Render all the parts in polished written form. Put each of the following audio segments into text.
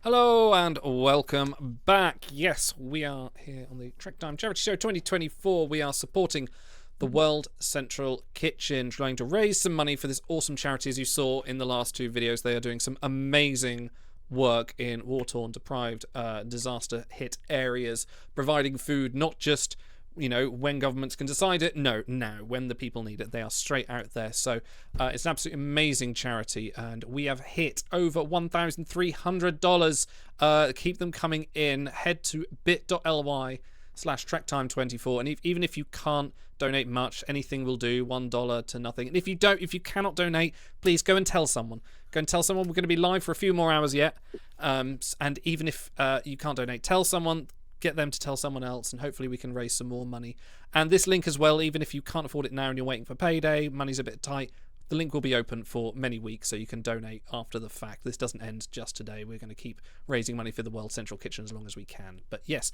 Hello and welcome back. Yes, we are here on the Trek Time Charity Show 2024. We are supporting the World Central Kitchen, trying to raise some money for this awesome charity. As you saw in the last two videos, they are doing some amazing work in war-torn, deprived, disaster-hit areas, providing food not just when governments can decide it. No, now, when the people need it. They are straight out there. So it's an absolutely amazing charity, and we have hit over $1,300. Keep them coming in. Head to bit.ly/TrekTime24, and even if you can't donate much, anything will do. $1 to nothing. And if you cannot donate, please go and tell someone. Go and tell someone. We're going to be live for a few more hours yet. And even if you can't donate, tell someone. Get them to tell someone else, and hopefully we can raise some more money. And this link as well, even if you can't afford it now and you're waiting for payday, money's a bit tight, the link will be open for many weeks, so you can donate after the fact. This doesn't end just today. We're going to keep raising money for the World Central Kitchen as long as we can. But yes,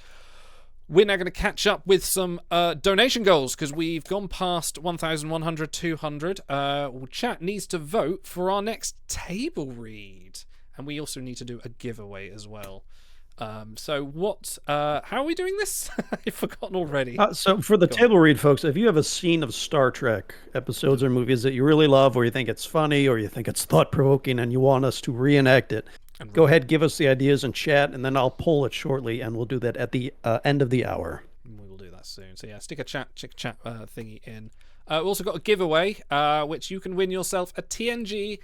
we're now going to catch up with some donation goals, because we've gone past 1,100, 200. Chat needs to vote for our next table read, and we also need to do a giveaway as well. So how are we doing this? I've forgotten already. So for the table read, folks, if you have a scene of Star Trek episodes or movies that you really love, or you think it's funny, or you think it's thought-provoking, and you want us to reenact it, go ahead, give us the ideas in chat, and then I'll poll it shortly, and we'll do that at the end of the hour. We will do that soon. So yeah, stick a chat thingy in. We've also got a giveaway, which you can win yourself a TNG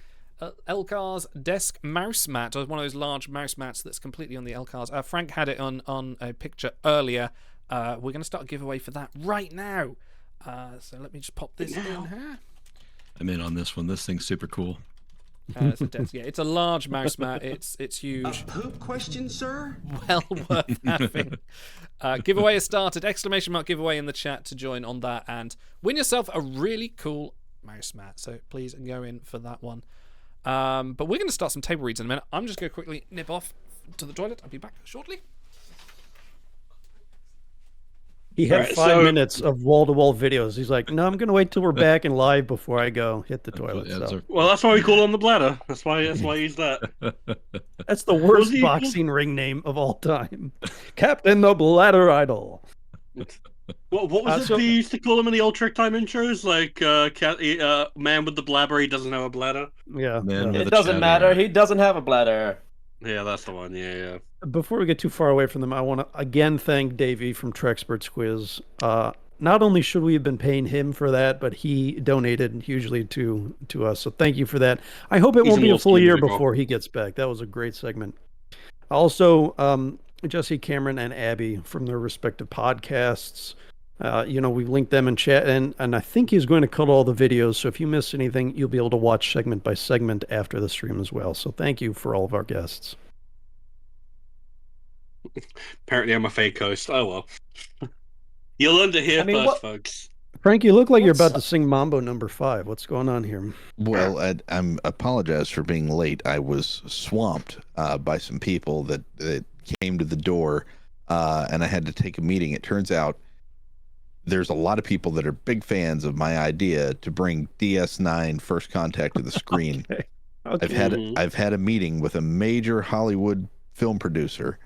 Elcar's desk mouse mat, or one of those large mouse mats that's completely on the Elcar's. Frank had it on a picture earlier. We're going to start a giveaway for that right now. So let me just pop this in here. I'm in on this one. This thing's super cool. It's a desk. Yeah, it's a large mouse mat. It's huge. A poop question, sir? Well worth having. Giveaway has started. Exclamation mark giveaway in the chat to join on that and win yourself a really cool mouse mat. So please go in for that one. But we're going to start some table reads in a minute. I'm just going to quickly nip off to the toilet. I'll be back shortly. He had 5 minutes of wall-to-wall videos. He's like, no, I'm going to wait till we're back and live before I go hit the toilet. So. Well, that's why we call him the bladder. That's why I use that. That's the worst boxing ring name of all time. Captain the Bladder Idol. What was it they used to call him in the old Trick Time intros? Like, man with the blabber, he doesn't have a bladder. Yeah. It doesn't matter. He doesn't have a bladder. Yeah, that's the one. Yeah. Before we get too far away from them, I want to again thank Davey from Trexperts Quiz. Not only should we have been paying him for that, but he donated hugely to us. So thank you for that. I hope it won't be a full year before he gets back. That was a great segment. Also, Jesse, Cameron, and Abby from their respective podcasts. We've linked them in chat, and I think he's going to cut all the videos. So if you miss anything, you'll be able to watch segment by segment after the stream as well. So thank you for all of our guests. Apparently, I'm a fake host. Oh well. You'll learn to hear first, folks. Frank, you look like you're about to sing Mambo number 5. What's going on here? Well, I'm apologize for being late. I was swamped by some people that came to the door, and I had to take a meeting. It turns out there's a lot of people that are big fans of my idea to bring DS9 First Contact to the screen. Okay. I've had a meeting with a major Hollywood film producer,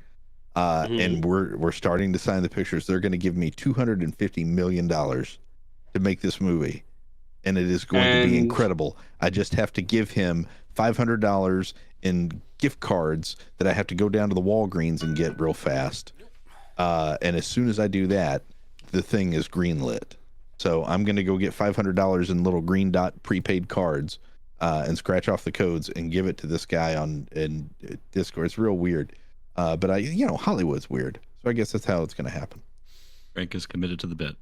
and we're starting to sign the pictures. They're going to give me $250 million to make this movie, and it is going to be incredible. I just have to give him $500 in gift cards that I have to go down to the Walgreens and get real fast. And as soon as I do that, the thing is greenlit. So I'm going to go get $500 in little green dot prepaid cards and scratch off the codes and give it to this guy in Discord. It's real weird. But Hollywood's weird. So I guess that's how it's going to happen. Frank is committed to the bit.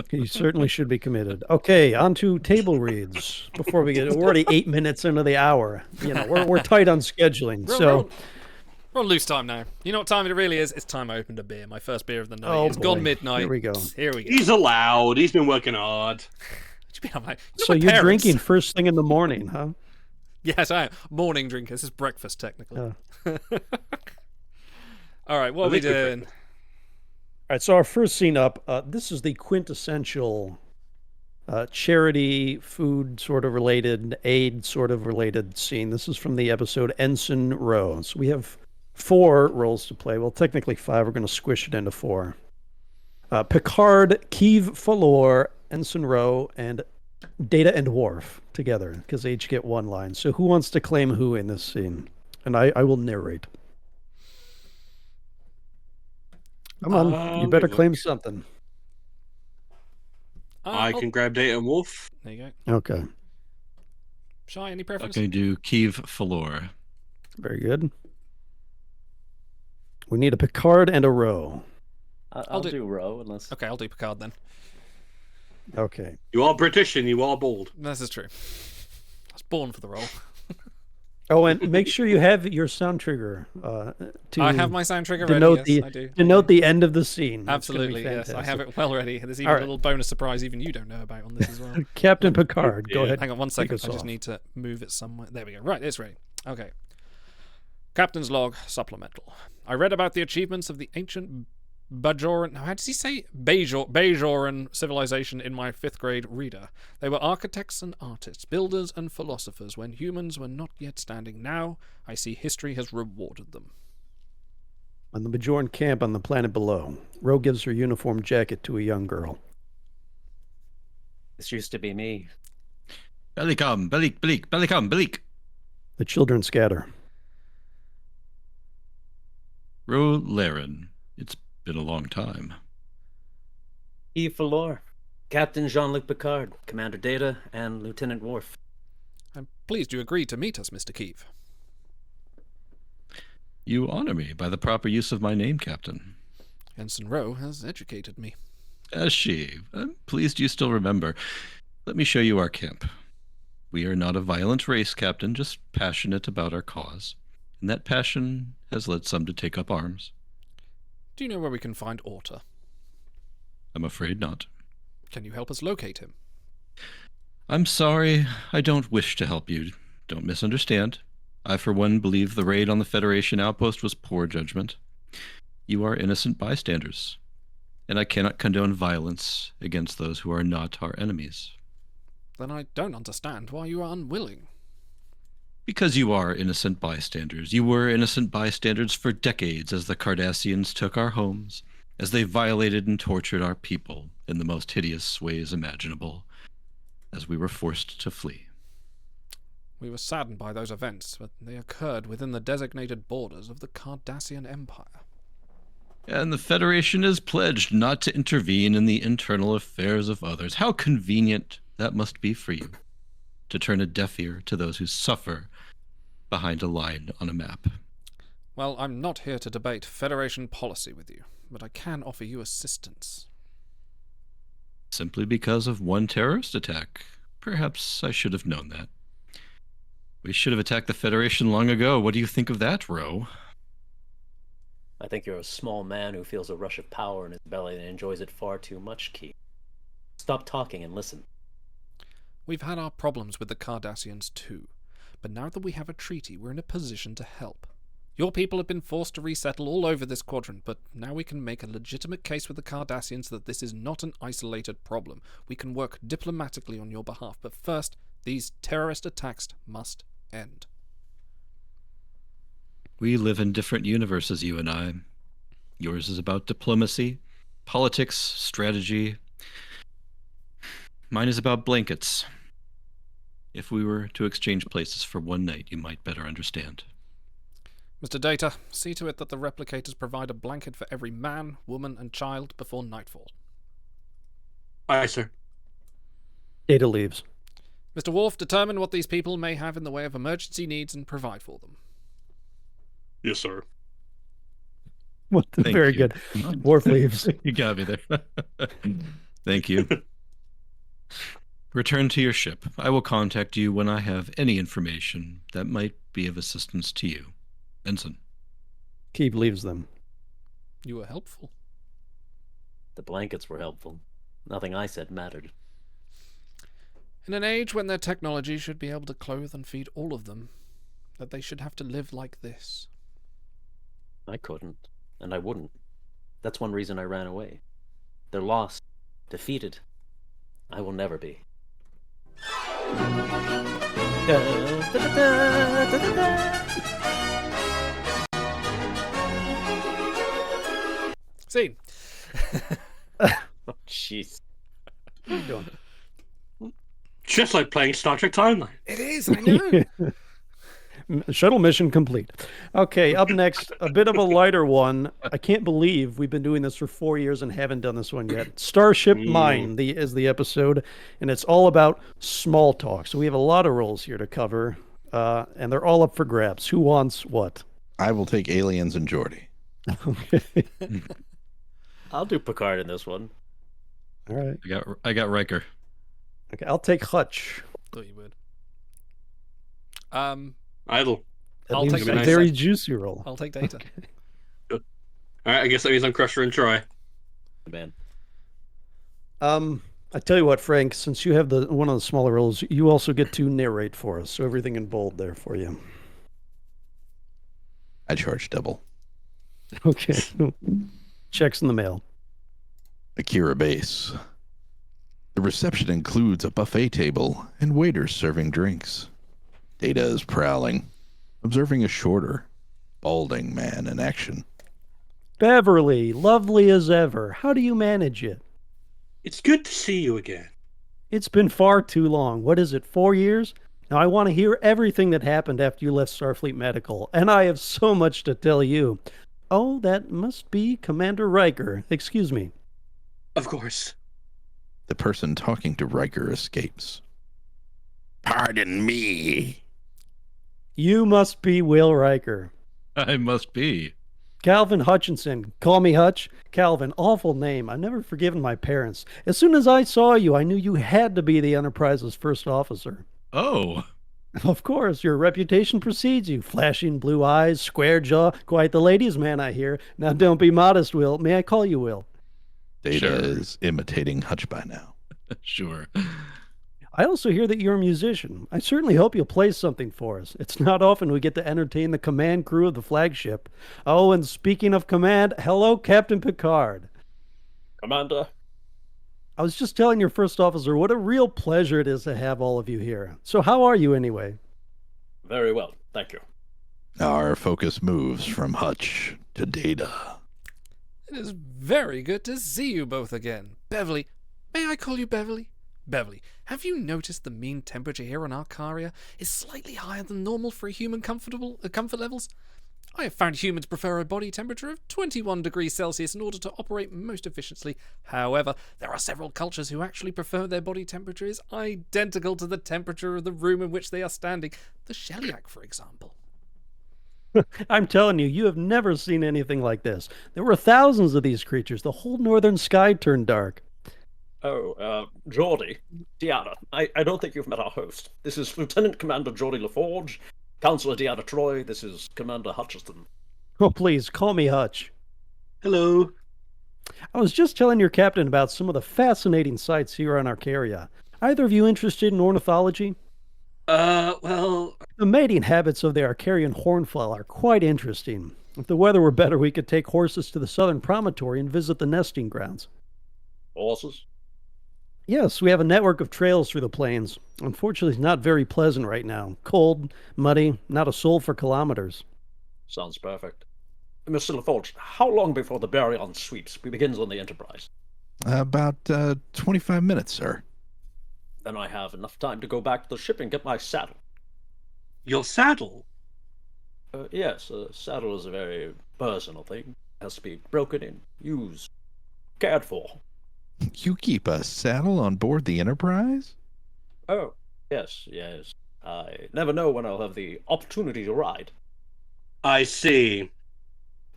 He certainly should be committed. Okay, on to table reads. Before we we're already 8 minutes into the hour. We're tight on scheduling. We're on loose time now. You know what time it really is? It's time I opened a beer. My first beer of the night. It's gone midnight. Here we go. He's allowed. He's been working hard. So you're drinking first thing in the morning, huh? Yes, I am. Morning drinker. This is breakfast, technically. All right, what are we doing? All right, so our first scene up, this is the quintessential charity, food sort of related, aid sort of related scene. This is from the episode Ensign Row. So we have 4 roles to play. Well, technically 5. We're going to squish it into 4. Picard, Keeve Falor, Ensign Row, and Data and Worf together, because they each get 1 line. So who wants to claim who in this scene? And I will narrate. Come on, you better claim something. I can grab Data and Wolf. There you go. Okay, Shy, any preference? Okay, do Keeve Falor. very good. We need a Picard and a Row. I'll do Row, unless... Okay, I'll do Picard then. Okay. You are British and you are bald. This is true. I was born for the role. Oh, and make sure you have your sound trigger. To I have my sound trigger ready. denote Yes, the I do. denote the end of the scene. That's gonna be Absolutely, yes. I have fantastic. it well ready. There's even All a right. little bonus surprise even you don't know about on this as well. Captain Picard, go Yeah. ahead. Hang on one Kick second. us I just off. need to move it somewhere. There we go. Right, it's ready. Okay. Captain's Log Supplemental. I read about the achievements of the ancient Bajoran... How does he say? Bajoran civilization in my 5th grade reader. They were architects and artists, builders and philosophers when humans were not yet standing. Now, I see history has rewarded them. On the Bajoran camp on the planet below, Ro gives her uniform jacket to a young girl. This used to be me. Belicom, Belicom, Belik. The children scatter. Ro Laren. It's been a long time. Keeve Falor, Captain Jean-Luc Picard, Commander Data, and Lieutenant Worf. I'm pleased you agreed to meet us, Mr. Keeve. You honor me by the proper use of my name, Captain. Ensign Rowe has educated me. As she. I'm pleased you still remember. Let me show you our camp. We are not a violent race, Captain, just passionate about our cause. And that passion has led some to take up arms. Do you know where we can find Orta? I'm afraid not. Can you help us locate him? I'm sorry, I don't wish to help you. Don't misunderstand. I, for one, believe the raid on the Federation outpost was poor judgment. You are innocent bystanders, and I cannot condone violence against those who are not our enemies. Then I don't understand why you are unwilling. Because you are innocent bystanders. You were innocent bystanders for decades as the Cardassians took our homes, as they violated and tortured our people in the most hideous ways imaginable, as we were forced to flee. We were saddened by those events, but they occurred within the designated borders of the Cardassian Empire. And the Federation is pledged not to intervene in the internal affairs of others. How convenient that must be for you, to turn a deaf ear to those who suffer behind a line on a map. Well, I'm not here to debate Federation policy with you, but I can offer you assistance. Simply because of one terrorist attack. Perhaps I should have known that. We should have attacked the Federation long ago. What do you think of that, Ro? I think you're a small man who feels a rush of power in his belly and enjoys it far too much, Keith. Stop talking and listen. We've had our problems with the Cardassians too, but now that we have a treaty, we're in a position to help. Your people have been forced to resettle all over this quadrant, but now we can make a legitimate case with the Cardassians that this is not an isolated problem. We can work diplomatically on your behalf, but first, these terrorist attacks must end. We live in different universes, you and I. Yours is about diplomacy, politics, strategy. Mine is about blankets. If we were to exchange places for one night, you might better understand. Mr. Data, see to it that the replicators provide a blanket for every man, woman, and child before nightfall. Aye, sir. Data leaves. Mr. Worf, determine what these people may have in the way of emergency needs and provide for them. Yes, sir. Thank Very you. good. Worf leaves. You got me there. Thank you. Return to your ship. I will contact you when I have any information that might be of assistance to you. Ensign. Keeve leaves them. You were helpful. The blankets were helpful. Nothing I said mattered. In an age when their technology should be able to clothe and feed all of them, that they should have to live like this. I couldn't, and I wouldn't. That's one reason I ran away. They're lost, defeated. I will never be. Scene. Oh, jeez. What are you doing? Just like playing Star Trek Timeline. It is, I know. Shuttle mission complete. Okay, up next, a bit of a lighter one. I can't believe we've been doing this for 4 years and haven't done this one yet. Starship Mine is the episode, and it's all about small talk. So we have a lot of roles here to cover, and they're all up for grabs. Who wants what? I will take aliens and Geordi. Okay. I'll do Picard in this one. All right. I got Riker. Okay, I'll take Hutch. Thought you would. Idle. That I'll leaves take a Data. very juicy role. I'll take Data. All right, I guess that means I'm Crusher and Troy. Man. I tell you what, Frank, since you have one of the smaller roles, you also get to narrate for us. So everything in bold there for you. I charge double. Okay. Checks in the mail. Akira Base. The reception includes a buffet table and waiters serving drinks. Data is prowling, observing a shorter, balding man in action. Beverly, lovely as ever. How do you manage it? It's good to see you again. It's been far too long. What is it, 4 years? Now I want to hear everything that happened after you left Starfleet Medical, and I have so much to tell you. Oh, that must be Commander Riker. Excuse me. Of course. The person talking to Riker escapes. Pardon me. You must be Will Riker. I must be. Calvin Hutchinson. Call me Hutch. Calvin, awful name. I've never forgiven my parents. As soon as I saw you, I knew you had to be the Enterprise's first officer. Oh, Of course, your reputation precedes you. Flashing blue eyes, square jaw, quite the ladies' man, I hear. Now don't be modest, Will. May I call you Will? Data Sure. is imitating Hutch by now. sure. I also hear that you're a musician. I certainly hope you'll play something for us. It's not often we get to entertain the command crew of the flagship. Oh, and speaking of command, hello, Captain Picard. Commander. I was just telling your first officer what a real pleasure it is to have all of you here. So how are you anyway? Very well, thank you. Our focus moves from Hutch to Data. It is very good to see you both again. Beverly, may I call you Beverly? Beverly, have you noticed the mean temperature here on Arcaria is slightly higher than normal for a human comfort levels? I have found humans prefer a body temperature of 21 degrees Celsius in order to operate most efficiently. However, there are several cultures who actually prefer their body temperature is identical to the temperature of the room in which they are standing. The Sheliak, for example. I'm telling you, you have never seen anything like this. There were thousands of these creatures. The whole northern sky turned dark. Oh, Geordie, Deanna, I don't think you've met our host. This is Lieutenant Commander Geordie LaForge, Counselor Deanna Troy, this is Commander Hutchinson. Oh, please, call me Hutch. Hello. I was just telling your captain about some of the fascinating sights here on Arcaria. Either of you interested in ornithology? Well, The mating habits of the Arcarian hornfowl are quite interesting. If the weather were better, we could take horses to the southern promontory and visit the nesting grounds. Horses? Yes, we have a network of trails through the plains. Unfortunately, it's not very pleasant right now. Cold, muddy, not a soul for kilometers. Sounds perfect. Mr. LaForge, how long before the Baryon sweeps begins on the Enterprise? About 25 minutes, sir. Then I have enough time to go back to the ship and get my saddle. your saddle. Yes, a saddle is a very personal thing. It has to be broken in, used, cared for. You keep a saddle on board the Enterprise? Oh, yes. I never know when I'll have the opportunity to ride. I see.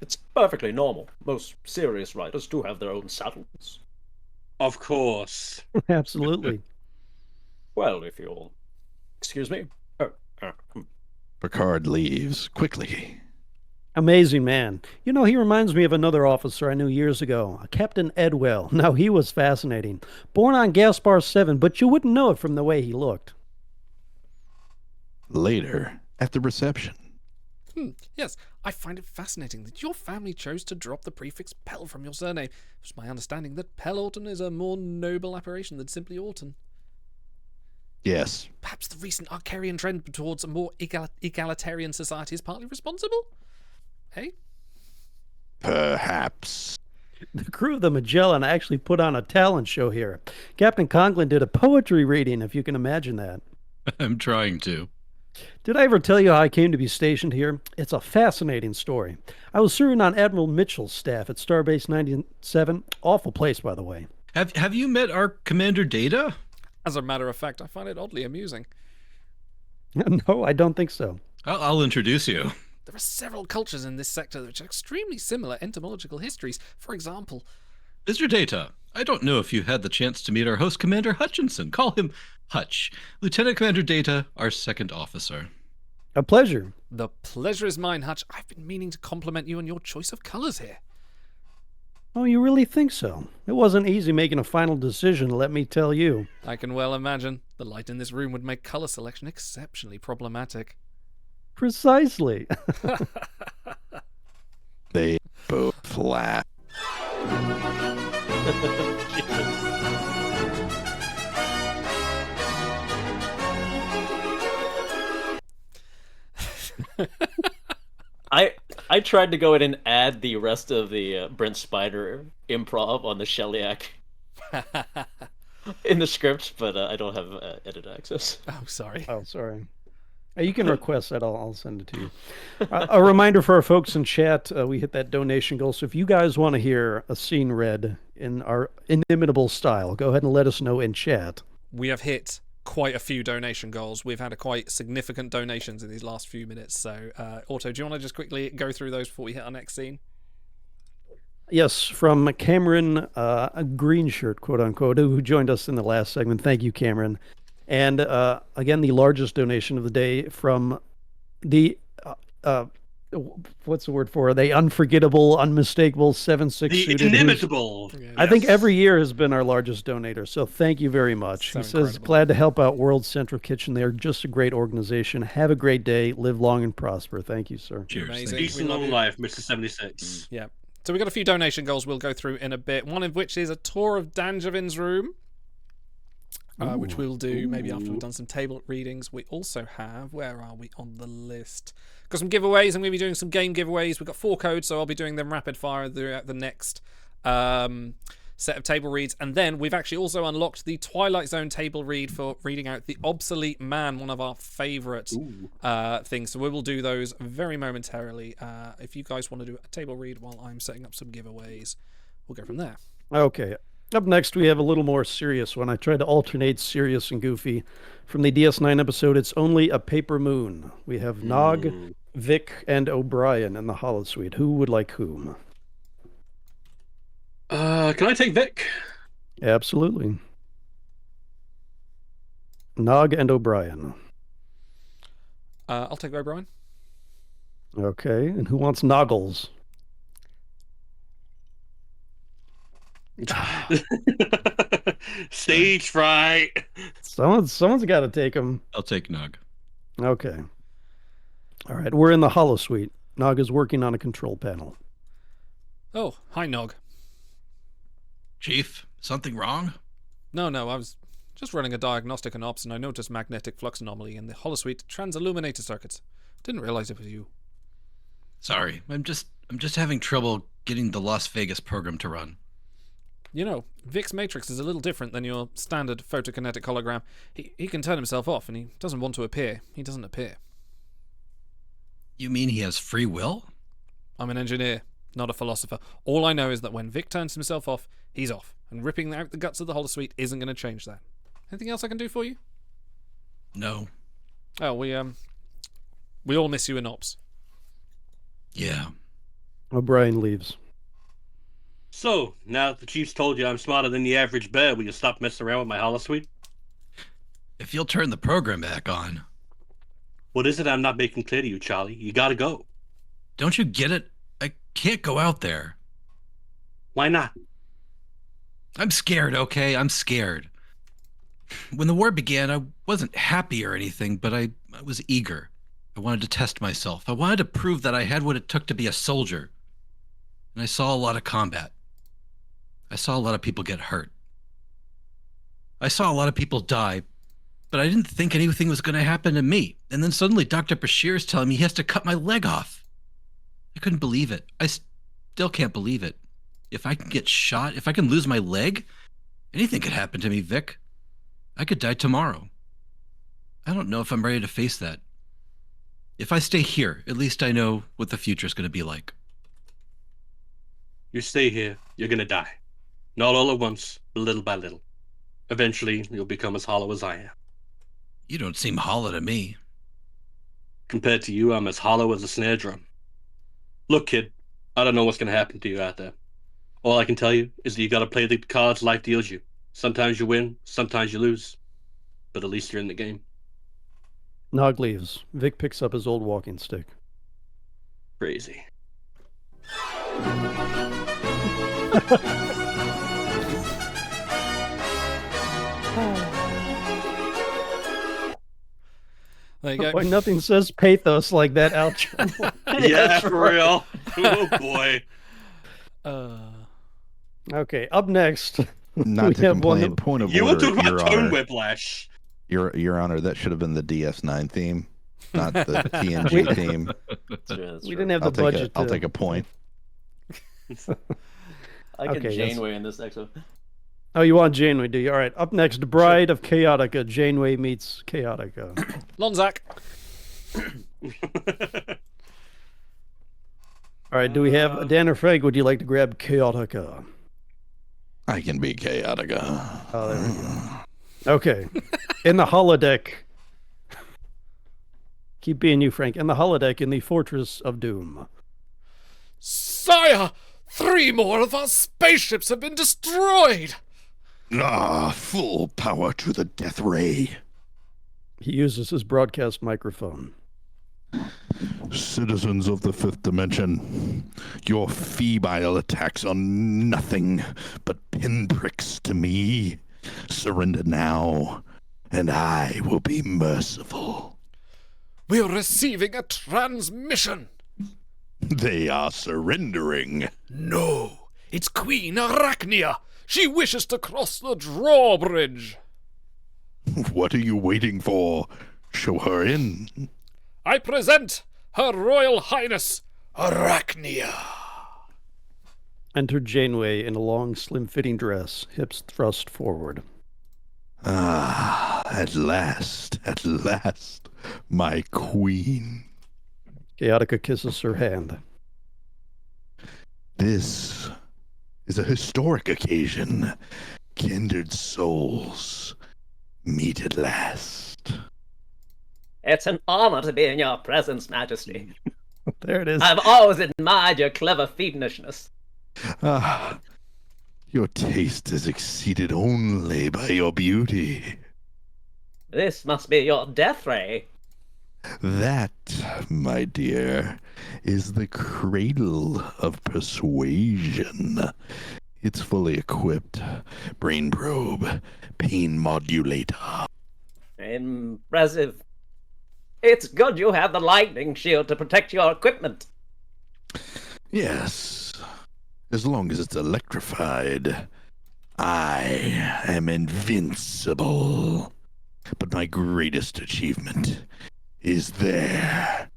It's perfectly normal. Most serious riders do have their own saddles. Of course. Absolutely. Well, if you'll excuse me. Picard leaves quickly. Amazing man. You know, he reminds me of another officer I knew years ago, Captain Edwell. Now, he was fascinating. Born on Gaspar 7, but you wouldn't know it from the way he looked. Later, at the reception. Yes, I find it fascinating that your family chose to drop the prefix Pell from your surname. It was my understanding that Pell Orton is a more noble appellation than simply Orton. Yes. Perhaps the recent Arcarian trend towards a more egalitarian society is partly responsible? Hey? Perhaps. The crew of the Magellan actually put on a talent show here. Captain Conklin did a poetry reading, if you can imagine that. I'm trying to. Did I ever tell you how I came to be stationed here? It's a fascinating story. I was serving on Admiral Mitchell's staff at Starbase 97. Awful place, by the way. Have you met our Commander Data? As a matter of fact, I find it oddly amusing. No, I don't think so. I'll introduce you. There are several cultures in this sector which are extremely similar entomological histories. For example, Mr. Data, I don't know if you had the chance to meet our host, Commander Hutchinson. Call him Hutch. Lieutenant Commander Data, our second officer. A pleasure. the pleasure is mine, Hutch. I've been meaning to compliment you on your choice of colors here. Oh, you really think so? It wasn't easy making a final decision, let me tell you. I can well imagine. The light in this room would make color selection exceptionally problematic. Precisely. They both laugh. I tried to go in and add the rest of the Brent Spider improv on the Shellyak in the script, but I don't have edit access. Oh, sorry. Oh, sorry. You can request that. I'll send it to you. A reminder for our folks in chat, we hit that donation goal. So if you guys want to hear a scene read in our inimitable style, go ahead and let us know in chat. We have hit quite a few donation goals. We've had a quite significant donations in these last few minutes. So, Otto, do you want to just quickly go through those before we hit our next scene? Yes, from Cameron, a green shirt, quote unquote, who joined us in the last segment. Thank you, Cameron. And again, the largest donation of the day from the what's the word for it? The unforgettable, unmistakable 7-6 The suited. inimitable. I think every year has been our largest donator. So thank you very much. So He says, incredible. glad to help out World Central Kitchen. They're just a great organization. Have a great day. Live long and prosper. Thank you, sir. Cheers. Amazing. Thank you. Peace and long life, Mr. 76. Yeah. So we've got a few donation goals we'll go through in a bit. One of which is a tour of Danjavin's room, which we'll do maybe after we've done some table readings. We also have, where are we on the list? Got some giveaways. I'm going to be doing some game giveaways. We've got 4 codes, so I'll be doing them rapid fire throughout the next set of table reads. And then we've actually also unlocked the Twilight Zone table read for reading out The Obsolete Man, one of our favourite things. So we will do those very momentarily. If you guys want to do a table read while I'm setting up some giveaways, we'll go from there. Okay. Up next, we have a little more serious one. I tried to alternate serious and goofy. From the DS9 episode, It's Only a Paper Moon. We have Nog, Vic, and O'Brien in the holosuite. Who would like whom? Can I take Vic? Absolutely. Nog and O'Brien. I'll take O'Brien. Okay. And who wants Noggles? Stage fright. Someone's got to take him. I'll take Nog. Okay. All right. We're in the holosuite. Nog is working on a control panel. Oh, hi, Nog. Chief, something wrong? No, I was just running a diagnostic on ops and I noticed magnetic flux anomaly in the holosuite transilluminator circuits. Didn't realize it was you. Sorry, I'm just having trouble getting the Las Vegas program to run. You know, Vic's matrix is a little different than your standard photokinetic hologram. He can turn himself off and he doesn't want to appear. He doesn't appear. You mean he has free will? I'm an engineer, not a philosopher. All I know is that when Vic turns himself off, he's off. And ripping out the guts of the holosuite isn't going to change that. Anything else I can do for you? No. Oh, we all miss you in ops. Yeah. O'Brien leaves. So, now that the chief's told you I'm smarter than the average bear, will you stop messing around with my holosuite? If you'll turn the program back on. What is it I'm not making clear to you, Charlie? You gotta go. Don't you get it? I can't go out there. Why not? I'm scared, okay? I'm scared. When the war began, I wasn't happy or anything, but I was eager. I wanted to test myself. I wanted to prove that I had what it took to be a soldier. And I saw a lot of combat. I saw a lot of people get hurt. I saw a lot of people die, but I didn't think anything was going to happen to me. And then suddenly Dr. Bashir is telling me he has to cut my leg off. I couldn't believe it. I still can't believe it. If I can get shot, if I can lose my leg, anything could happen to me, Vic. I could die tomorrow. I don't know if I'm ready to face that. If I stay here, at least I know what the future is going to be like. You stay here, you're gonna die. Not all at once, but little by little. Eventually, you'll become as hollow as I am. You don't seem hollow to me. Compared to you, I'm as hollow as a snare drum. Look, kid, I don't know what's gonna happen to you out there. All I can tell you is that you gotta play the cards life deals you. Sometimes you win, sometimes you lose. But at least you're in the game. Nog leaves. Vic picks up his old walking stick. Crazy. There you go. Boy, nothing says pathos like that outro. Yeah, for real. Oh boy. Okay, up next. Not we to have one complain. that- Point of You were order, talking Your about tone Honor. whiplash. Your Honor, that should have been the DS9 theme, not the TNG theme. We didn't have the budget. I'll take a point. I get Okay, yes. Janeway in this next one. Oh, you want Janeway, do you? All right, up next, Bride of Chaotica. Janeway meets Chaotica. Lonzak. All right, do we have Dan or Frank? Would you like to grab Chaotica? I can be Chaotica. Oh, there we go. Okay, in the holodeck. Keep being you, Frank. In the holodeck in the Fortress of Doom. Sire! 3 more of our spaceships have been destroyed! Full power to the death ray. He uses his broadcast microphone. Citizens of the fifth dimension, your febile attacks are nothing but pinpricks to me. Surrender now, and I will be merciful. We're receiving a transmission! They are surrendering. No! It's Queen Arachnia! She wishes to cross the drawbridge! What are you waiting for? Show her in. I present Her Royal Highness Arachnia! Enter Janeway in a long, slim-fitting dress, hips thrust forward. At last, my queen. Chaotica kisses her hand. This is a historic occasion. Kindred souls meet at last. It's an honor to be in your presence, Majesty. There it is. I've always admired your clever fiendishness. Your taste is exceeded only by your beauty. This must be your death ray. That, my dear, is the cradle of persuasion. It's fully equipped. Brain probe, pain modulator. Impressive. It's good you have the lightning shield to protect your equipment. Yes, as long as it's electrified, I am invincible. But my greatest achievement is there.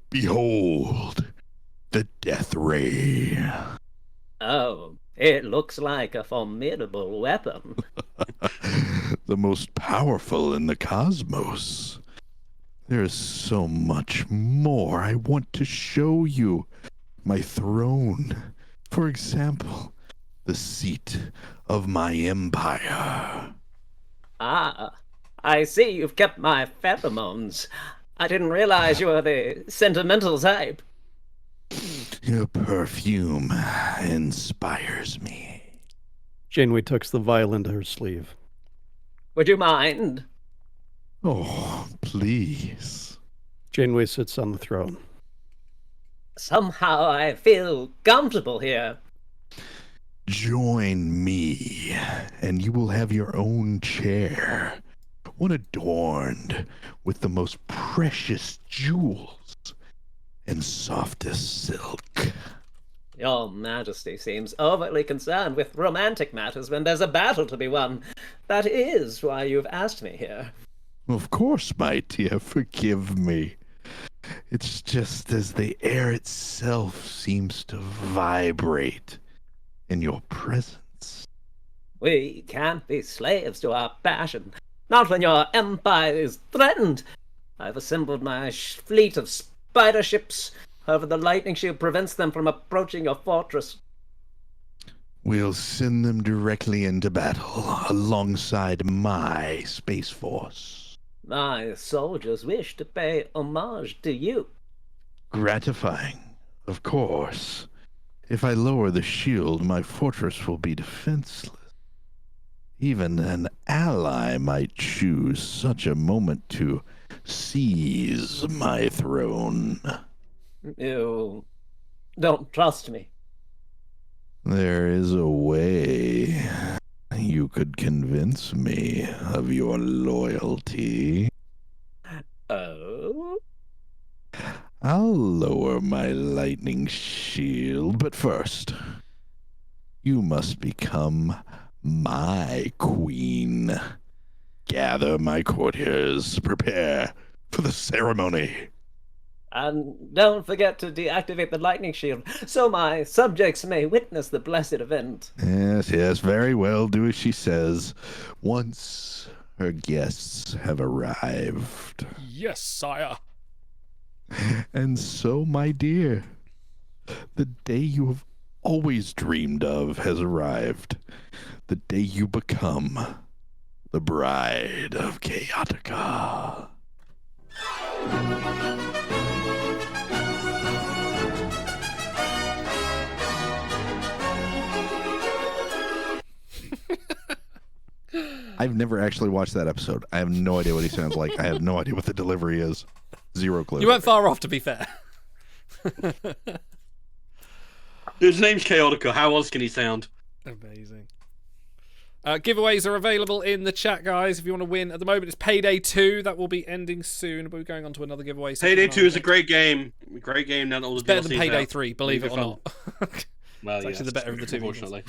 Behold, the death ray. Oh, it looks like a formidable weapon. The most powerful in the cosmos. There is so much more I want to show you. My throne, for example, the seat of my empire. Ah, I see you've kept my pheromones. I didn't realize you were the sentimental type. Your perfume inspires me. Janeway tucks the vial into her sleeve. Would you mind? Oh, please. Janeway sits on the throne. Somehow I feel comfortable here. Join me, and you will have your own chair, one adorned with the most precious jewels and softest silk. Your Majesty seems overly concerned with romantic matters when there's a battle to be won. That is why you've asked me here. Of course, my dear, forgive me. It's just as the air itself seems to vibrate in your presence. We can't be slaves to our passion. Not when your empire is threatened. I've assembled my fleet of spider ships. However, the lightning shield prevents them from approaching your fortress. We'll send them directly into battle alongside my Space Force. My soldiers wish to pay homage to you. Gratifying, of course. If I lower the shield, my fortress will be defenseless. Even an ally might choose such a moment to seize my throne. You don't trust me. There is a way you could convince me of your loyalty. Oh? I'll lower my lightning shield, but first, you must become my queen. Gather my courtiers, prepare for the ceremony. And don't forget to deactivate the lightning shield, so my subjects may witness the blessed event. Yes, very well. Do as she says. Once her guests have arrived. Yes, sire. And so, my dear, the day you have always dreamed of has arrived. The day you become the bride of Chaotica. I've never actually watched that episode. I have no idea what he sounds like. I have no idea what the delivery is. Zero clue. You weren't far off, to be fair. His name's Chaotica. How else can he sound? Amazing. Giveaways are available in the chat, guys. If you want to win, at the moment it's Payday 2. That will be ending soon, but we're going on to another giveaway. So Payday 2 is a great game. Great game. Now that all the it's better than DLCs Payday out. 3, believe it or not. Well, It's actually the better of the two, unfortunately.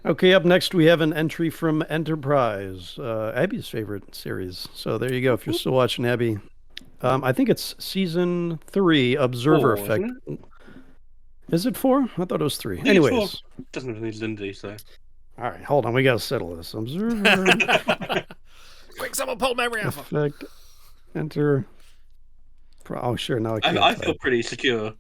Okay, up next we have an entry from Enterprise, Abby's favorite series. So there you go. If you're still watching Abby, I think it's season 3, Observer 4, Effect. isn't Is it 4? I thought it was 3. think it's Anyways, 4. Doesn't really need Lindy, so. all right, hold on. We got to settle this. Observer Quick, someone pull memory alpha. Effect. Enter. Oh, sure. Now I can't. I feel pretty secure.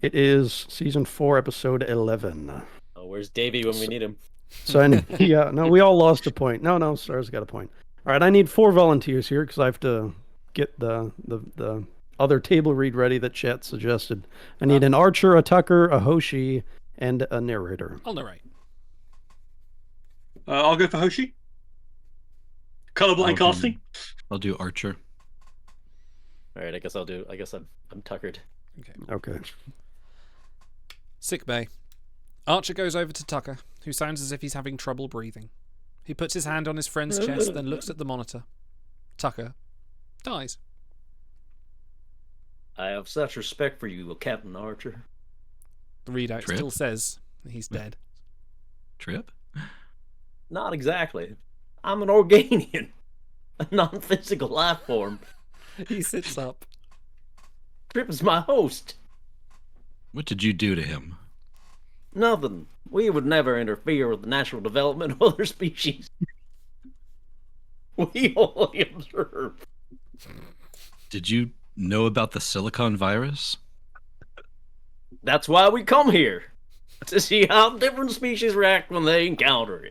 It is season 4, episode 11. Oh, where's Davey when we need him? So yeah, no, we all lost a point. No, Star's got a point. All right, I need 4 volunteers here because I have to get the other table read ready that chat suggested. I need an archer, a tucker, a Hoshi, and a narrator. I'll narrate. I'll go for Hoshi. Colorblind casting. I'll do Archer. All right, I guess I'm tuckered. Okay. Sick bay. Archer goes over to Tucker, who sounds as if he's having trouble breathing. He puts his hand on his friend's chest, then looks at the monitor. Tucker dies. I have such respect for you, Captain Archer. The readout Trip? still says he's dead. Trip? Not exactly. I'm an Organian, a non-physical life form. He sits up. Trip is my host. What did you do to him? Nothing. We would never interfere with the natural development of other species. We only observe. Did you know about the silicon virus? That's why we come here. To see how different species react when they encounter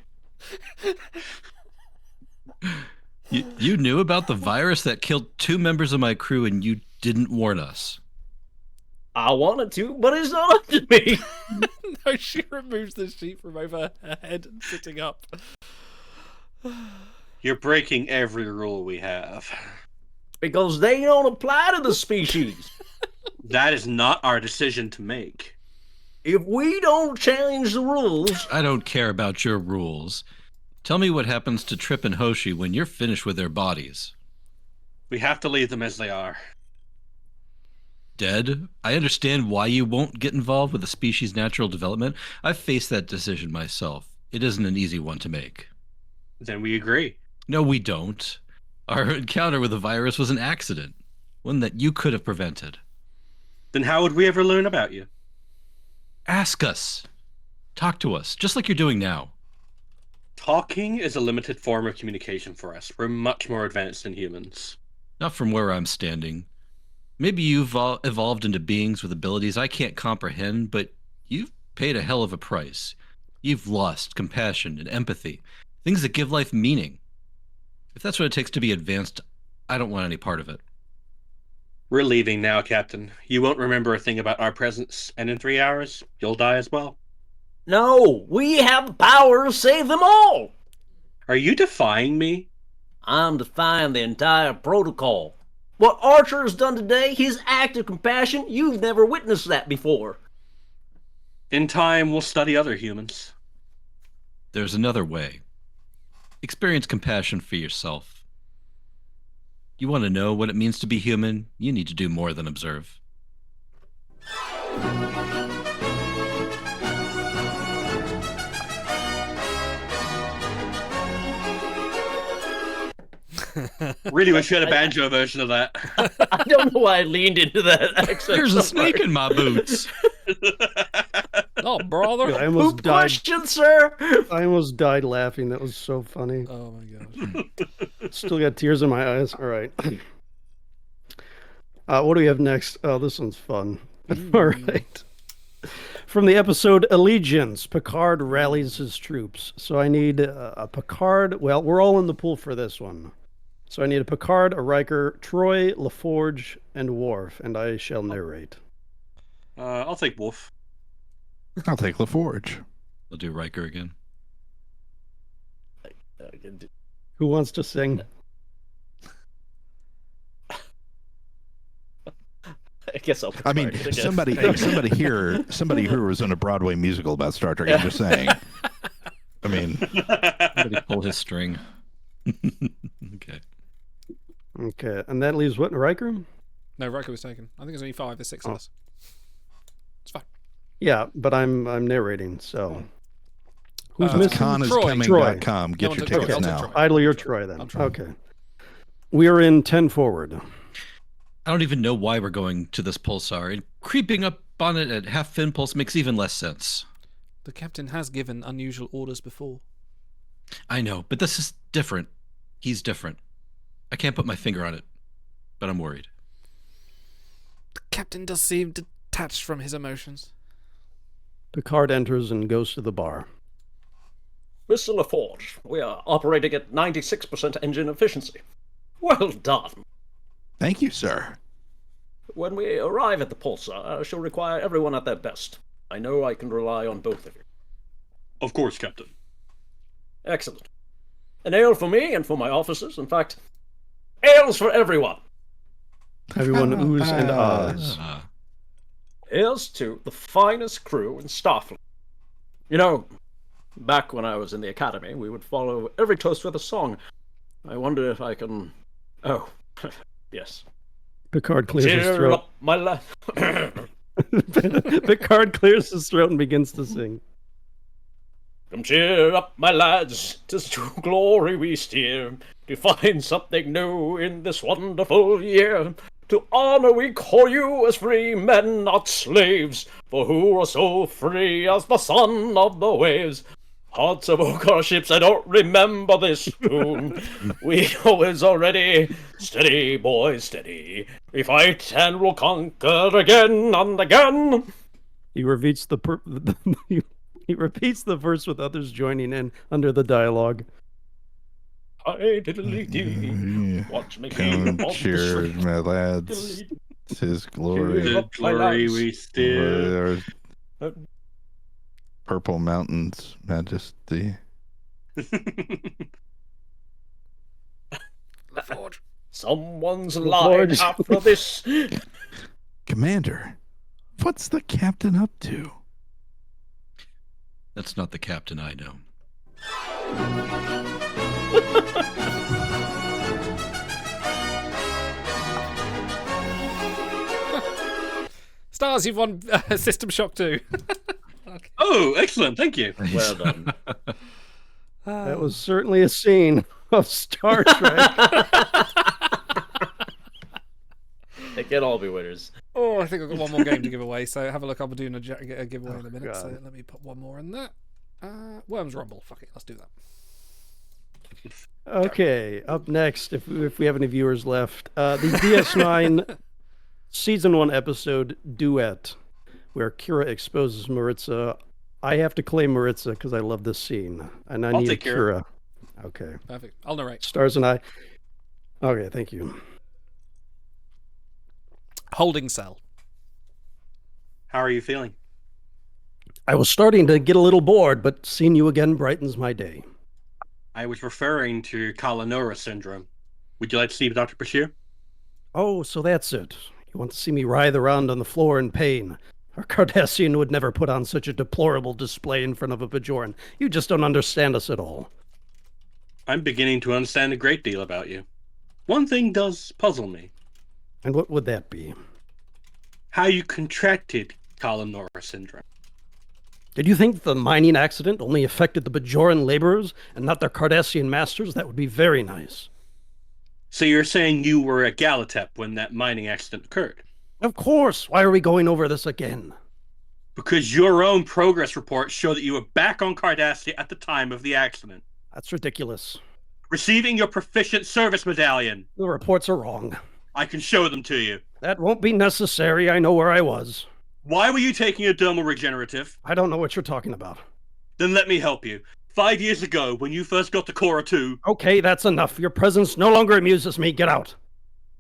it. You knew about the virus that killed 2 members of my crew and you didn't warn us. I wanted to, but it's not up to me. No, she removes the sheet from over her head and sitting up. You're breaking every rule we have. Because they don't apply to the species. That is not our decision to make. If we don't change the rules, I don't care about your rules. Tell me what happens to Trip and Hoshi when you're finished with their bodies. We have to leave them as they are. Dead? I understand why you won't get involved with a species' natural development. I've faced that decision myself. It isn't an easy one to make. Then we agree. No, we don't. Our encounter with the virus was an accident, one that you could have prevented. Then how would we ever learn about you? Ask us. Talk to us, just like you're doing now. Talking is a limited form of communication for us. We're much more advanced than humans. Not from where I'm standing. Maybe you've evolved into beings with abilities I can't comprehend, but you've paid a hell of a price. You've lost compassion and empathy, things that give life meaning. If that's what it takes to be advanced, I don't want any part of it. We're leaving now, Captain. You won't remember a thing about our presence, and in 3 hours, you'll die as well. No, we have the power to save them all. Are you defying me? I'm defying the entire protocol. What Archer has done today, his act of compassion, you've never witnessed that before. In time, we'll study other humans. There's another way. Experience compassion for yourself. You want to know what it means to be human? You need to do more than observe. Really wish we had a banjo version of that. I don't know why I leaned into that accent. There's a so much. snake in my boots. Oh, brother. I almost Poop died. question, sir. I almost died laughing. That was so funny. Oh my gosh. Still got tears in my eyes. All right. What do we have next? Oh, this one's fun. All right. From the episode Allegiance, Picard rallies his troops. So I need a Picard. Well, we're all in the pool for this one. So I need a Picard, a Riker, Troy, LaForge, and Worf, and I shall narrate. I'll take Wolf. I'll take LaForge. I'll do Riker again. Who wants to sing? I guess I'll. I mean, somebody here was in a Broadway musical about Star Trek. I'm just saying. I mean, Somebody pull his string. Okay. Okay, and that leaves what, Riker? No, Riker was taken. I think there's only 5. There's 6 of Oh. us. It's fine. Yeah, but I'm narrating, so who's Uh, missing? ConIsComing.com. Get No, your I'll take tickets Troy. now. Troy. Idle, you're Troy then. I'm Troy. Okay. We are in 10 forward. I don't even know why we're going to this pulsar, and creeping up on it at half fin pulse makes even less sense. The captain has given unusual orders before. I know, but this is different. He's different. I can't put my finger on it, but I'm worried. The captain does seem detached from his emotions. Picard enters and goes to the bar. Mr. LaForge, we are operating at 96% engine efficiency. Well done. Thank you, sir. When we arrive at the pulsar, I shall require everyone at their best. I know I can rely on both of you. Of course, Captain. Excellent. An ale for me and for my officers. In fact, ales for everyone. Everyone oohs and ahs. Here's to the finest crew in Starfleet. You know, back when I was in the academy, we would follow every toast with a song. I wonder if I can... Oh, yes. Picard clears his Cheer throat. up, my lad. Picard clears his throat and begins to sing. Come cheer up, my lads, 'tis to glory we steer, to find something new in this wonderful year. To honor we call you as free men, not slaves, for who are so free as the son of the waves. Hearts of oak our ships, I don't remember this tune. We always are ready, steady, boys, steady. We fight and we'll conquer again and again. He repeats he repeats the verse with others joining in under the dialogue. Hi, diddly dee. Watch me keep Come on cheer, the my lads. It's his glory. Cheer The up, my glory lads. we steer. There's Purple Mountains Majesty. LaForge. Someone's Lord. lying after this. Commander, what's the captain up to? That's not the captain I know. Stars, you've won System Shock 2. Oh, excellent. Thank you. Well done. That was certainly a scene of Star Trek. They can all be winners. Oh, I think I've got one more game to give away, so have a look. I'll be doing a giveaway in a minute, God. so let me put one more in there. Worms Rumble. Fuck it, let's do that. Okay, up next, if we have any viewers left, the DS9 Season 1 episode Duet, where Kira exposes Maritza. I have to claim Maritza because I love this scene, and I'll need take Kira. Okay. Perfect. I'll narrate. Stars and I. Okay, thank you. Holding cell. How are you feeling? I was starting to get a little bored, but seeing you again brightens my day. I was referring to Kalanora syndrome. Would you like to see Dr. Bashir? Oh, so that's it. You want to see me writhe around on the floor in pain. A Cardassian would never put on such a deplorable display in front of a Bajoran. You just don't understand us at all. I'm beginning to understand a great deal about you. One thing does puzzle me. And what would that be? How you contracted Kalanora syndrome. Did you think the mining accident only affected the Bajoran laborers and not their Cardassian masters? That would be very nice. So you're saying you were at Galatep when that mining accident occurred? Of course. Why are we going over this again? Because your own progress reports show that you were back on Cardassia at the time of the accident, That's ridiculous. receiving your proficient service medallion. The reports are wrong. I can show them to you. That won't be necessary. I know where I was. Why were you taking a dermal regenerative? I don't know what you're talking about. Then let me help you. 5 years ago, when you first got to Cora 2, Okay, that's enough. Your presence no longer amuses me. Get out.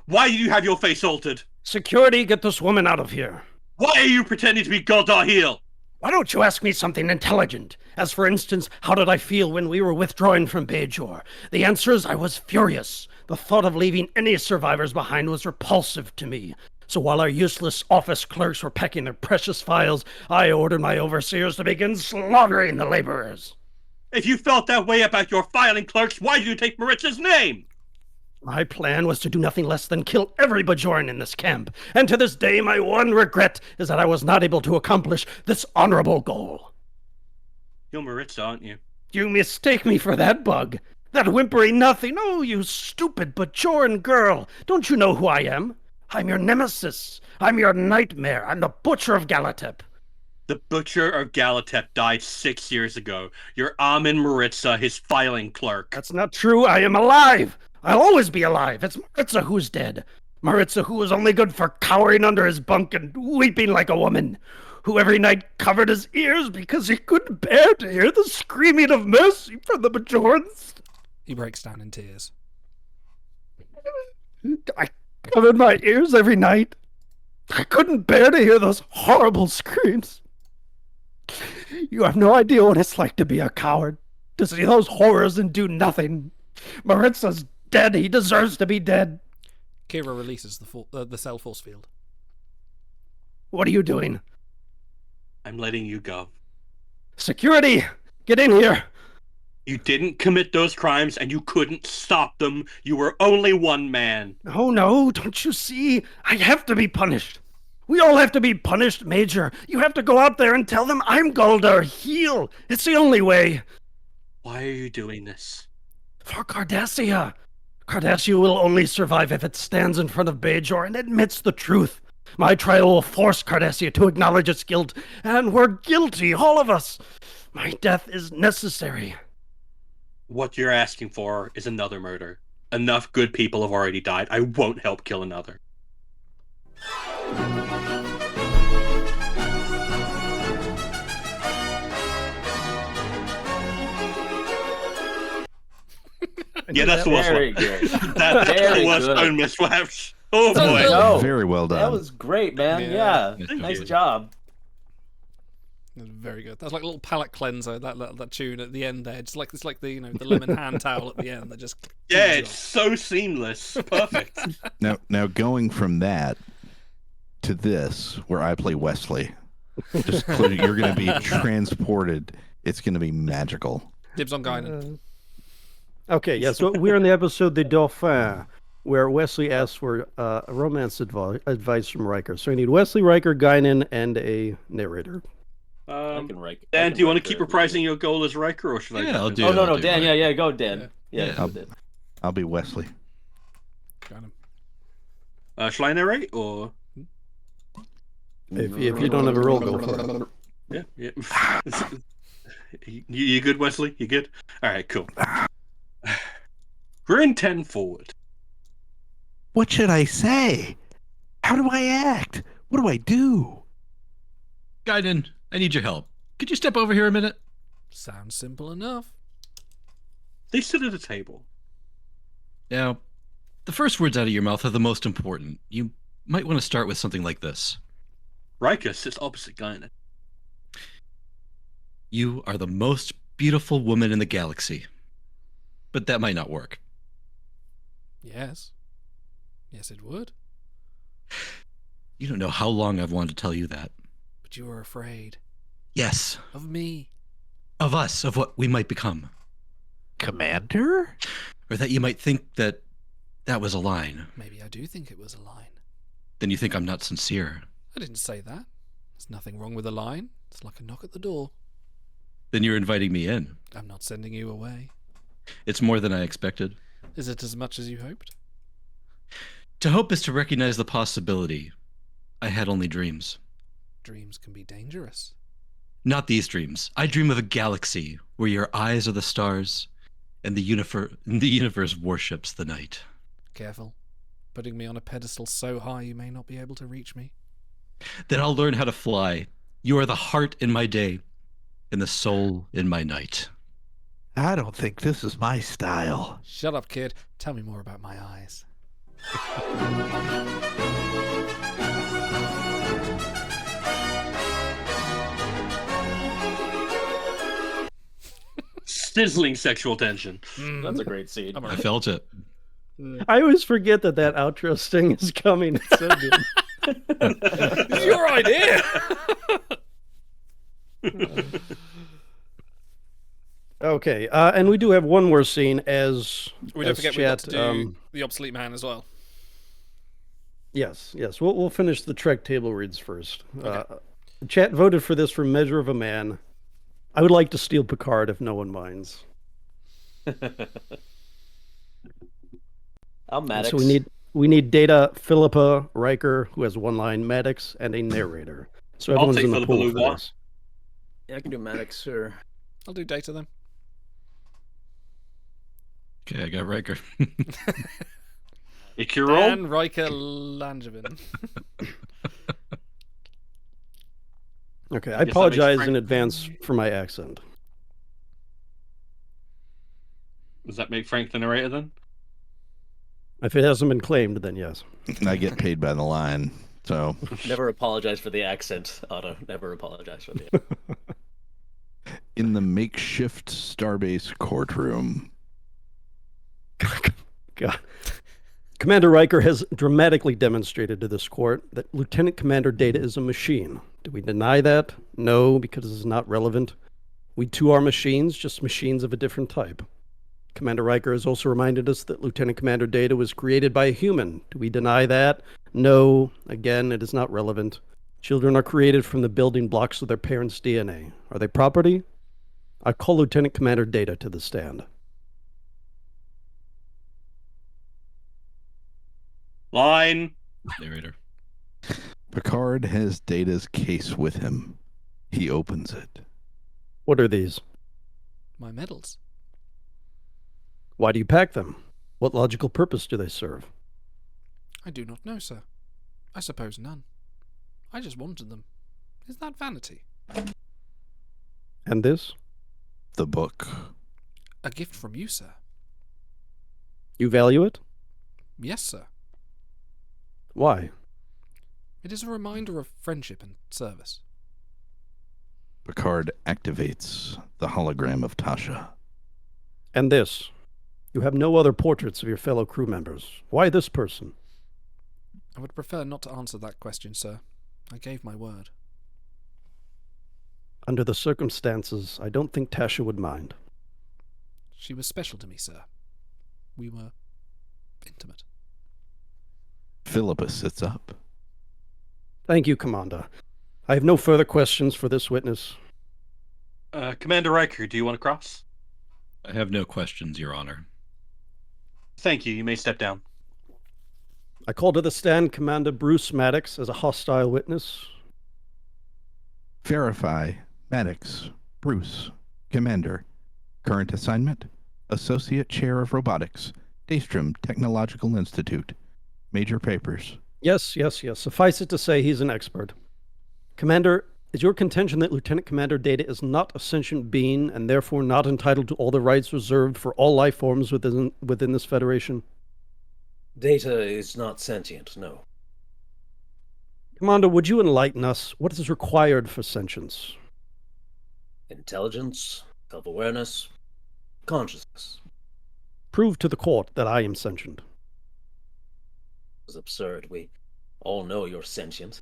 why did you have your face altered? Security, get this woman out of here. Why are you pretending to be Goddar Heel? Why don't you ask me something intelligent? As for instance, how did I feel when we were withdrawing from Bajor? The answer is I was furious. The thought of leaving any survivors behind was repulsive to me. So while our useless office clerks were packing their precious files, I ordered my overseers to begin slaughtering the laborers. If you felt that way about your filing clerks, why did you take Maritza's name? My plan was to do nothing less than kill every Bajoran in this camp, and to this day my one regret is that I was not able to accomplish this honorable goal. You're Maritza, aren't you? You mistake me for that bug. That whimpering nothing. Oh, you stupid Bajoran girl. Don't you know who I am? I'm your nemesis. I'm your nightmare. I'm the Butcher of Galatep. The Butcher of Galatep died 6 years ago. You're Amin Maritza, his filing clerk. That's not true. I am alive. I'll always be alive. It's Maritza who's dead. Maritza who was only good for cowering under his bunk and weeping like a woman. Who every night covered his ears because he couldn't bear to hear the screaming of mercy from the Bajorans. He breaks down in tears. I covered my ears every night. I couldn't bear to hear those horrible screams. You have no idea what it's like to be a coward, to see those horrors and do nothing. Maritza's dead. He deserves to be dead. Kira releases the cell force field. What are you doing? I'm letting you go. Security, get in here. You didn't commit those crimes and you couldn't stop them. You were only one man. No, don't you see? I have to be punished. We all have to be punished, Major. You have to go out there and tell them I'm Goldar Heel. It's the only way. Why are you doing this? For Cardassia. Cardassia will only survive if it stands in front of Bajor and admits the truth. My trial will force Cardassia to acknowledge its guilt, and we're guilty, all of us. My death is necessary. What you're asking for is another murder. Enough good people have already died. I won't help kill another. Yeah, that's the worst Very one. good. That's Very the worst good. own misflaps. Oh boy. No, Very well done. that was great, man. Yeah. Yeah, Thank nice you. job. That's very good. That's like a little palate cleanser. That tune at the end there. It's like the the lemon hand towel at the end. That just Yeah, cleans it's you so seamless. Perfect. Now going from that to this, where I play Wesley, just you're going to be transported. It's going to be magical. off. Dibs on Guinan. Okay, yes, so we're in the episode The Dauphin, where Wesley asks for romance advice from Riker. So we need Wesley, Riker, Guinan, and a narrator. I can Riker. Dan, do you want to keep reprising your goal as Riker, or should I? Yeah, I'll do. Oh no, I'll no, Dan. Riker. Yeah, go Dan. Yeah. Yeah, Yeah. go Dan. I'll be Wesley. Got him. Shall I narrate, or? If you don't have a roll, go for it. Yeah. You good, Wesley? You good? All right, cool. We're in 10 forward. What should I say? How do I act? What do I do? Gaiden, I need your help. Could you step over here a minute? Sounds simple enough. They sit at a table. Now, the first words out of your mouth are the most important. You might want to start with something like this. Riker sits opposite Guinan. You are the most beautiful woman in the galaxy. But that might not work. Yes. Yes, it would. You don't know how long I've wanted to tell you that. But you were afraid. Yes, Of me. of us, of what we might become. Commander? Or that you might think that that was a line. Maybe I do think it was a line. Then you think I'm not sincere. I didn't say that. There's nothing wrong with a line. It's like a knock at the door. Then you're inviting me in. I'm not sending you away. It's more than I expected. Is it as much as you hoped? To hope is to recognize the possibility. I had only dreams. Dreams can be dangerous. Not these dreams. I dream of a galaxy where your eyes are the stars and the universe worships the night. Careful. Putting me on a pedestal so high you may not be able to reach me. Then I'll learn how to fly. You are the heart in my day and the soul in my night. I don't think this is my style. Shut up, kid. Tell me more about my eyes. Sizzling sexual tension. That's a great scene. I'm I felt it. I always forget that outro sting is coming. It's so good. It's your idea! Okay, and we do have one more scene as We don't as forget we got chat, to do the obsolete man as well. Yes. We'll finish the Trek table reads first. Chat voted for this for Measure of a Man. I would like to steal Picard if no one minds. I'm Maddox. So we need Data, Philippa, Riker, who has one line, Maddox, and a narrator. So I'll everyone's take in the Philippa pool for Louvois. this. Yeah, I can do Maddox, sure. I'll do Data then. Okay, I got Riker. It's your roll. Dan Riker Langevin. Okay, I that makes apologize Frank- in advance for my accent. Does that make Frank the narrator then? If it hasn't been claimed, then yes. I get paid by the line, so Never apologize for the accent, Otto. Never apologize for the in the makeshift starbase courtroom. God. Commander Riker has dramatically demonstrated to this court that Lieutenant Commander Data is a machine. Do we deny that? No, because it's not relevant. We too are machines, just machines of a different type. Commander Riker has also reminded us that Lieutenant Commander Data was created by a human. Do we deny that? No, again, it is not relevant. Children are created from the building blocks of their parents' DNA. Are they property? I call Lieutenant Commander Data to the stand. Line. Narrator. Picard has Data's case with him. He opens it. What are these? My medals. Why do you pack them? What logical purpose do they serve? I do not know, sir. I suppose none. I just wanted them. Is that vanity? And this? The book. A gift from you, sir. You value it? Yes, sir. Why? It is a reminder of friendship and service. Picard activates the hologram of Tasha. And this? You have no other portraits of your fellow crew members. Why this person? I would prefer not to answer that question, sir. I gave my word. Under the circumstances, I don't think Tasha would mind. She was special to me, sir. We were intimate. Philippa sits up. Thank you, Commander. I have no further questions for this witness. Commander Riker, do you want to cross? I have no questions, Your Honor. Thank you. You may step down. I call to the stand Commander Bruce Maddox as a hostile witness. Verify Maddox, Bruce, Commander. Current assignment, Associate Chair of Robotics, Daystrom Technological Institute. Major papers. Yes. Suffice it to say he's an expert. Commander, is your contention that Lieutenant Commander Data is not a sentient being and therefore not entitled to all the rights reserved for all life forms within this Federation? Data is not sentient, no. Commander, would you enlighten us? What is required for sentience? Intelligence, self-awareness, consciousness. Prove to the court that I am sentient. It's absurd. We all know you're sentient.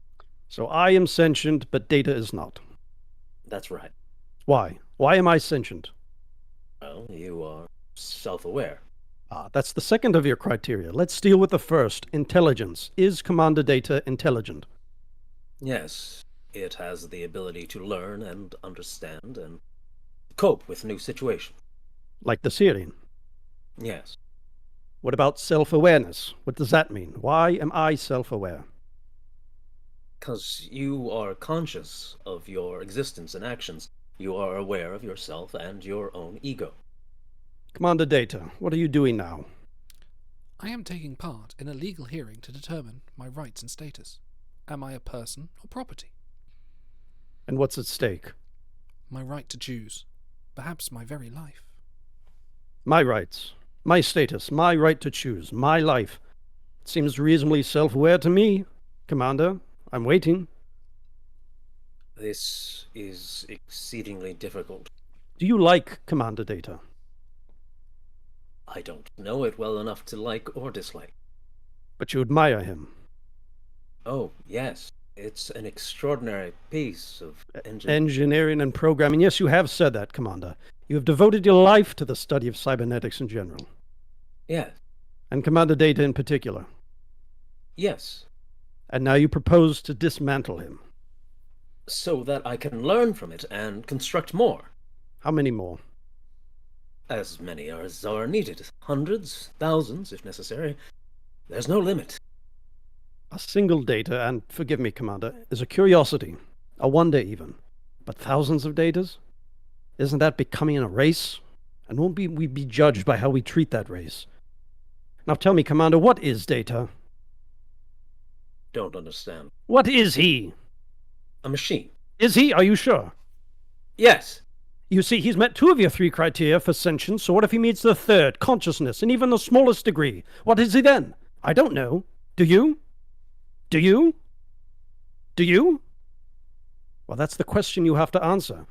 So I am sentient, but Data is not. That's right. Why? Why am I sentient? Well, you are self-aware. That's the second of your criteria. Let's deal with the first, intelligence. Is Commander Data intelligent? Yes, it has the ability to learn and understand and cope with new situations. Like the Syrian. Yes. What about self-awareness? What does that mean? Why am I self-aware? Because you are conscious of your existence and actions. You are aware of yourself and your own ego. Commander Data, what are you doing now? I am taking part in a legal hearing to determine my rights and status. Am I a person or property? And what's at stake? My right to choose. Perhaps my very life. My rights. My status. My right to choose. My life. It seems reasonably self-aware to me. Commander, I'm waiting. This is exceedingly difficult. Do you like Commander Data? I don't know it well enough to like or dislike. But you admire him. Oh, yes. It's an extraordinary piece of Engineering and programming. Yes, you have said that, Commander. You have devoted your life to the study of cybernetics in general. Yes. And Commander Data in particular. Yes. And now you propose to dismantle him. So that I can learn from it and construct more. How many more? As many as are needed. Hundreds, thousands, if necessary. There's no limit. A single data, and forgive me, Commander, is a curiosity, a wonder even. But thousands of datas? Isn't that becoming a race? And won't we be judged by how we treat that race? Now tell me, Commander, what is Data? Don't understand. What is he? A machine. Is he? Are you sure? Yes. You see, he's met 2 of your 3 criteria for sentience, so what if he meets the 3rd, consciousness, and even the smallest degree? What is he then? I don't know. Do you? Do you? Do you? Well, that's the question you have to answer.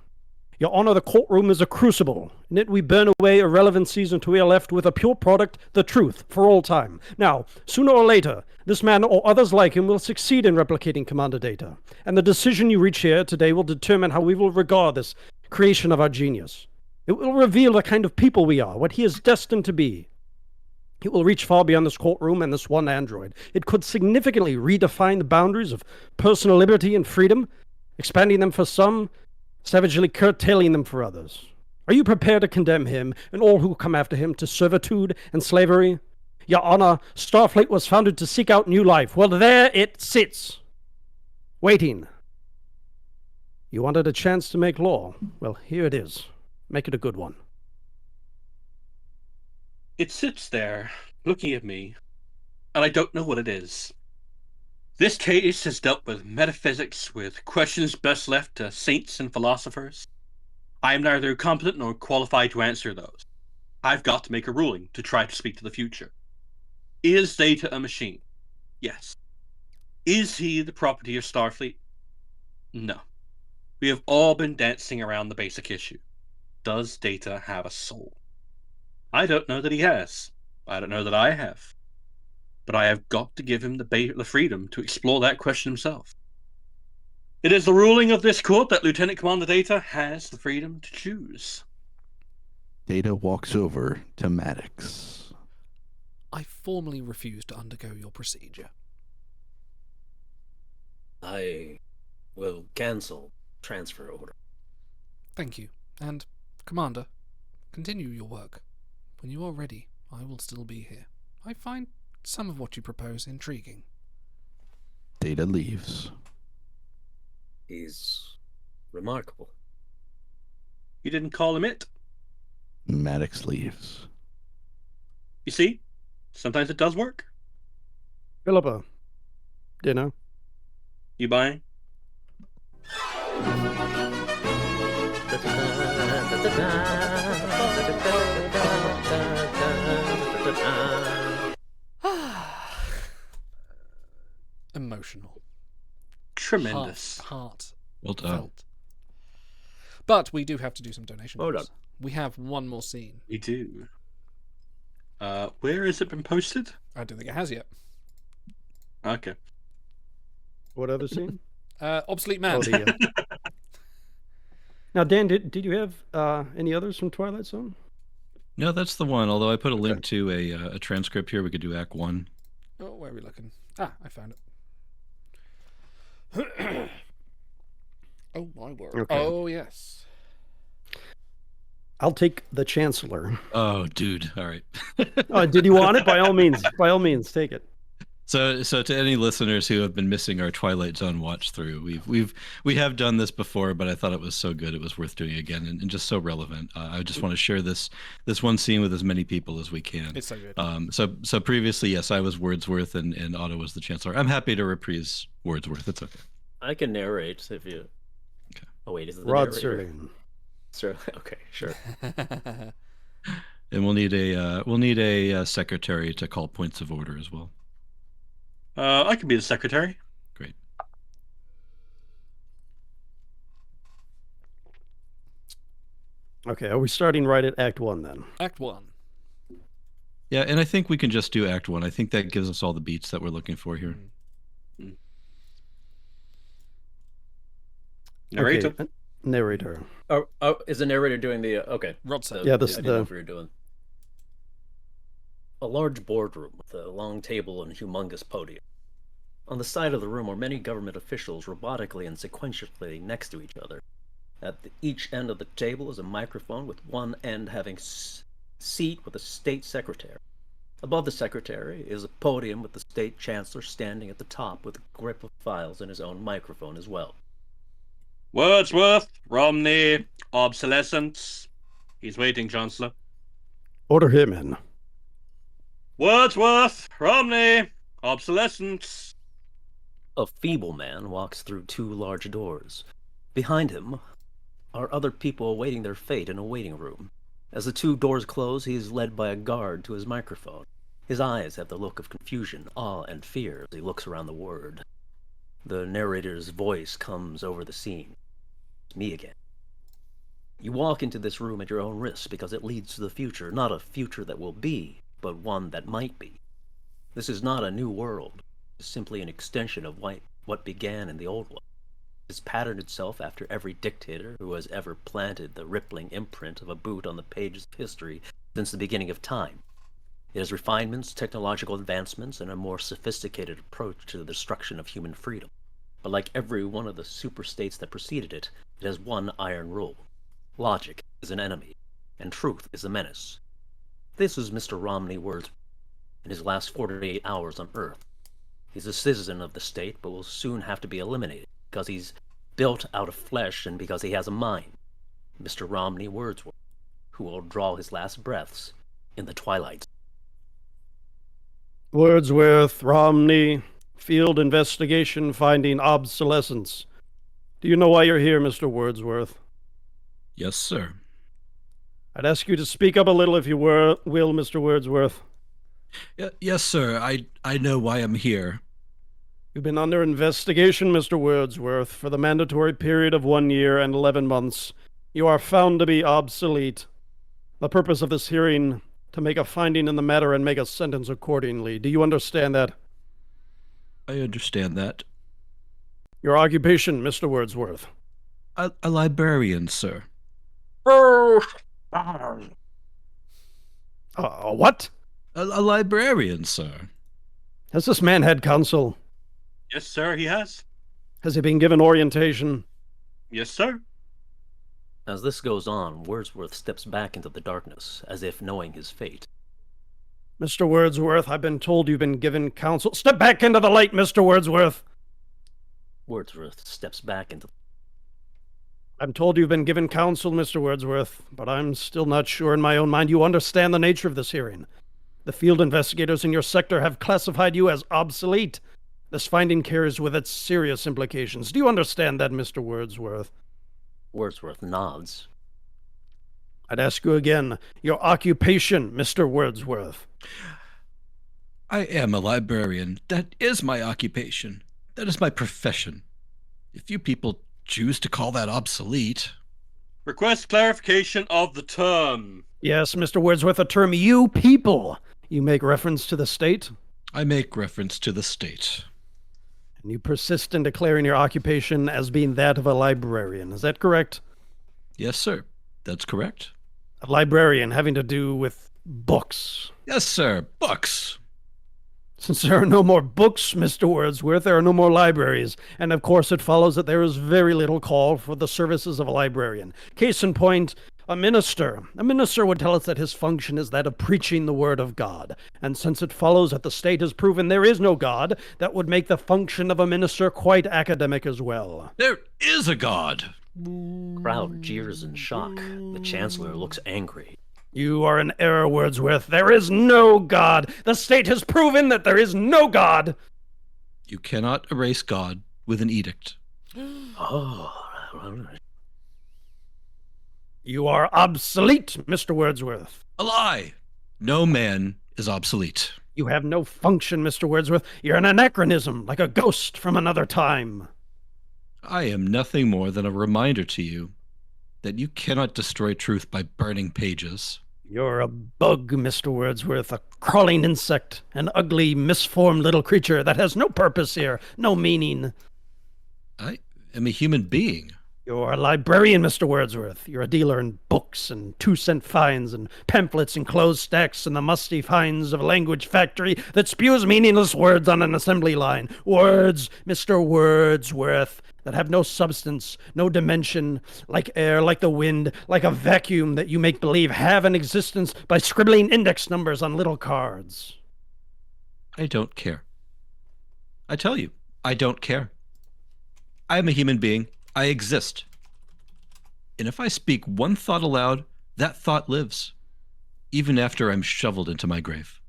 Your Honor, the courtroom is a crucible. In it we burn away irrelevancies until we are left with a pure product, the truth, for all time. Now, sooner or later, this man or others like him will succeed in replicating Commander Data. And the decision you reach here today will determine how we will regard this creation of our genius. It will reveal the kind of people we are, what he is destined to be. It will reach far beyond this courtroom and this one android. It could significantly redefine the boundaries of personal liberty and freedom, expanding them for some, savagely curtailing them for others. Are you prepared to condemn him and all who come after him to servitude and slavery? Your Honor, Starfleet was founded to seek out new life. Well, there it sits, waiting. You wanted a chance to make law. Well, here it is. Make it a good one. It sits there, looking at me, and I don't know what it is. This case has dealt with metaphysics, with questions best left to saints and philosophers. I am neither competent nor qualified to answer those. I've got to make a ruling to try to speak to the future. Is Data a machine? Yes. Is he the property of Starfleet? No. We have all been dancing around the basic issue. Does Data have a soul? I don't know that he has. I don't know that I have. But I have got to give him the freedom to explore that question himself. It is the ruling of this court that Lieutenant Commander Data has the freedom to choose. Data walks over to Maddox. I formally refuse to undergo your procedure. I will cancel transfer order. Thank you. And, Commander, continue your work. When you are ready, I will still be here. I find some of what you propose intriguing. Data leaves. He's remarkable. You didn't call him it. Maddox leaves. You see? Sometimes it does work. Philippa, dinner. You buying? Emotional. Tremendous. Heart. Well done. Felt. But we do have to do some donations. Well done. We have one more scene. We do. Where has it been posted? I don't think it has yet. Okay. What other scene? Obsolete Man. Oh, Now, Dan, did you have any others from Twilight Zone? No, that's the one. Although I put a link to a transcript here, we could do Act 1. Oh, where are we looking? Ah, I found it. Oh, my word. Okay. Oh, yes. I'll take the Chancellor. Oh, dude. All right. Oh, did you want it? By all means, take it. So to any listeners who have been missing our Twilight Zone watch through, we have done this before, but I thought it was so good it was worth doing again, and just so relevant. I just want to share this one scene with as many people as we can. It's so good. So previously, yes, I was Wordsworth and Otto was the Chancellor. I'm happy to reprise Wordsworth. It's okay. I can narrate if you. Okay. Oh wait, is it the Rod narrator? Serling. Sir, okay, sure. And we'll need a secretary to call points of order as well. I can be the secretary. Great. Okay, are we starting right at Act 1 then? Act 1. Yeah, and I think we can just do Act 1. I think that gives us all the beats that we're looking for here. Narrator. Okay, narrator. Oh, is the narrator doing the okay? Rod said. Yeah, I this didn't know if we were doing. A large boardroom with a long table and humongous podium. On the side of the room are many government officials robotically and sequentially next to each other. At each end of the table is a microphone with one end having seat with a state secretary. Above the secretary is a podium with the state chancellor standing at the top with a grip of files and his own microphone as well. Wordsworth, Romney, obsolescence. He's waiting, Chancellor. Order him in. Wordsworth, Romney, obsolescence. A feeble man walks through two large doors. Behind him are other people awaiting their fate in a waiting room. As the two doors close, he is led by a guard to his microphone. His eyes have the look of confusion, awe, and fear as he looks around the word. The narrator's voice comes over the scene. It's me again. You walk into this room at your own risk because it leads to the future, not a future that will be, but one that might be. This is not a new world. It's simply an extension of what began in the old one. It's patterned itself after every dictator who has ever planted the rippling imprint of a boot on the pages of history since the beginning of time. It has refinements, technological advancements, and a more sophisticated approach to the destruction of human freedom. But like every one of the super-states that preceded it, it has one iron rule. Logic is an enemy, and truth is a menace. This is Mr. Romney Wordsworth in his last 48 hours on Earth. He's a citizen of the state, but will soon have to be eliminated because he's built out of flesh and because he has a mind. Mr. Romney Wordsworth, who will draw his last breaths in the twilight. Wordsworth, Romney, field investigation finding obsolescence. Do you know why you're here, Mr. Wordsworth? Yes, sir. I'd ask you to speak up a little if you will, Mr. Wordsworth. Yes, sir. I know why I'm here. You've been under investigation, Mr. Wordsworth, for the mandatory period of 1 year and 11 months. You are found to be obsolete. The purpose of this hearing, to make a finding in the matter and make a sentence accordingly. Do you understand that? I understand that. Your occupation, Mr. Wordsworth. A librarian, sir. What? A librarian, sir. Has this man had counsel? Yes, sir, he has. Has he been given orientation? Yes, sir. As this goes on, Wordsworth steps back into the darkness, as if knowing his fate. Mr. Wordsworth, I've been told you've been given counsel. Step back into the light, Mr. Wordsworth. Wordsworth steps back into... I'm told you've been given counsel, Mr. Wordsworth, but I'm still not sure in my own mind you understand the nature of this hearing. The field investigators in your sector have classified you as obsolete. This finding carries with it serious implications. Do you understand that, Mr. Wordsworth? Wordsworth nods. I'd ask you again, your occupation, Mr. Wordsworth. I am a librarian. That is my occupation. That is my profession. If you people choose to call that obsolete... Request clarification of the term. Yes, Mr. Wordsworth, the term you people. You make reference to the state? I make reference to the state. And you persist in declaring your occupation as being that of a librarian. Is that correct? Yes, sir. That's correct. A librarian having to do with books. Yes, sir. Books. Since there are no more books, Mr. Wordsworth, there are no more libraries. And of course it follows that there is very little call for the services of a librarian. Case in point, a minister. A minister would tell us that his function is that of preaching the word of God. And since it follows that the state has proven there is no God, that would make the function of a minister quite academic as well. There is a God. Crowd jeers in shock. The Chancellor looks angry. You are in error, Wordsworth. There is no God. The state has proven that there is no God. You cannot erase God with an edict. Oh, You are obsolete, Mr. Wordsworth. A lie. No man is obsolete. You have no function, Mr. Wordsworth. You're an anachronism, like a ghost from another time. I am nothing more than a reminder to you that you cannot destroy truth by burning pages. You're a bug, Mr. Wordsworth, a crawling insect, an ugly, misformed little creature that has no purpose here, no meaning. I am a human being. You're a librarian, Mr. Wordsworth. You're a dealer in books and 2-cent fines and pamphlets and closed stacks and the musty finds of a language factory that spews meaningless words on an assembly line. Words, Mr. Wordsworth, that have no substance, no dimension, like air, like the wind, like a vacuum that you make believe have an existence by scribbling index numbers on little cards. I don't care. I tell you, I don't care. I am a human being. I exist. And if I speak one thought aloud, that thought lives, even after I'm shoveled into my grave.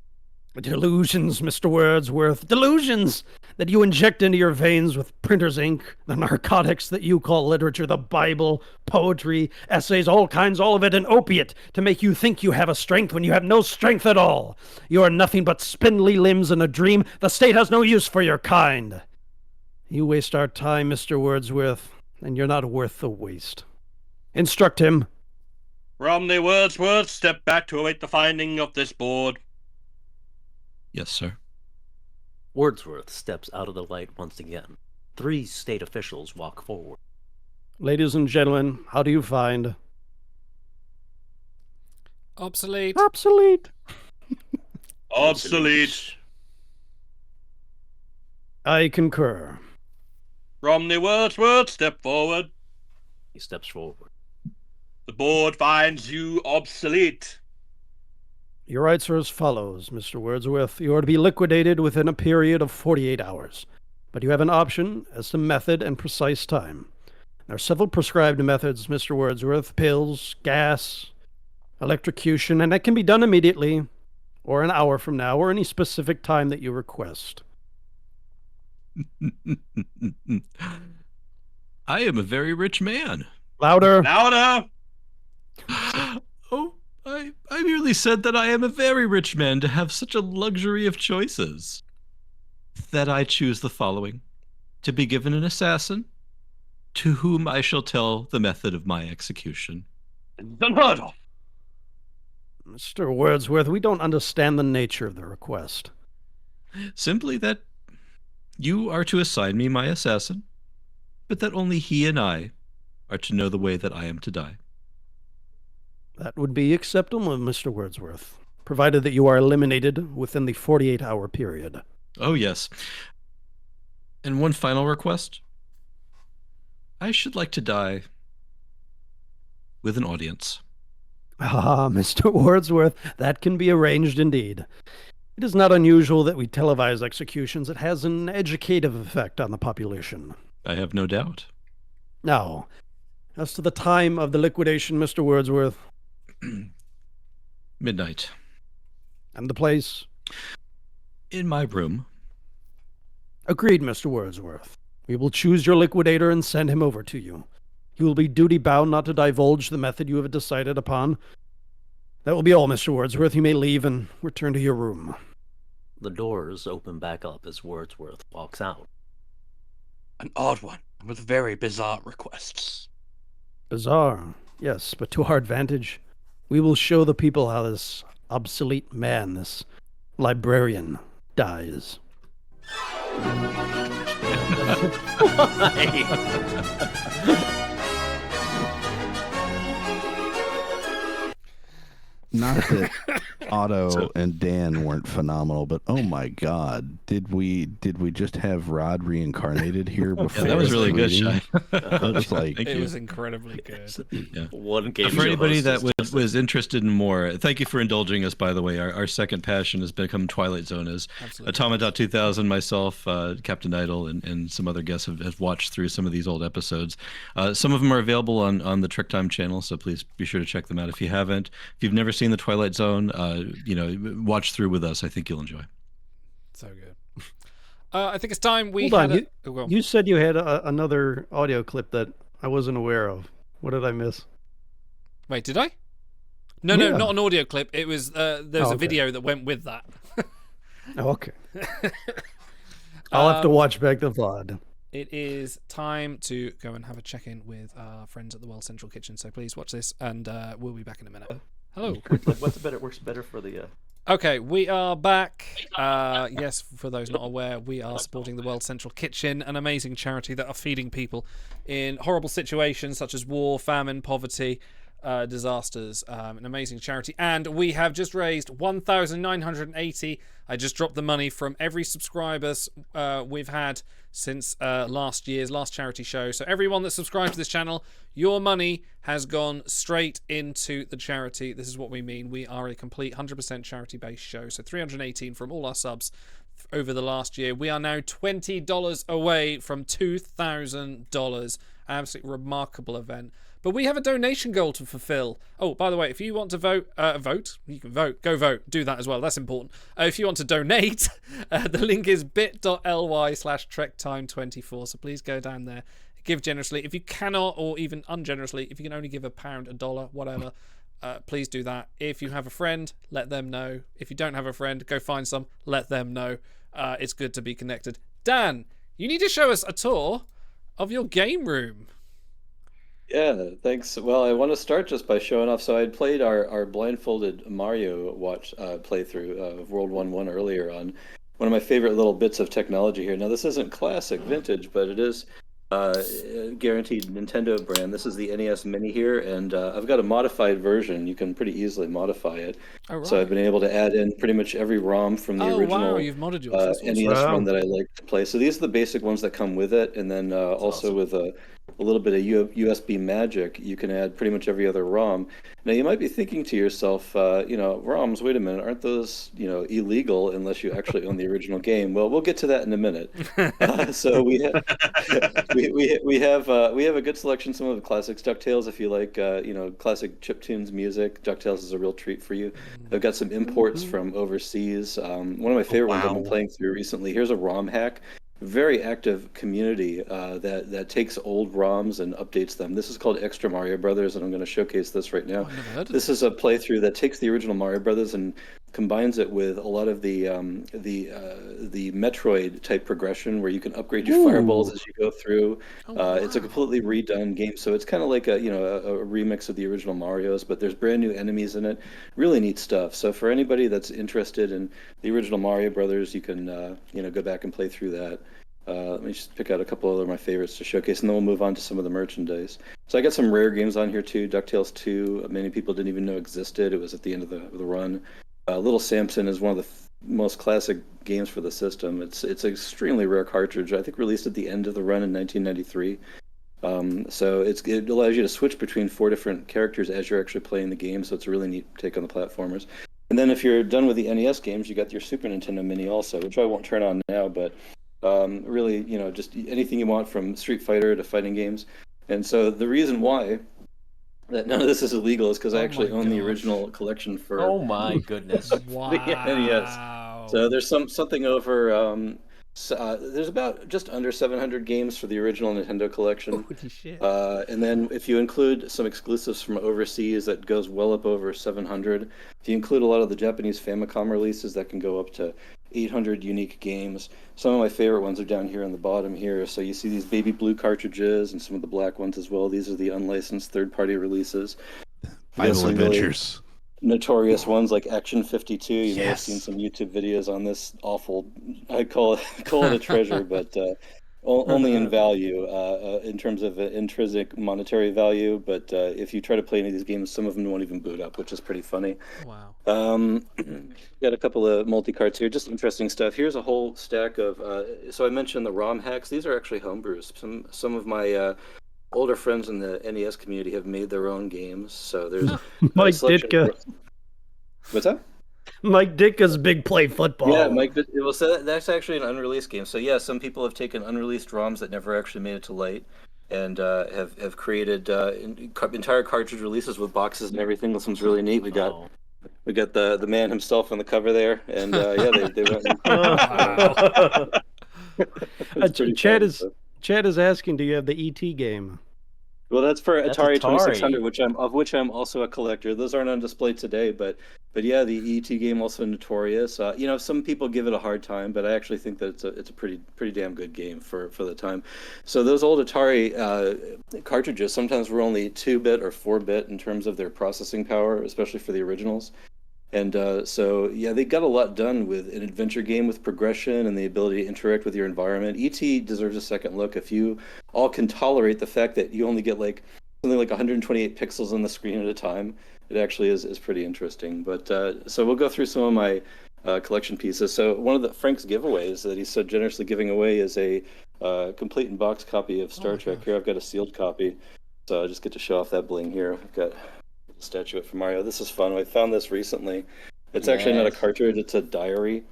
Delusions, Mr. Wordsworth, delusions that you inject into your veins with printer's ink, the narcotics that you call literature, the Bible, poetry, essays, all kinds, all of it an opiate to make you think you have a strength when you have no strength at all. You are nothing but spindly limbs in a dream. The state has no use for your kind. You waste our time, Mr. Wordsworth, and you're not worth the waste. Instruct him. Romney Wordsworth, step back to await the finding of this board. Yes, sir. Wordsworth steps out of the light once again. 3 state officials walk forward. Ladies and gentlemen, how do you find? Obsolete. Obsolete. Obsolete. I concur. Romney Wordsworth, step forward. He steps forward. The board finds you obsolete. Your rights are as follows, Mr. Wordsworth. You are to be liquidated within a period of 48 hours. But you have an option as to method and precise time. There are several prescribed methods, Mr. Wordsworth. Pills, gas, electrocution, and that can be done immediately, or an hour from now, or any specific time that you request. I am a very rich man. Louder. Louder. Oh, I merely said that I am a very rich man to have such a luxury of choices. That I choose the following: to be given an assassin, to whom I shall tell the method of my execution. Unheard of. Mr. Wordsworth, we don't understand the nature of the request. Simply that you are to assign me my assassin, but that only he and I are to know the way that I am to die. That would be acceptable, Mr. Wordsworth, provided that you are eliminated within the 48-hour period. Oh, yes. And one final request. I should like to die with an audience. Ah, Mr. Wordsworth, that can be arranged indeed. It is not unusual that we televise executions. It has an educative effect on the population. I have no doubt. Now, as to the time of the liquidation, Mr. Wordsworth, Midnight. and the place? In my room. Agreed, Mr. Wordsworth. We will choose your liquidator and send him over to you. He will be duty-bound not to divulge the method you have decided upon. That will be all, Mr. Wordsworth. You may leave and return to your room. The doors open back up as Wordsworth walks out. An odd one, with very bizarre requests. Bizarre, yes, but to our advantage. We will show the people how this obsolete man, this librarian, dies. Not that Otto and Dan weren't phenomenal, but oh my God, did we just have Rod reincarnated here before? Yeah, that was really good, reading? Shai. That was like, Thank It you. was incredibly good. Yeah. One game For show anybody host that is just was interested in more, thank you for indulging us, by the way. Our second passion has become Twilight Zone. As Absolutely. Automata 2000, myself, Captain Idol, and some other guests have watched through some of these old episodes. Some of them are available on the Trek Time channel, so please be sure to check them out if you haven't. If you've never seen the Twilight Zone, watch through with us. I think you'll enjoy. So good. I think it's time we Hold on, had a... Oh, go on. You said you had another audio clip that I wasn't aware of. What did I miss? Wait, did I? No, Yeah. not an audio clip. It was there was a okay. video that went with that. Oh, okay. I'll have to watch back the VOD. It is time to go and have a check-in with our friends at the World Central Kitchen. So please watch this, and we'll be back in a minute. Hello. What's better? Works better for the. Okay, we are back. Yes, for those not aware, we are supporting the World Central Kitchen, an amazing charity that are feeding people in horrible situations such as war, famine, poverty, disasters. An amazing charity. And we have just raised 1,980. I just dropped the money from every subscribers we've had since last charity show. So everyone that subscribed to this channel, your money has gone straight into the charity. This is what we mean. We are a complete 100% charity-based show. So 318 from all our subs over the last year. We are now $20 away from $2,000. Absolutely remarkable event. But we have a donation goal to fulfill. Oh, by the way, if you want to vote, you can vote. Go vote. Do that as well. That's important. If you want to donate, the link is bit.ly/TrekTime24. So please go down there. Give generously. If you cannot, or even ungenerously, if you can only give £1, $1, whatever, please do that. If you have a friend, let them know. If you don't have a friend, go find some. Let them know. It's good to be connected. Dan, you need to show us a tour of your game room. Yeah, thanks. Well, I want to start just by showing off. So I'd played our blindfolded Mario playthrough of World 1 earlier on. One of my favorite little bits of technology here. Now, this isn't classic vintage, but it is guaranteed Nintendo brand. This is the NES Mini here, and I've got a modified version. You can pretty easily modify it. Oh, right. So I've been able to add in pretty much every ROM from the original wow, you've modded yours. That's awesome. NES Wow. one that I like to play. So these are the basic ones that come with it, and then also awesome. with a little bit of USB magic, you can add pretty much every other ROM. Now you might be thinking to yourself, ROMs, wait a minute, aren't those illegal unless you actually own the original game? Well, we'll get to that in a minute. So we have we have a good selection. Some of the classics, DuckTales, if you like, classic chiptunes music. DuckTales is a real treat for you. I've got some imports from overseas. One of my favorite ones I've been playing through recently. Here's a ROM hack. Very active community that takes old ROMs and updates them. This is called Extra Mario Brothers, and I'm going to showcase this right now. I've never heard of This is a playthrough that takes the original Mario Brothers and combines it with a lot of the Metroid type progression, where you can upgrade your fireballs as you go through. It's a completely redone game, so it's kind of like a remix of the original Mario's, but there's brand new enemies in it. Really neat stuff. So for anybody that's interested in the original Mario Brothers, you can go back and play through that. Let me just pick out a couple other of my favorites to showcase, and then we'll move on to some of the merchandise. So I got some rare games on here too. DuckTales 2, many people didn't even know existed. It was at the end of the run. Little Samson is one of the most classic games for the system. It's an extremely rare cartridge. I think released at the end of the run in 1993. So it allows you to switch between 4 different characters as you're actually playing the game. So it's a really neat take on the platformers. And then if you're done with the NES games, you got your Super Nintendo Mini also, which I won't turn on now, but really, just anything you want from Street Fighter to fighting games. And so the reason why that none of this is illegal is because I actually own the original collection for Oh my goodness. Wow. the NES. So there's something over. There's about just under 700 games for the original Nintendo collection. Holy shit. And then if you include some exclusives from overseas, that goes well up over 700. If you include a lot of the Japanese Famicom releases, that can go up to 800 unique games. Some of my favorite ones are down here on the bottom here. So you see these baby blue cartridges and some of the black ones as well. These are the unlicensed third-party releases. Final Adventures. Notorious ones like Action 52. You may have seen some YouTube videos on this awful. I call it a treasure, but only in value, in terms of intrinsic monetary value. But if you try to play any of these games, some of them won't even boot up, which is pretty funny. Wow. Got a couple of multi-carts here, just interesting stuff. Here's a whole stack of. So I mentioned the ROM hacks. These are actually homebrews. Some of my older friends in the NES community have made their own games. So there's Mike Ditka. What's that? Mike Ditka's Big Play Football. Yeah, Mike. Well, so that's actually an unreleased game. So yeah, some people have taken unreleased ROMs that never actually made it to light, and have created entire cartridge releases with boxes and everything. This one's really neat. We got the man himself on the cover there, and they went. Chad is asking, do you have the ET game? Well, that's for Atari Atari. 2600, of which I'm also a collector. Those aren't on display today, but yeah, the ET game also notorious. Some people give it a hard time, but I actually think that it's a pretty damn good game for the time. So those old Atari cartridges sometimes were only 2-bit or 4-bit in terms of their processing power, especially for the originals. And so they got a lot done with an adventure game with progression and the ability to interact with your environment. E.T. deserves a second look. If you all can tolerate the fact that you only get something like 128 pixels on the screen at a time, it actually is pretty interesting. But so we'll go through some of my collection pieces. So one of Frank's giveaways that he's so generously giving away is a complete in box copy of Star Trek. Here I've got a sealed copy, so I just get to show off that bling here. I've got statuette for Mario. This is fun. I found this recently. It's actually not a cartridge, it's a diary.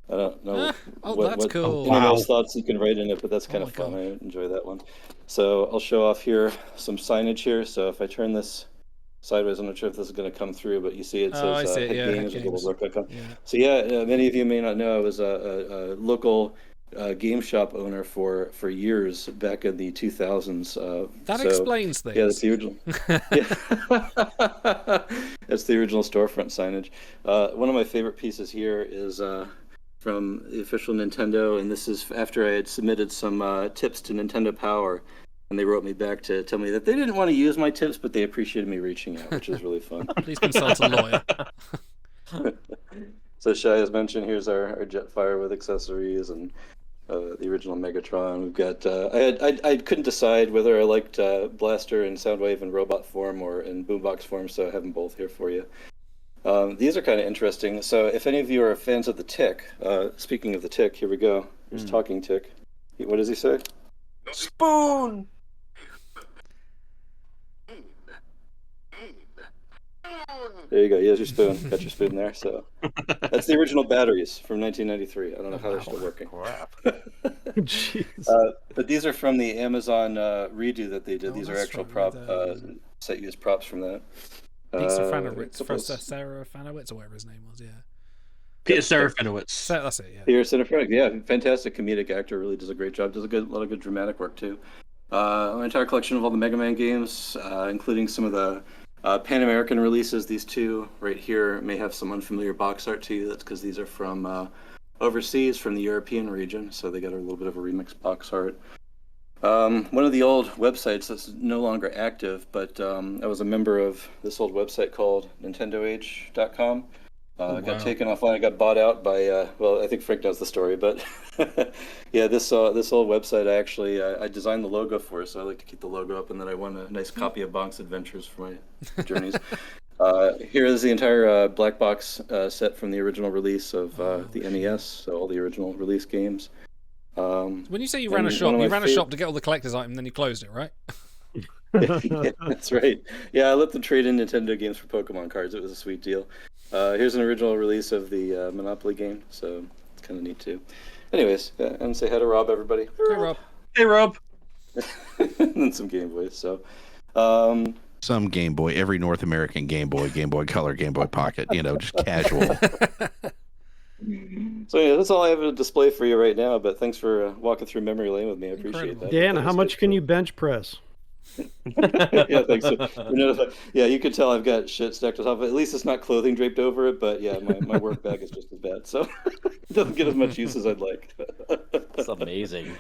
I don't know that's cool. those thoughts you can write in it, but that's kind of fun. I enjoy that one. So I'll show off here some signage here. So if I turn this sideways, I'm not sure if this is going to come through, but you see it says Head Games with a little replica. Yeah. So many of you may not know I was a local game shop owner for years back in the 2000s. That explains things. Yeah, that's the original. That's the original storefront signage. One of my favorite pieces here is from the official Nintendo, and this is after I had submitted some tips to Nintendo Power, and they wrote me back to tell me that they didn't want to use my tips, but they appreciated me reaching out, which was really fun. Please consult a lawyer. So Shai has mentioned, here's our Jetfire with accessories and the original Megatron. We've got I couldn't decide whether I liked Blaster in Soundwave and robot form or in boombox form, so I have them both here for you. These are kind of interesting. So if any of you are fans of the Tick, speaking of the Tick, here we go. Here's Talking Tick. What does he say? Spoon! There you go. Here's your spoon. Got your spoon there. So that's the original batteries from 1993. I don't know how they're still working. Jeez. But these are from the Amazon redo that they did. These are actual right, set use props from that. Peter Serafinowicz, or whatever his name was. Yeah. Peter Serafinowicz. That's it. Yeah. Peter Serafinowicz. Yeah, fantastic comedic actor. Really does a great job. Does a lot of good dramatic work too. My entire collection of all the Mega Man games, including some of the Pan American releases. These two right here may have some unfamiliar box art to you. That's because these are from overseas, from the European region, so they got a little bit of a remixed box art. One of the old websites that's no longer active, but I was a member of this old website called NintendoAge.com. Got taken offline. I got bought out by I think Frank knows the story, but yeah, this old website I designed the logo for, so I like to keep the logo up, and then I won a nice copy of Bonk's Adventures for my journeys. Here is the entire black box set from the original release of the NES, so all the original release games. When you say you ran a and shop, one of you my ran a shop to get all the collector's items, then you closed it, right? Yeah, that's right. Yeah, I let them trade in Nintendo games for Pokemon cards. It was a sweet deal. Here's an original release of the Monopoly game, so it's kind of neat too. Anyways, and say hi to Rob, everybody. Hey, Rob. Hey, Rob. And then some Game Boys. So, Some Game Boy, every North American Game Boy Color, Game Boy Pocket, just casual. So yeah, that's all I have to display for you right now. But thanks for walking through memory lane with me. I appreciate Incredible. that. Dan, That how was much good. can you bench press? Yeah, thanks. Yeah, you could tell I've got shit stacked on top of it. At least it's not clothing draped over it. But yeah, my work bag is just as bad, so it doesn't get as much use as I'd like. It's amazing.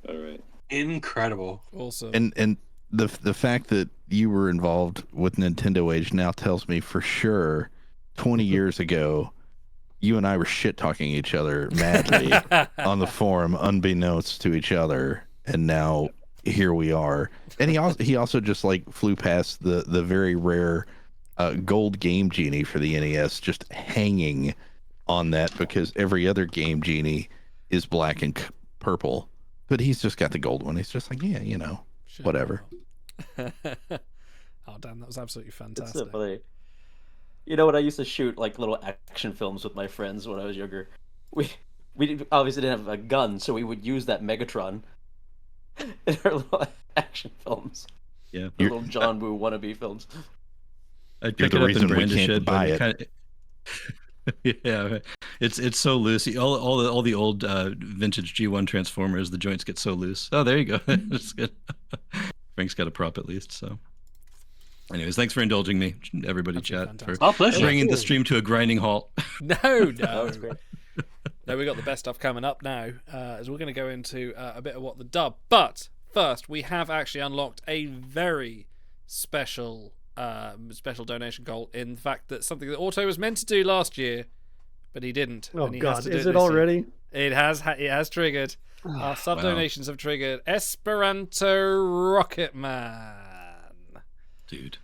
All right. Incredible. Awesome. And the fact that you were involved with Nintendo Age now tells me for sure 20 years ago you and I were shit talking each other madly on the forum unbeknownst to each other, and now here we are. And he also just like flew past the very rare gold Game Genie for the NES, just hanging on that because every other Game Genie is black and purple, but he's just got the gold one. He's just like, yeah, Shit. whatever. Oh, damn, that was absolutely It's fantastic. so funny. You know, when I used to shoot like little action films with my friends when I was younger, we obviously didn't have a gun, so we would use that Megatron in our little action films, Yeah. the little John Woo wannabe films. I'd You're pick the it up reason and we brandish can't it, buy but it. Yeah, it's so loose. All the old vintage G1 Transformers, the joints get so loose. Oh, there you go. It's good. Frank's got a prop at least. So, anyways, thanks for indulging me, everybody. Absolutely Chat fantastic. for Our pleasure. bringing the stream to a grinding halt. No, That no. was great. No, we got the best stuff coming up now, as we're going to go into a bit of what the dub. But first, we have actually unlocked a very special donation goal. In fact, that something that Auto was meant to do last year, but he didn't. Oh and he has God, to do is it it this year. already? It has triggered. Our sub donations have triggered Esperanto Rocket Man. Dude,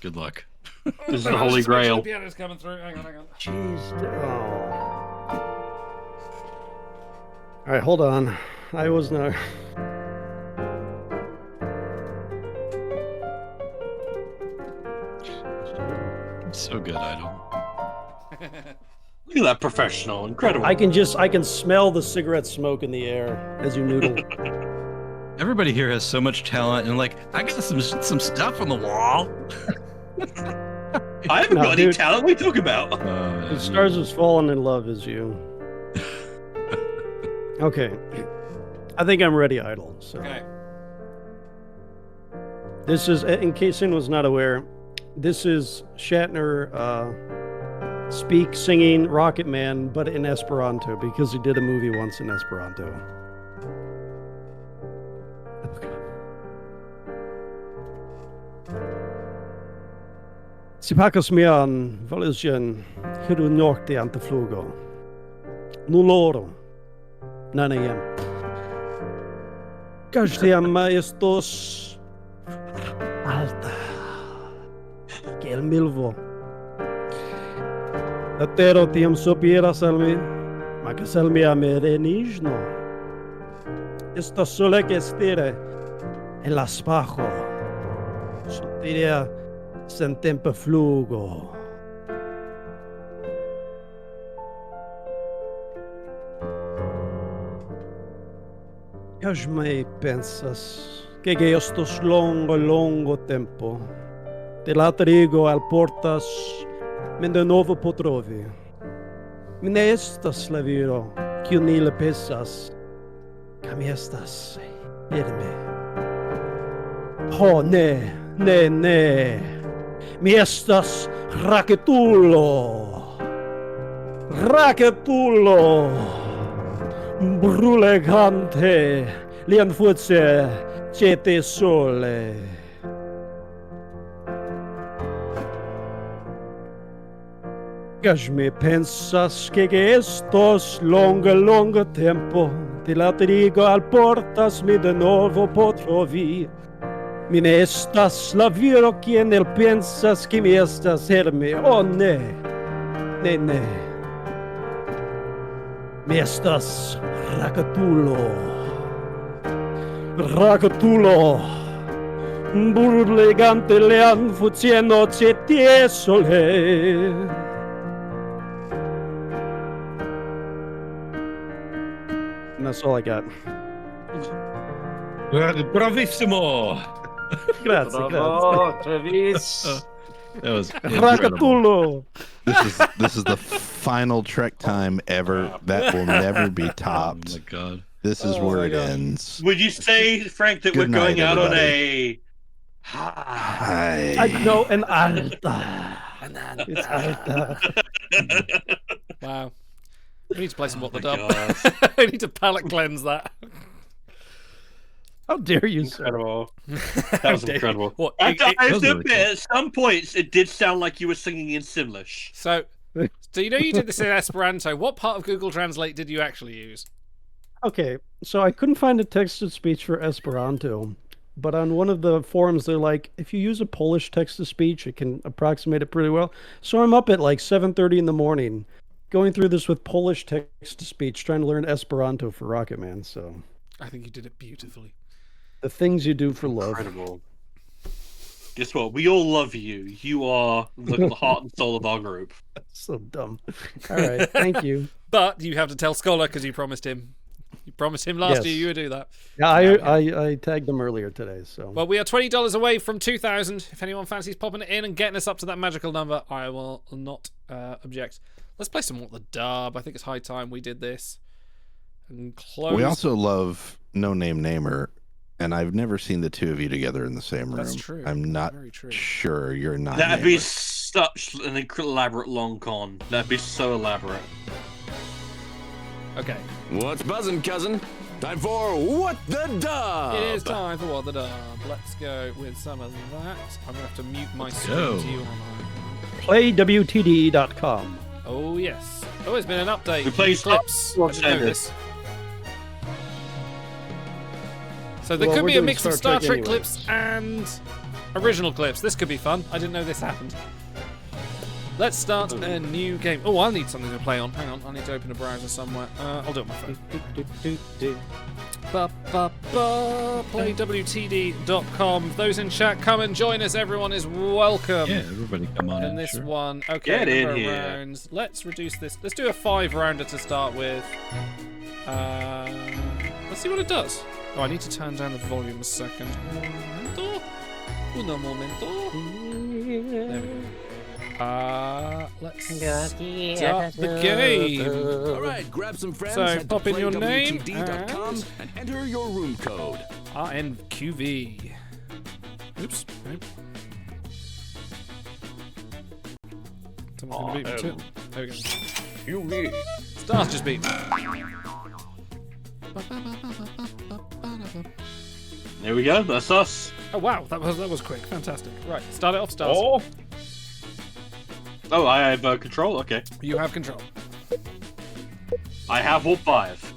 good luck. This is the Holy Grail. The piano's coming through. Hang on. Jeez. Oh. All right, hold on. I was not. So good, Idol. Look at that professional. Incredible. I can smell the cigarette smoke in the air as you noodle. Everybody here has so much talent, and like, I got some stuff on the wall. I haven't No, got any dude. talent. What are you talking about? The stars has fallen in love as you. Okay. I think I'm ready, Idol. So Okay. this is, in case anyone was not aware, this is Shatner singing Rocket Man, but in Esperanto, because he did a movie once in Esperanto. Sipakas mian valisian hiru norte anteflugo. Nuloro. Nanayem. Każdema estos alta. Que el milvo. Datero tiam sopiera salmi. Ma que salmi amerenijno. Esto sole que estire. El aspajo. Sotiria sentempe flugo. Jasmai pensas que estos longo tempo te latrigo al portas men de novo potrovi. Mine estas la viro que unile pesas cam estas irme. Oh ne mi estas raquetulo brulegante lian fuce cete sole. Me pensas que estos longo tempo te latrigo al portas mi de novo potrovi. Mine estas la viro quien el pensas que mi estas herme. Oh ne. Mi estas Rakatulo. Rakatulo. Burlegante lean fuziendo sole. And that's all I got. Bravissimo! Grazie, grazie. Bravo, Travis. That was incredible. Rakatulo. This is the final Trek time ever. That will never be Oh topped. my god. This is Oh where my it God. ends. Would you say, Frank, that Good we're going night, out on everybody. a I know an alta. It's alta. Wow. We need to play some What the my Dub. God. I need to palate cleanse that. How dare you, sir? Incredible. That was incredible. What, I it- have was to really admit, at some points, it did sound like you were singing in Simlish. So you know you did this in Esperanto. What part of Google Translate did you actually use? Okay, so I couldn't find a text-to-speech for Esperanto, but on one of the forums, they're like, if you use a Polish text-to-speech, it can approximate it pretty well. So I'm up at like 7:30 in the morning, going through this with Polish text-to-speech, trying to learn Esperanto for Rocket Man. So I think you did it beautifully. the things you do for love. Incredible. Guess what? We all love you. You are the heart and soul of our group. So dumb. All right, thank you. But you have to tell Scholar because you promised him. You promised him last Yes. year you would do that. Yeah, I tagged them earlier today. So Well, we are $20 away from 2,000. If anyone fancies popping it in and getting us up to that magical number, I will not object. Let's play some What the Dub. I think it's high time we did this. And close. We also love No Name Namer, and I've never seen the two of you together in the same room. That's true. I'm not Very true. sure you're not. That'd be Namer. such an elaborate long con. That'd be so elaborate. Okay. What's buzzing, cousin? Time for What the Dub! It is time for What the Dub. Let's go with some of that. I'm going to have to mute my screen go. to you online. playwtd.com. Oh, yes. Oh, it's been an update. We play New clips. I Star didn't know Trek. this. So there Well, could we're be a doing mix of Star Star Trek Trek anyway. clips and original clips. This could be fun. I didn't know this happened. Let's start a new game. Oh, I'll need something to play on. Hang on, I need to open a browser somewhere. I'll do it on my phone. PlayWTD.com. Those in chat, come and join us. Everyone is welcome. Yeah, everybody come on in. And this sure. one, okay, Get in number of here. rounds. Let's reduce this. Let's do a 5-rounder to start with. Let's see what it does. Oh, I need to turn down the volume a second. Un momento. There we go. Let's start the game. All right, grab some friends, So, head to pop in your name playwtd.com and enter your room code. RNQV. Oops. Nope. Someone's gonna beat me too. There we go. Stars just beat me. There we go. That's us. Oh wow, that was quick. Fantastic. Right, start it off, Stars. Oh, I have control. Okay. You have control. I have all 5.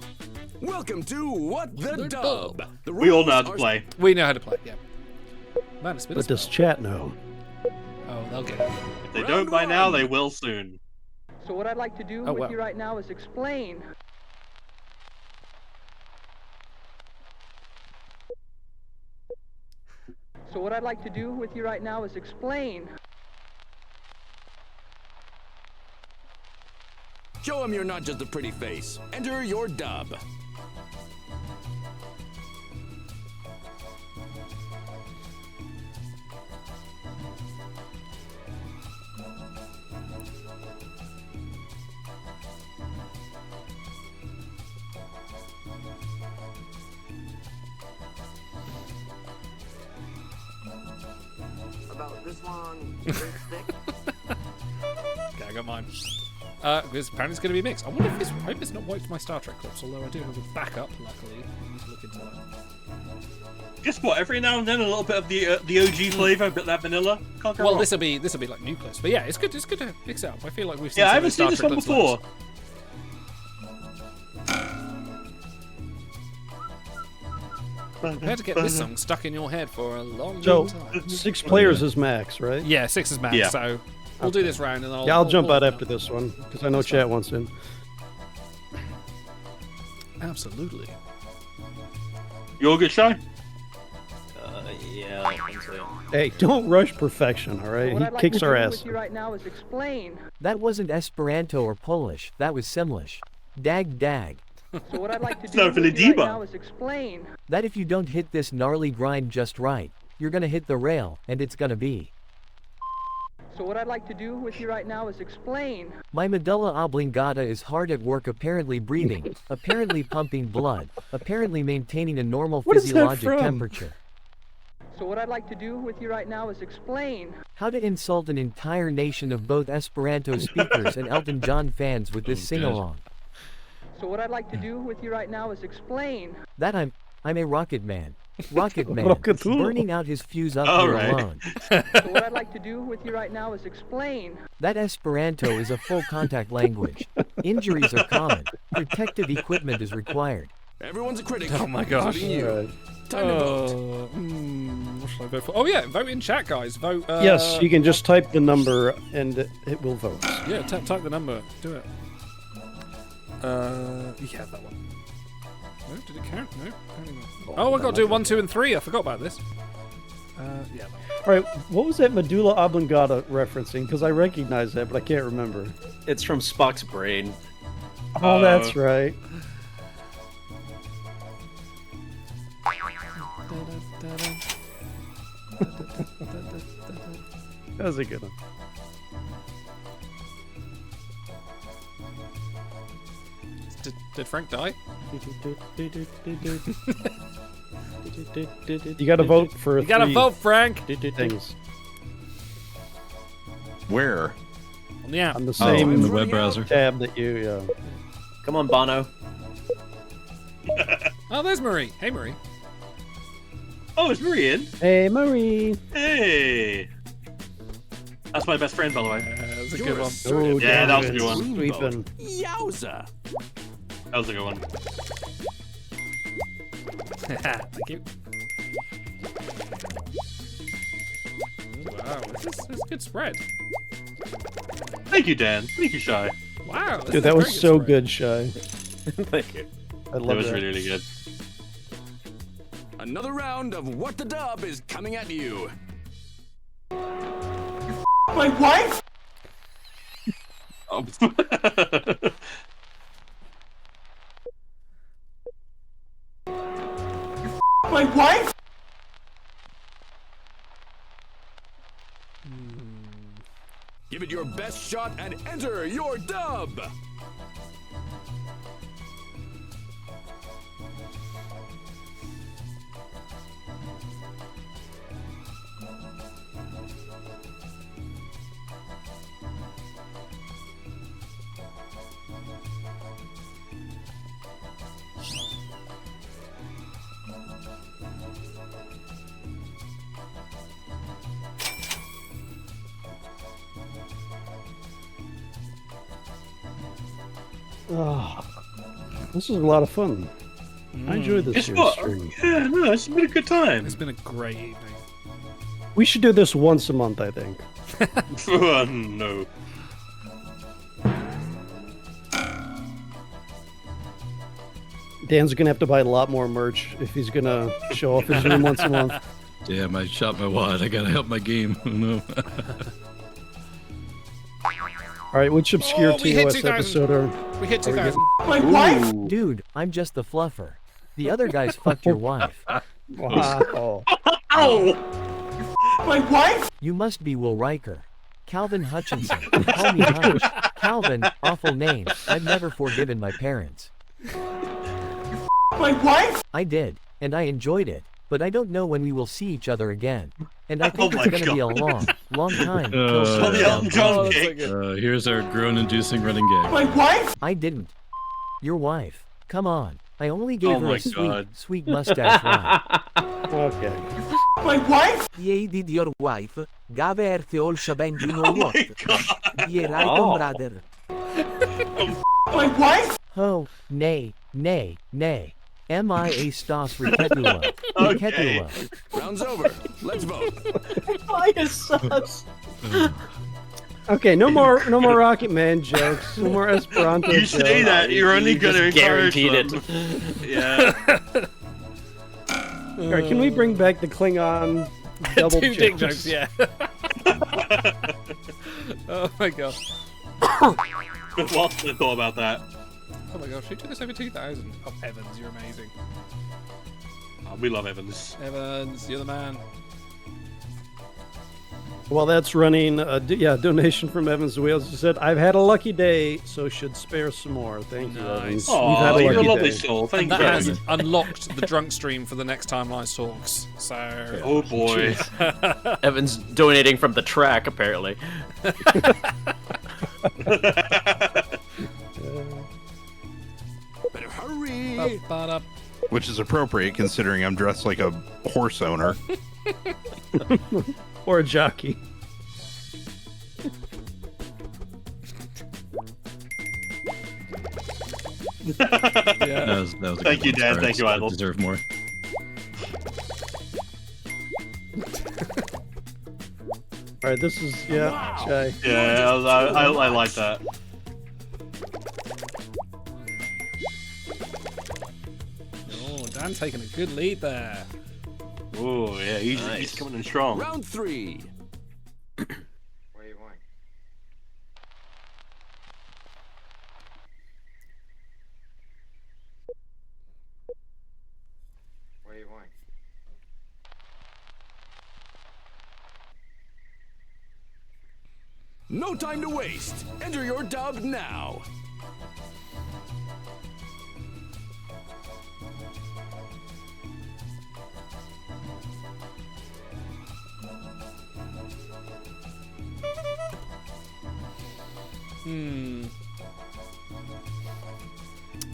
Welcome to What the Dub. The We all know how to rules are- play. We know how to play, yeah. Man, it's been a But does spell. chat know? Oh, they'll get it. If they don't by now, they will soon. So what I'd like to do Oh, with wow. you right now is explain. So what I'd like to do with you right now is explain. Show them you're not just a pretty face. Enter your dub. About this long, this thick. Okay, I got mine. Because apparently it's going to be mixed. I wonder if it's. I hope it's not wiped my Star Trek clips, although I do have a backup, luckily. I need to look into that. Guess what? Every now and then, a little bit of the OG flavor, a bit of that vanilla. Can't go Well, wrong. this will be like new clips, but yeah, it's good. It's good to mix it up. I feel like we've seen. Yeah, I some of haven't the seen Star this one Trek clips before. once. Prepare to get this song stuck in your head for a long, So long time. 6 players is max, right? Yeah, 6 is max. Yeah. So we'll do this round, and Yeah, I'll jump out after this one because I know chat wants in. Absolutely. You all good, Shy? Yeah, I think so. Hey, don't rush perfection, all right? What He I'd like kicks to our do ass. with you right now is explain. That wasn't Esperanto or Polish. That was Simlish. Dag dag. So what I'd like to It's do not with you right Filipino. now is explain. That if you don't hit this gnarly grind just right, you're gonna hit the rail, and it's gonna be. So what I'd like to do with you right now is explain. My medulla oblongata is hard at work, apparently breathing, apparently pumping blood, apparently maintaining a normal What is that physiologic from? temperature. So what I'd like to do with you right now is explain. How to insult an entire nation of both Esperanto speakers and Elton John fans with this sing-along. So what I'd like to do with you right now is explain. That I'm a rocket man. Rocket man, Rocketoo. burning out his fuse up All here right. alone. So what I'd like to do with you right now is explain. That Esperanto is a full contact language. Injuries are common. Protective equipment is required. Everyone's a critic. Oh my gosh. including All you. right. Time to vote. What should I vote for? Oh yeah, vote in chat, guys. Vote. Yes, you can just type the number and it will vote. Yeah, type the number. Do it. Yeah, that one. No, did it count? No. Apparently not. Oh, I got to do 1, 2, and 3. I forgot about this. Yeah. That one. All right, what was that medulla oblongata referencing? Because I recognize that, but I can't remember. It's from Spock's brain. Oh, that's right. That was a good one. Did Frank die? You got to vote for You gotta three vote, Frank. things Where? On the app. on the Oh, same in the web browser. tab that you. Come on, Bono. Oh, there's Marie. Hey, Marie. Oh, it's Marie in. Hey, Marie. Hey. That's my best friend, by the way. That's a You're good a one. certified Oh, Yeah, that was a damn good it. one. Sweeping. Yowza. That was a good one. Thank you. Wow, this is a good spread. Thank you, Dan. Thank you, Shy. Wow. this is Dude, a that was very so spread. good, Shy. Thank you. I That love was that. really, really good. Another round of What the Dub is coming at you. My wife? Oh. My wife? Give it your best shot and enter your dub. Oh, this is a lot of fun. I enjoyed this Guess year's what? stream. Yeah, no, it's been a good time. It's been a great evening. We should do this once a month, I think. No. Dan's gonna have to buy a lot more merch if he's gonna show off his room once a month. Damn, I shot my wad. I gotta help my game. Oh no. All right, which obscure we hit TOS 2000. episode are? We hit Are we 2000. My wife? Dude, I'm just the fluffer. The other guys fucked your wife. Wow. Ow! My wife? You must be Will Riker. Calvin Hutchinson. Call me Hutch. Calvin, awful name. I've never forgiven my parents. My wife? I did, and I enjoyed it, but I don't know when we will see each other again. And I think Oh it's my gonna be a long, long time. till Oh, shut the Elton down. John cake. Here's our groan-inducing running gag. My wife? I didn't. Your wife. Come on. I only gave Oh her my a sweet, God. sweet mustache ride. Okay. My wife? Ye did your wife. Gave her the old shebang, you know Oh what? my god. Ye right Oh. on, brother. My wife? Oh, nay, nay, nay. Am I a stas ricetula? Okay. Ricetula. Round's over. Let's vote. Why is sus? Okay, no more Rocket Man jokes. No more Esperanto You jokes. say that, you're only You going to just encourage guaranteed them. Yeah. All right, can we bring back the Klingon double Two dick jokes, yeah. Oh my god. Good luck to thought about that. Oh my gosh, who took this over 2,000? Oh, Evans, you're amazing. Oh, we love Evans. Evans, you're the man. Well, that's running. Donation from Evans Wheels. He said, "I've had a lucky day, so should spare some more." Thank you, Evans. Nice. We've had Oh, a you're a lucky lovely day. soul. And Thank that you. has unlocked the drunk stream for the next time Lies talks. So. Oh boy. Evan's donating from the track, apparently. Better hurry. Which is appropriate considering I'm dressed like a horse owner. Or a jockey. Yeah. That was a Thank good you, one. Dan. Sorry, Thank you, I Idle. deserve more. All right, this is Jay. Yeah, I like that. Oh, Dan taking a good lead there. Oh yeah, he's coming in strong. Round 3. Where you going? Where you going? No time to waste. Enter your dub now.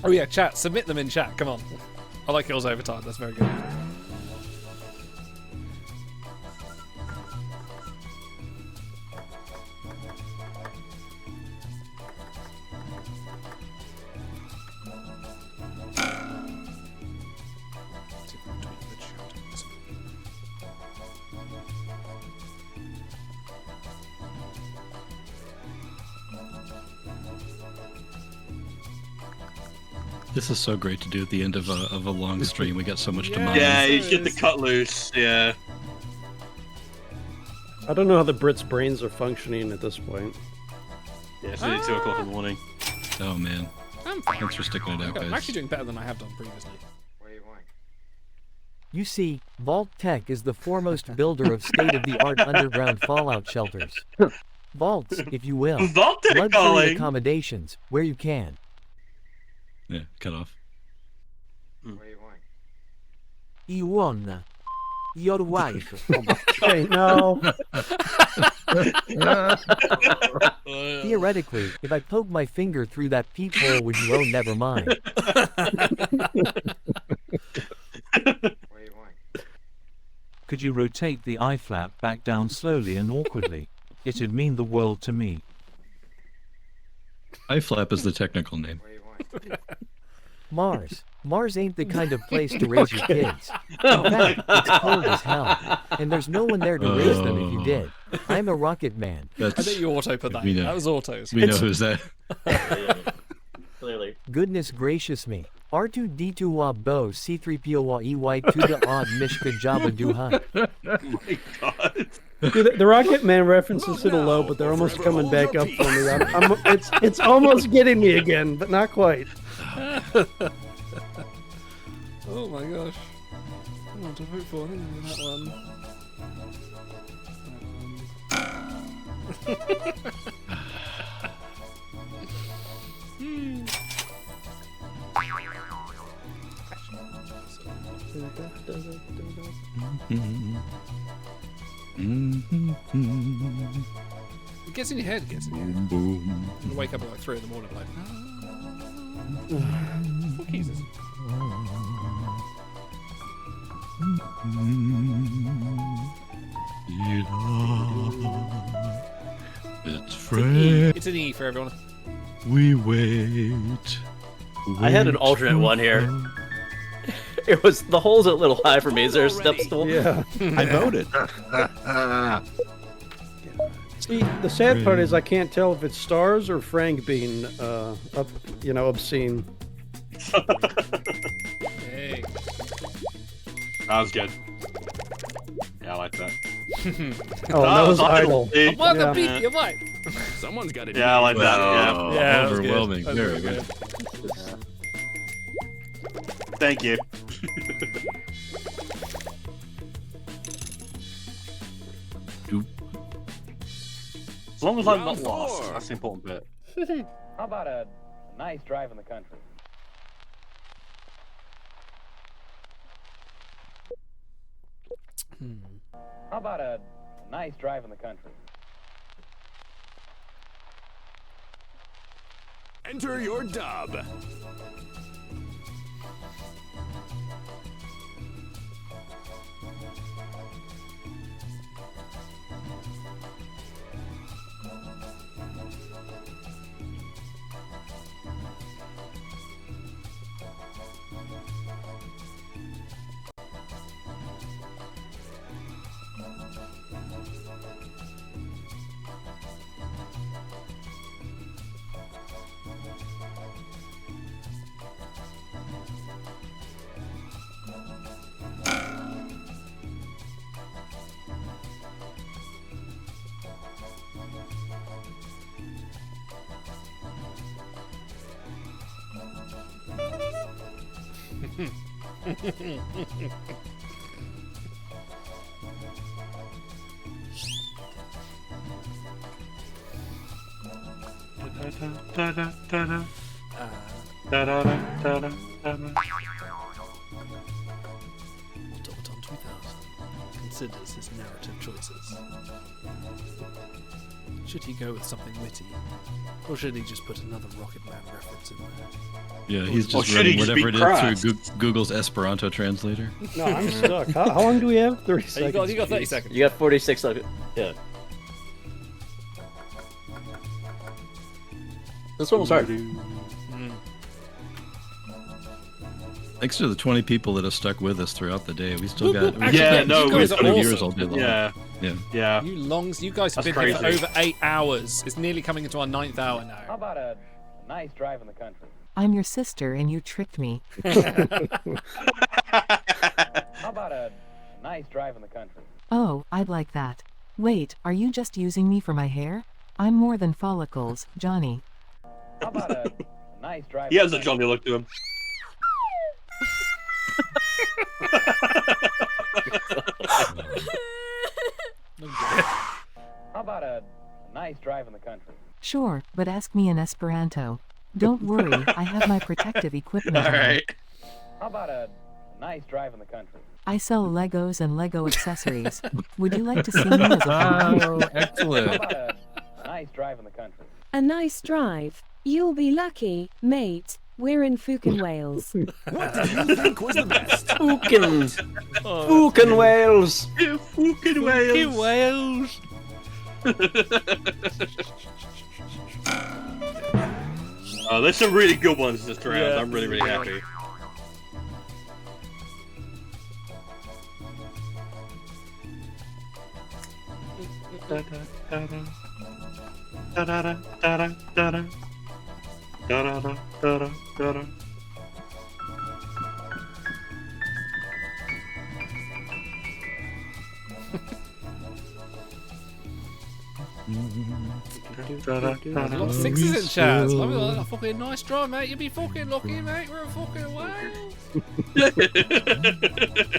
Oh yeah, chat. Submit them in chat. Come on. I like yours overtime. That's very good. This is so great to do at the end of a long stream. We got so much to mine. Yeah, you get the cut loose. Yeah. I don't know how the Brits' brains are functioning at this point. Yeah, it's only 2 o'clock in the morning. Oh man. I'm fine. Thanks for sticking it out, I'm guys. actually doing better than I have done previously. Where you going? You see, Vault Tech is the foremost builder of state-of-the-art underground fallout shelters. Vaults, if you will. Vault Tech Luxury calling. accommodations, where you can. Yeah, cut off. Where you going? You won. Your wife. Okay, no. Theoretically, if I poke my finger through that peephole, would you? Oh, never mind. Where you going? Could you rotate the eye flap back down slowly and awkwardly? It'd mean the world to me. iFlap is the technical name. Where you going? Mars. Mars ain't the kind of place to raise your kids. In fact, it's cold as hell. And there's no one there to raise them if you did. I'm a rocket man. I think you auto put that we in. know. That was autos. We know who's that. Clearly. Goodness gracious me. R2D2 wa bo C3PO wa EY to the odd Mishka Jabba do hunt. Oh my god. Dude, the Rocket Man references hit a low, but they're almost coming back up for me. It's almost getting me again, but not quite. Oh my gosh. I want to vote for. I think I'm that one. It gets in your head, it gets in your head. Boom. You wake up at like 3 in the morning, like, what keys is it? It's It's an E. Fred. It's an E for everyone. We wait. I had an alternate one here. It was the hole's a little high for me. Is there a step stool? Yeah. I voted. See, the sad part is I can't tell if it's stars or Frank being obscene. Hey. That was good. Yeah, I like that. Oh, that was idle. I want Yeah. to beat your wife. Someone's got it. Yeah, I like that. Oh, Yeah. Yeah, that was good. overwhelming. That was Very really good. Thank you. As long as I'm not Round lost, four. that's the important bit. How about a nice drive in the country? How about a nice drive in the country? Enter your dub. Automaton 2000 considers his narrative choices. Should he go with something witty, or should he just put another Rocket Man reference in there? Yeah, he's Or just should he running just whatever be it is crass? through Google's Esperanto translator. No, I'm stuck. How long do we have? 30 You seconds. got 30 Jeez. seconds. You got 46 seconds. Yeah. This one was hard. Thanks to the 20 people that have stuck with us throughout the day, we still Whoop, got. whoop. we Actually, still yeah, got no, quite you a guys few are viewers awesome. all day long. Yeah. Yeah. Yeah. You guys have That's been here for crazy. over 8 hours. It's nearly coming into our 9th hour How now. about a nice drive in the country? I'm your sister and you tricked me. How about a nice drive in the country? Oh, I'd like that. Wait, are you just using me for my hair? I'm more than follicles, Johnny. How about a nice drive? He has a Johnny look to him. How about a nice drive in the country? Sure, but ask me in Esperanto. Don't worry, I have my protective equipment All on. right. How about a nice drive in the country? I sell Legos and Lego accessories. Would you like to see me as a Oh, How excellent. about a nice drive in the country? A nice drive. You'll be lucky, mate. We're in Fucking Wales. What did you think was the best? Fucking Wales. Fucking Wales. Wales. Oh, there's some really good ones this round. Yeah. I'm really, really happy. There's a lot of sixes in chat. A fucking nice drive, mate. You'll be fucking lucky, mate. We're a fucking Wales.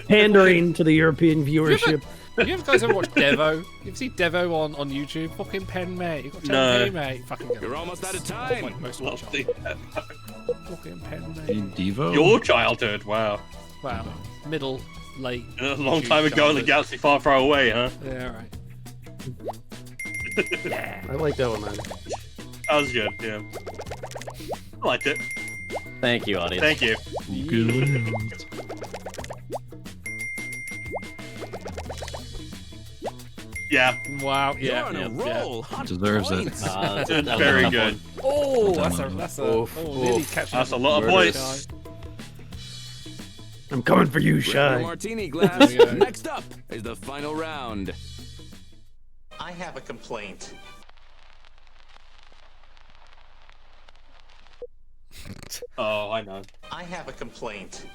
Pandering to the European viewership. You guys ever watch Devo? You ever see Devo on YouTube? Fucking pen, mate. You got 10p, No. mate. Fucking go. You're almost out of time. Like most of my childhood. Fucking pen, mate. Hey, Devo? Your childhood, wow. Wow. Middle, late. A long YouTube time ago in the childhood. galaxy far, far away, huh? Yeah, right. I like that one, man. That was good, yeah. I liked it. Thank you, audience. Thank you. Good Wales. Yeah. Wow. You're Yeah. on a yeah. roll. Hot Deserves it. points. That was a Very tough good. one. Oh, that's a. Oof, nearly oof. catching That's up a lot of with points. Shy. I'm coming for you, Grab your Shy. martini glass. There we go. Next up is the final round. I have a complaint. Oh, I know. I have a complaint.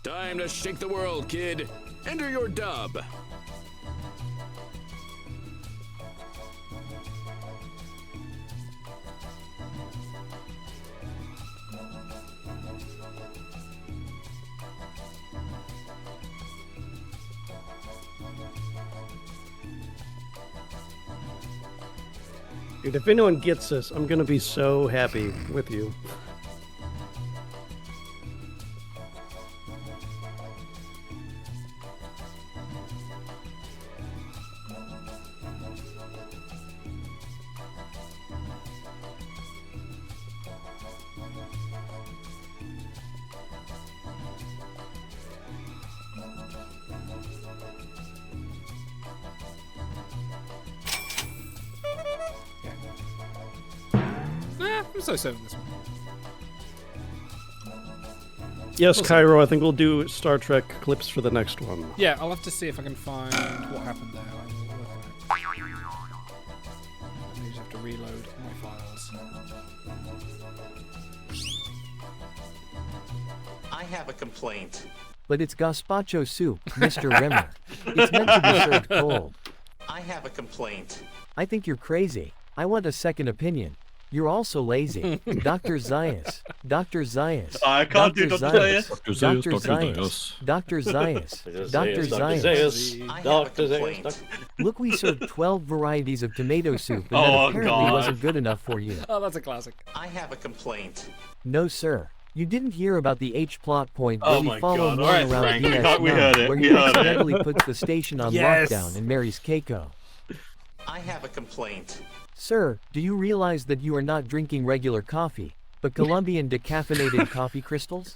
Time to shake the world, kid. Enter your dub. Dude, if anyone gets this, I'm gonna be so happy with you. I'm so serving this one. Yes, Awesome. Cairo, I think we'll do Star Trek clips for the next one. Yeah, I'll have to see if I can find what happened there. I will work on it. I just have to reload my files. I have a complaint. But it's gazpacho soup, Mr. Rimmer. It's meant to be served cold. I have a complaint. I think you're crazy. I want a second opinion. You're also lazy. Dr. Zayas. Dr. Zayas. I can't do Dr. Zayas. Dr. Zayas. Dr. Zayas. Dr. Zayas. Dr. Zayas. Look, we served 12 varieties of tomato soup, and Oh, that apparently God. wasn't good enough for you. Oh, that's a classic. I have a complaint. No, sir. You didn't hear about the H plot point Oh where we my follow God. Norm Alright, around Frank, DS9, we heard it, where we he heard it. accidentally puts the station on Yes. lockdown and marries Keiko. I have a complaint. Sir, do you realize that you are not drinking regular coffee, but Colombian decaffeinated coffee crystals?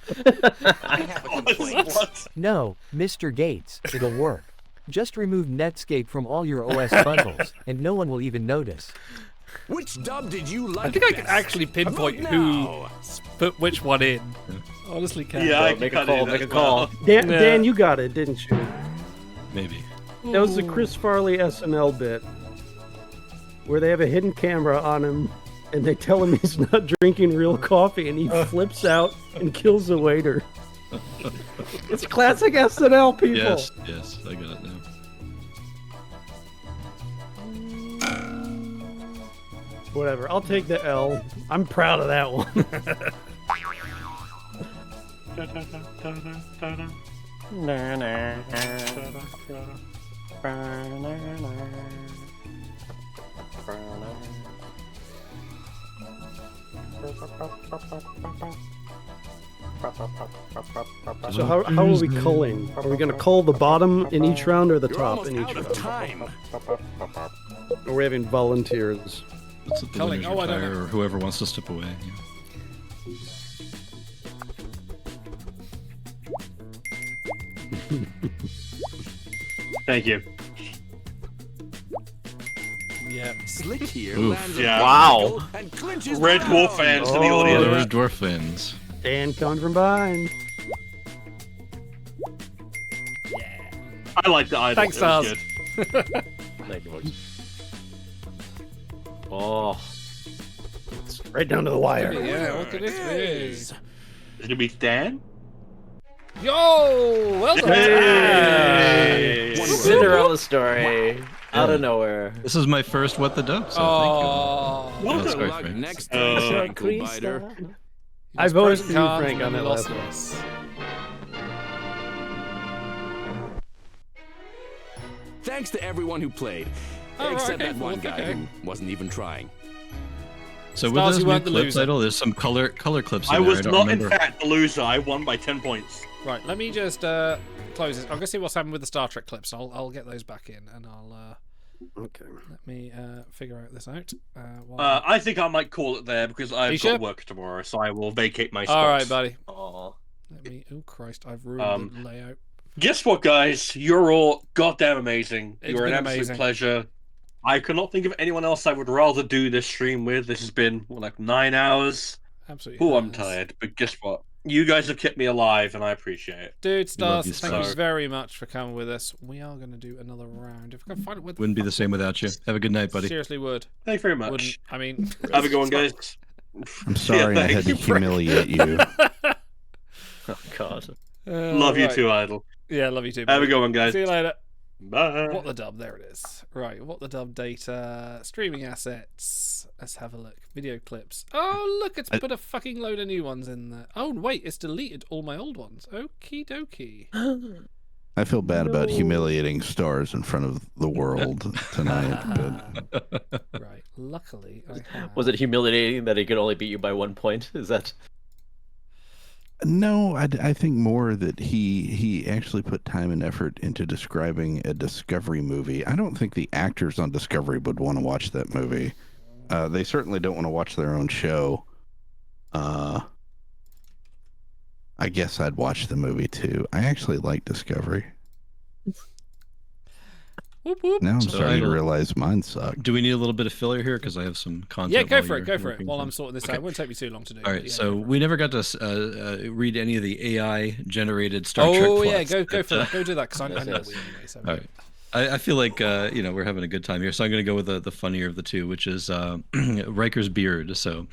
I have a complaint. No, Mr. Gates, it'll work. Just remove Netscape from all your OS bundles, and no one will even notice. Which dub did you like? I think I can best? actually pinpoint Vote who now. put which one in. Honestly, can. Yeah, I Make can a call, do make that a call. well. Dan, Yeah. Dan, you got it, didn't you? Maybe. That was the Chris Farley SNL bit where they have a hidden camera on him and they tell him he's not drinking real coffee and he flips out and kills the waiter. It's classic SNL, people. Yes, yes, I got it now. Whatever, I'll take the L. I'm proud of that one. So how are we culling? Are we going to cull the bottom in each round or the You're top almost in each out of round? time. Or are we having volunteers? Let's let the Culling. winners Oh, I don't retire know. or whoever wants to step away. Yeah. Thank you. Yeah. Slick here Oof. lands a Yeah. Wow. and clinches Red the Dwarf round. fans to the Oh, Yeah, audience. the Red Dwarf fans. Dan coming from behind. I like the idol. Thanks, it was Stars. good. Thank you, boys. Oh, Right down to the wire. Yeah, what could this Is. Is it be Dan? be? Yo! Well done! Hey! Cinderella story out of nowhere. This is my first What the Dub, so Oh. thank you. Good That's great, luck Frank. next time, Uh, ankle biter. I voted Pros for and you, cons, Frank, on and that lost last one. this. Thanks to everyone who played, Oh, except okay, that one fourth, guy okay. who wasn't even trying. So with Stars, those you new weren't the clips, loser. Idol, there's some color clips in I there. was don't not, remember. in fact, the loser. I won by 10 points. Right, let me just close this. I'm going to see what's happened with the Star Trek clips. I'll get those back in and I'll Okay. let me figure out this out. While... I think I might call it there because I've you got sure? work tomorrow, so I will vacate my spot. All right, buddy. Oh, Let me. Oh Christ! I've ruined the layout. Guess what, guys? You're all goddamn amazing. It's You're an been absolute amazing. pleasure. I could not think of anyone else I would rather do this stream with. This has been like 9 hours. Absolutely. Oh, I'm has. tired. But guess what? You guys have kept me alive, and I appreciate it. Dude, Stars, you, thank you Stars. very much for coming with us. We are going to do another round. If I can find it, Wouldn't be the same without you. Have a good night, buddy. Seriously, would. Thank you very much. Wouldn't. I mean, Have a good one, guys. I'm sorry I had to humiliate you. Oh God. Love you too, Idle. Yeah, love you too. Have a buddy. good one, guys. See you later. Bye. What the dub? There it is. Right, what the dub data, streaming assets. Let's have a look. Video clips. Oh, look, it's put a fucking load of new ones in there. Oh, wait, it's deleted all my old ones. Okie dokie. I feel bad about humiliating Stars in front of the world tonight. But... Right, luckily I have. Was it humiliating that he could only beat you by 1 point? Is that? No, I think more that he actually put time and effort into describing a Discovery movie. I don't think the actors on Discovery would want to watch that movie. They certainly don't want to watch their own show. I guess I'd watch the movie too. I actually like Discovery. Whoop, whoop. Now I'm So starting to Idle, realize mine sucked. do we need a little bit of filler here? Because I have some content. Yeah, go while for it, you're go for it. working While through. I'm sorting this Okay. out. It won't take me too long to do. All right, but yeah, so go for it. we never got to read any of the AI-generated Star Trek Oh, yeah, plots, go but, for it. Go do that, because I know we anyway. So. All right. I feel like we're having a good time here, so I'm going to go with the funnier of the two, which is Riker's beard. So,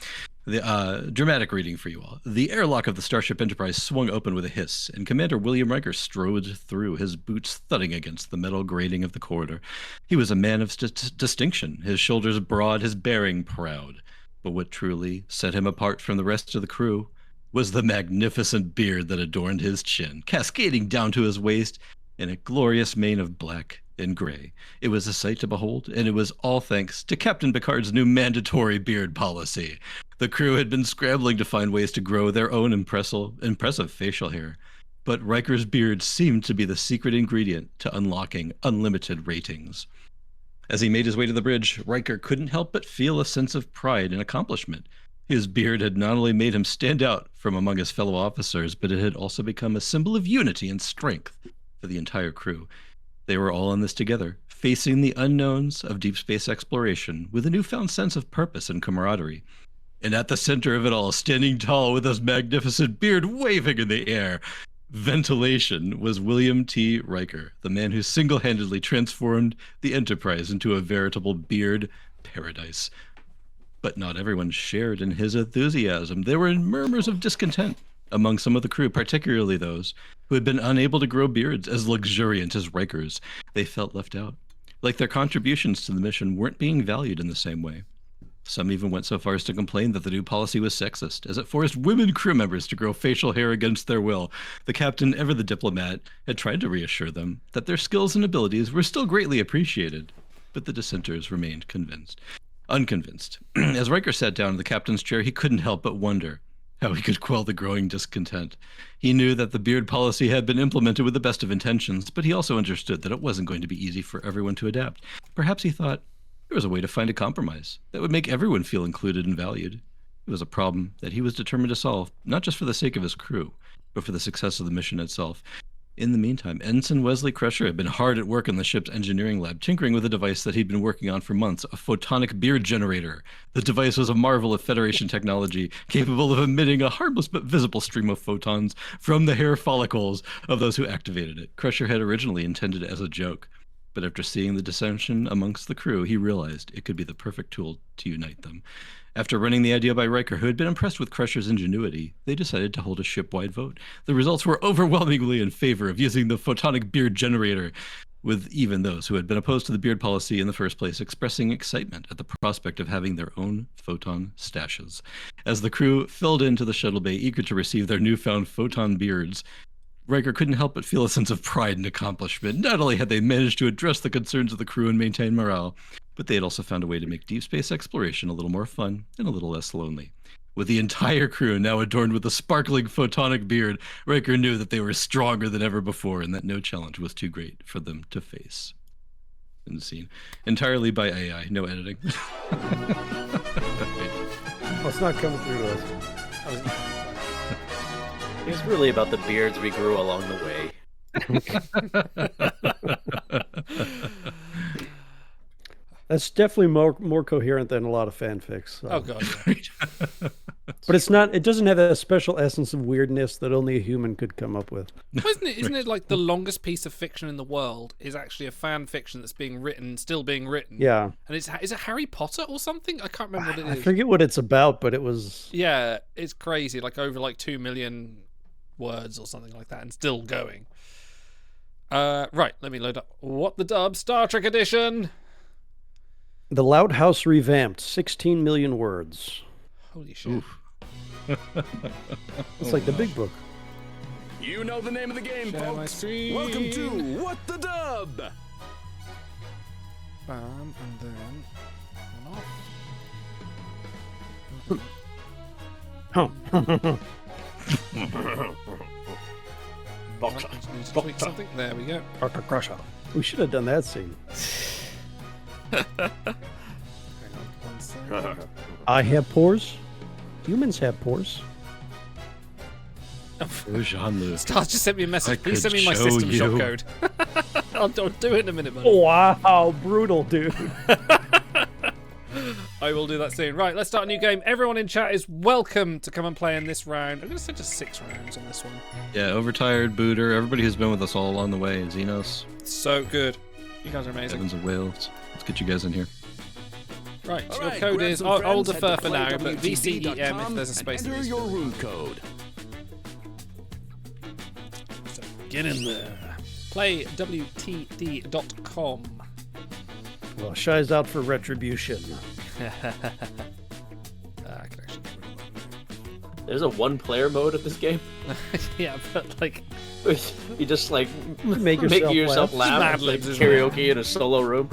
the dramatic reading for you all. The airlock of the Starship Enterprise swung open with a hiss, and Commander William Riker strode through, his boots thudding against the metal grating of the corridor. He was a man of distinction, his shoulders broad, his bearing proud. But what truly set him apart from the rest of the crew was the magnificent beard that adorned his chin, cascading down to his waist in a glorious mane of black and gray. It was a sight to behold, and it was all thanks to Captain Picard's new mandatory beard policy. The crew had been scrambling to find ways to grow their own impressive facial hair, but Riker's beard seemed to be the secret ingredient to unlocking unlimited ratings. As he made his way to the bridge, Riker couldn't help but feel a sense of pride and accomplishment. His beard had not only made him stand out from among his fellow officers, but it had also become a symbol of unity and strength for the entire crew. They were all in this together, facing the unknowns of deep space exploration with a newfound sense of purpose and camaraderie. And at the center of it all, standing tall with his magnificent beard waving in the air, ventilation, was William T. Riker, the man who single-handedly transformed the Enterprise into a veritable beard paradise. But not everyone shared in his enthusiasm. There were murmurs of discontent among some of the crew, particularly those who had been unable to grow beards as luxuriant as Riker's. They felt left out, like their contributions to the mission weren't being valued in the same way. Some even went so far as to complain that the new policy was sexist, as it forced women crew members to grow facial hair against their will. The captain, ever the diplomat, had tried to reassure them that their skills and abilities were still greatly appreciated, but the dissenters remained unconvinced. As Riker sat down in the captain's chair, he couldn't help but wonder how he could quell the growing discontent. He knew that the beard policy had been implemented with the best of intentions, but he also understood that it wasn't going to be easy for everyone to adapt. Perhaps he thought there was a way to find a compromise that would make everyone feel included and valued. It was a problem that he was determined to solve, not just for the sake of his crew, but for the success of the mission itself. In the meantime, Ensign Wesley Crusher had been hard at work in the ship's engineering lab, tinkering with a device that he'd been working on for months, a photonic beard generator. The device was a marvel of Federation technology, capable of emitting a harmless but visible stream of photons from the hair follicles of those who activated it. Crusher had originally intended it as a joke, but after seeing the dissension amongst the crew, he realized it could be the perfect tool to unite them. After running the idea by Riker, who had been impressed with Crusher's ingenuity, they decided to hold a ship-wide vote. The results were overwhelmingly in favor of using the photonic beard generator, with even those who had been opposed to the beard policy in the first place expressing excitement at the prospect of having their own photon stashes. As the crew filled into the shuttle bay, eager to receive their newfound photon beards, Riker couldn't help but feel a sense of pride and accomplishment. Not only had they managed to address the concerns of the crew and maintain morale, but they had also found a way to make deep space exploration a little more fun and a little less lonely. With the entire crew now adorned with a sparkling photonic beard, Riker knew that they were stronger than ever before and that no challenge was too great for them to face. In the scene. Entirely by AI, no editing. Oh, it's not coming through to us. It's really about the beards we grew along the way. That's definitely more coherent than a lot of fanfics. So. Oh god. Yeah. But it's not. It doesn't have that special essence of weirdness that only a human could come up with. Well, isn't it like the longest piece of fiction in the world is actually a fan fiction that's being written, still being written? Yeah. And is it Harry Potter or something? I can't remember what it is. I forget what it's about, but it was. Yeah, it's crazy. Like over like 2 million words or something like that, and still going. Right, let me load up. What the Dub Star Trek edition. The Loud House revamped, 16 million words. Holy shit. It's like the big book. You know the name of the game, Share my folks. screen. Welcome to What the Dub. Bam, and then Boxer. Need to tweak something. There we go. Dr. Crusher. We should have done that scene. Hang on one second. I have pores. Humans have pores. Oh, Jean-Luc. Stars just sent me a message. I Please send could me my show system shop you. code. I'll do it in a minute, buddy. Wow, brutal, dude. I will do that soon. Right, let's start a new game. Everyone in chat is welcome to come and play in this round. I'm going to say just 6 rounds on this one. Yeah, Overtired, Booter, everybody who's been with us all along the way, Xenos, So good. You guys are amazing. Evans of Wales. Let's get you guys in here. Right, All your right, code grab is, some I'll friends, defer head to for now, but VCEM if there's a and space. enter your room code. So get in there. PlayWTD.com. Well, Shy's out for retribution. I can actually get rid of There's a one-player mode of this game. that. Yeah, but like, You just like Make yourself laugh. Mad It's like Libs, isn't karaoke in a solo room.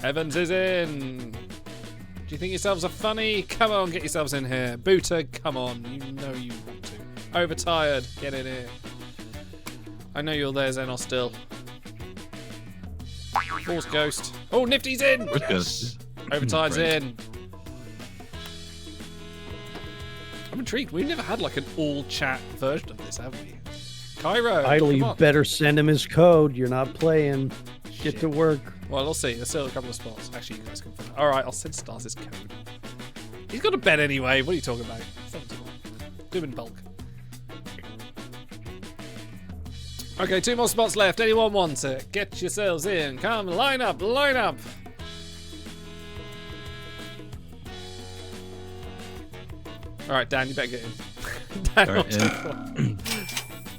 Evans is in. Do you think yourselves are funny? Come on, get yourselves in here. Booter, come on. You know you want to. Overtired, get in here. I know you're there, Xenos, still. Force Ghost. Oh, Nifty's in! Where's Ghost? Overtired's Right. in. I'm intrigued. We've never had like an all-chat version of this, have we? Cairo, Idle, come you on. better send him his code. You're not playing. Get to work. Well, we'll see. There's still a couple of spots. Actually, you guys can find it. Alright, I'll send Stars his code. He's got a bed anyway. What are you talking about? Send it to him. Do him in bulk. Okay, 2 more spots left. Anyone want it? Get yourselves in. Come, line up, line up. Alright, Dan, you better get in. Dan, All right,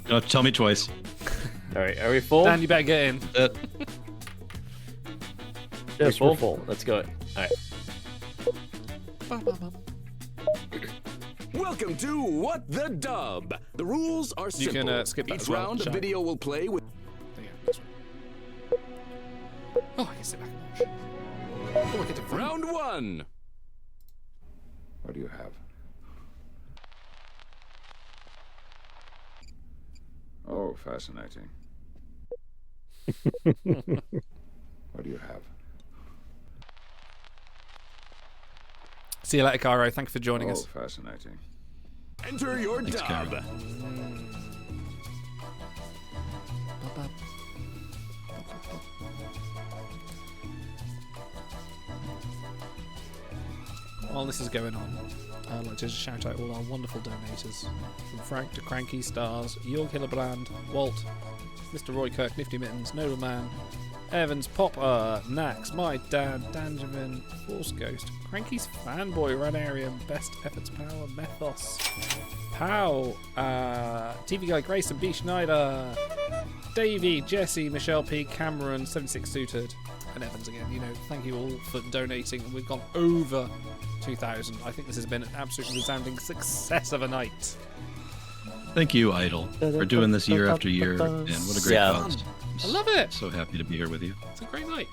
Don't tell me twice. All right, are we full? Dan, you better get in. Yes, we're full. Let's go. All right. Welcome to What the Dub. The rules are You simple. can, skip that Each as well, round, the Sean. video will play with. There you go, this one. Oh, I can sit back and watch. Oh, I get to front. Round 1. What do you have? Oh, fascinating. What do you have? See you later, Cairo. Thank you for joining Oh, us. fascinating. Enter your Thanks, dub. Cairo. While this is going on, I'd like to just shout out all our wonderful donators. From Frank to Cranky Stars, Jorg Hillebrand, Walt, Mr. Roy Kirk, Nifty Mittens, Nobleman, Evans, Popper, Nax, My Dad, Danjamin, Force Ghost, Cranky's Fanboy, Runarian, Best Efforts Power, Methos, Pow, TV Guy Grayson, B. Schneider, Davey, Jesse, Michelle P, Cameron, 76 Suited, and Evans again. You know, thank you all for donating. We've gone over 2,000. I think this has been an absolutely resounding success of a night. Thank you, Idle, for doing this year after year, and what a great Yeah. cause. I love it. So happy to be here with you. It's a great night.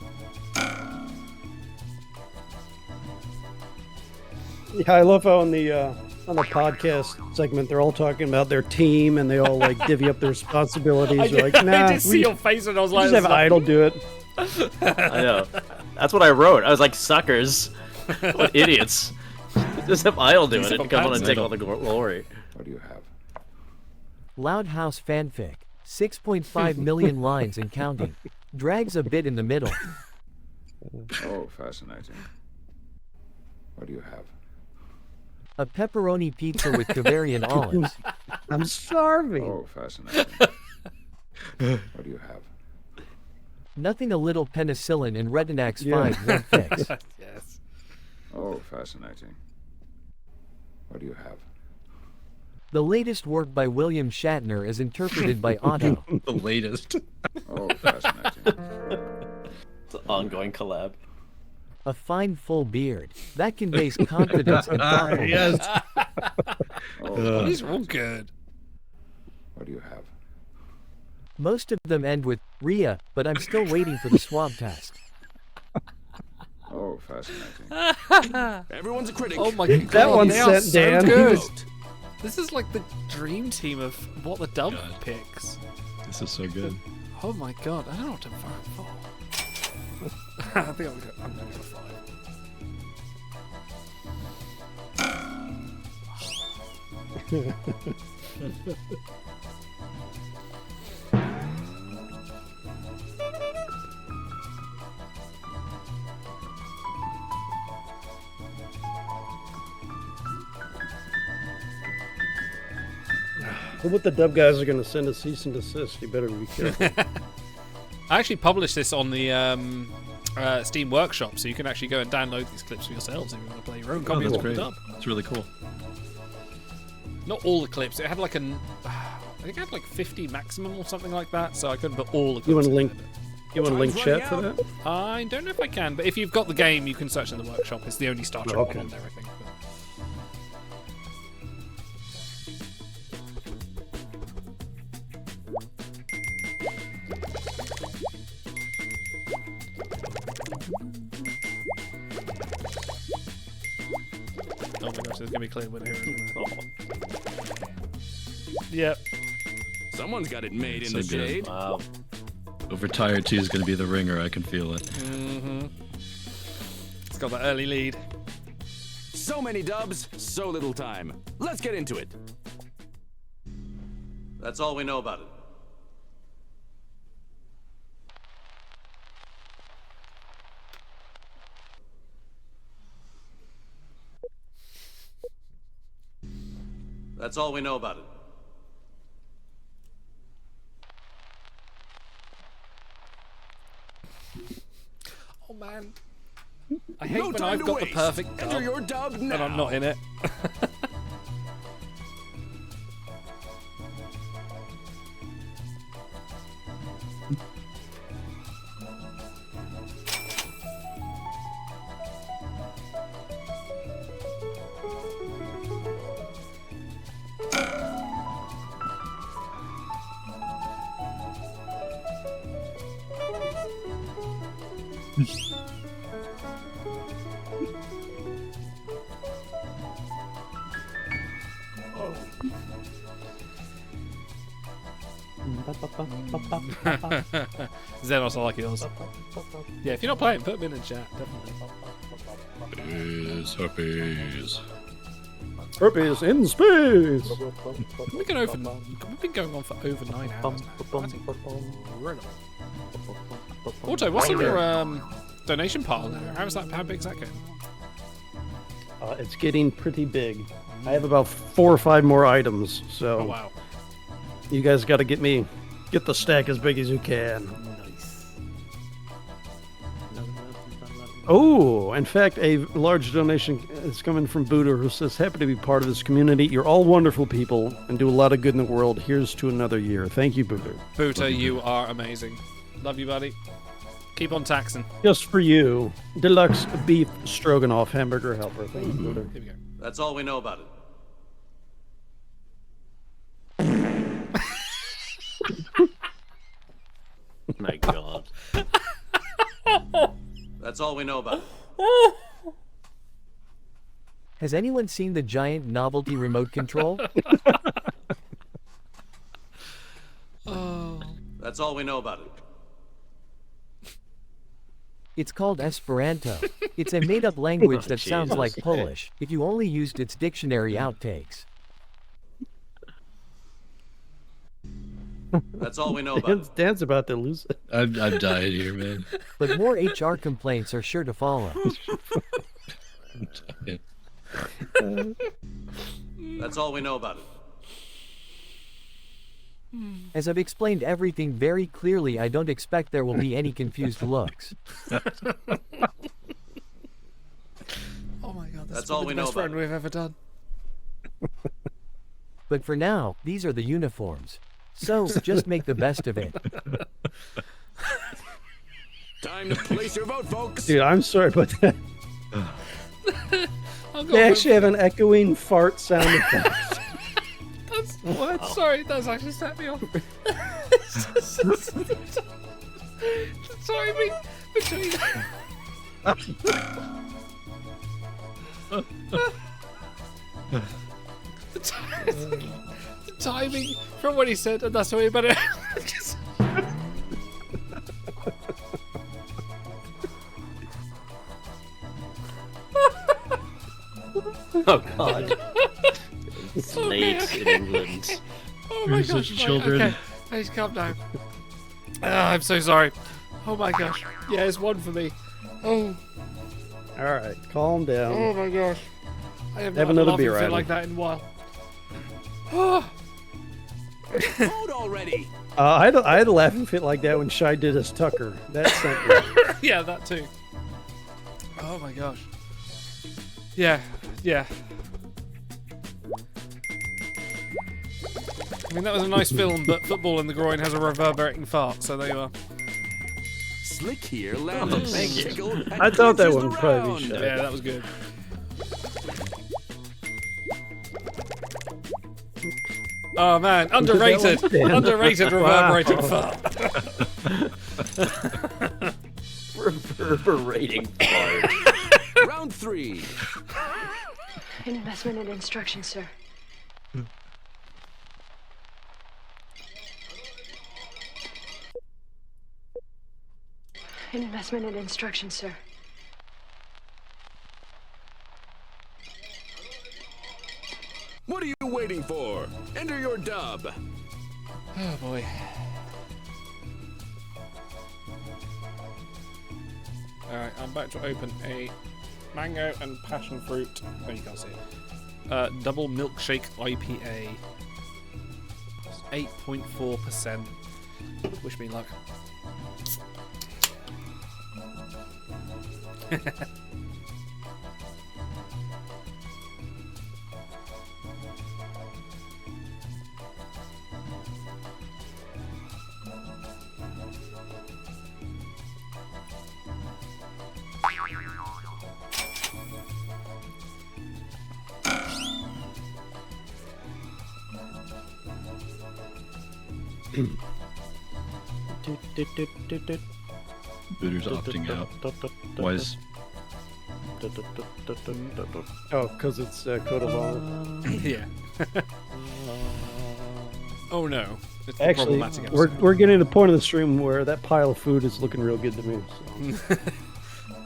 Yeah, I love how on the podcast segment they're all talking about their team and they all like divvy up their responsibilities. They're like, nah, I did see your face and I was like, just have Idle do it. I know. That's what I wrote. I was like, suckers. What idiots. Just have Idle do it and come on and take all the glory. What do you have? Loud House fanfic. 6.5 million lines and counting. Drags a bit in the middle. Oh, fascinating. What do you have? A pepperoni pizza with Bavarian olives. I'm starving. Oh, fascinating. What do you have? Nothing a little penicillin and Retinax Yeah. 5 won't fix. Yes. Oh, fascinating. What do you have? The latest work by William Shatner is interpreted by Otto. The latest. Oh, fascinating. It's an ongoing collab. A fine full beard. That conveys confidence and thoughtfulness. Yes. Oh, These are all good. what do you have? Most of them end with Rhea, but I'm still waiting for the swab test. Oh, fascinating. Everyone's a critic. Oh my god, That one's they are sent, so Dan. good. This is like the dream team of what the dub picks. This is so good. Oh my god, I don't know what to vote for. I think I'm going for 5. What the dub guys are going to send a cease and desist. You better be careful. I actually published this on the Steam Workshop, so you can actually go and download these clips for yourselves if you want to play your own copy that's of the great. dub. It's really cool. Not all the clips. It had like I think it had like 50 maximum or something like that, so I couldn't put all the clips. You want to in link? there. You want to link Time's chat running for that? I don't know if I can, but if you've got the game, you can search in the Workshop. It's the only Star Trek Okay. one on there, I think. But... Oh my gosh, there's gonna be a clear winner here. Isn't there? Yep. Someone's got it made in So the good. shade. Wow. Overtired 2 is going to be the ringer. I can feel it. Mm-hmm. It's got that early lead. So many dubs, so little time. Let's get into it. That's all we know about it. That's all we know about it. Oh man. I hate No when time I've to got the waste. perfect Enter dub your dub and now. I'm not in it. Xenos, I like yours. Yeah, if you're not playing, put them in the chat, definitely. Herpes, herpes. Herpes in space. We've been going on for over 9 hours now. That's incredible. Auto, what's on your donation pile now? How big is that getting? It's getting pretty big. I have about 4 or 5 more items, so Oh wow. you guys got to get the stack as big as you can. Nice. Oh, in fact, a large donation is coming from Buddha, who says, happy to be part of this community. You're all wonderful people and do a lot of good in the world. Here's to another year. Thank you, Buddha. Boota, you are amazing. Love you, buddy. Keep on taxing. Just for you, deluxe beef stroganoff hamburger helper. Thank you, Buddha. Here we go. That's all we know about it. My God. That's all we know about it. Has anyone seen the giant novelty remote control? Oh. That's all we know about it. It's called Esperanto. It's a made-up language that sounds like Jesus. Polish, if you only used its dictionary outtakes. That's all we know about it. Dan's about to lose it. I've died here, man. But more HR complaints are sure to follow. That's all we know about it. As I've explained everything very clearly, I don't expect there will be any confused looks. Oh my god, That's this all is we the know best about friend we've ever done. But for now, these are the uniforms. So, just make the best of it. Time to place your vote, folks. Dude, I'm sorry, but they actually have an echoing fart sound effect. What? Sorry, that's actually set me off. Sorry, me. Between. The timing from what he said, and that's the way about it. Oh God. It's late in England. Oh my You're gosh. such children. Okay, please calm down. I'm so sorry. Oh my gosh. Yeah, it's one for me. Oh. All right, calm down. Oh my gosh. I have Have not another laughed beer, fit Adam. like that in a while. Vote already. I had a laughing fit like that when Shy did his Tucker. That sent me. Yeah, that too. Oh my gosh. Yeah, yeah. I mean, that was a nice film, but football in the groin has a reverberating fart, so there you are. Slick here, landed. Tickled, and I thought that twitches one would probably be around. Shy. Yeah, that was good. Oh man, underrated, That one? underrated Wow. reverberating fart. Reverberating fart. Round 3. Investment and instruction, sir. Investment and instruction, sir. What are you waiting for? Enter your dub. Oh boy. Alright, I'm about to open a mango and passion fruit. Oh, you can't see it. Double milkshake IPA. 8.4%. Wish me luck. Booter's opting out. Wise. Oh, because it's Code of Honor. Yeah. Oh no. It's the Actually, problematic we're getting to the point of the stream where that pile of food is looking real good to me. So.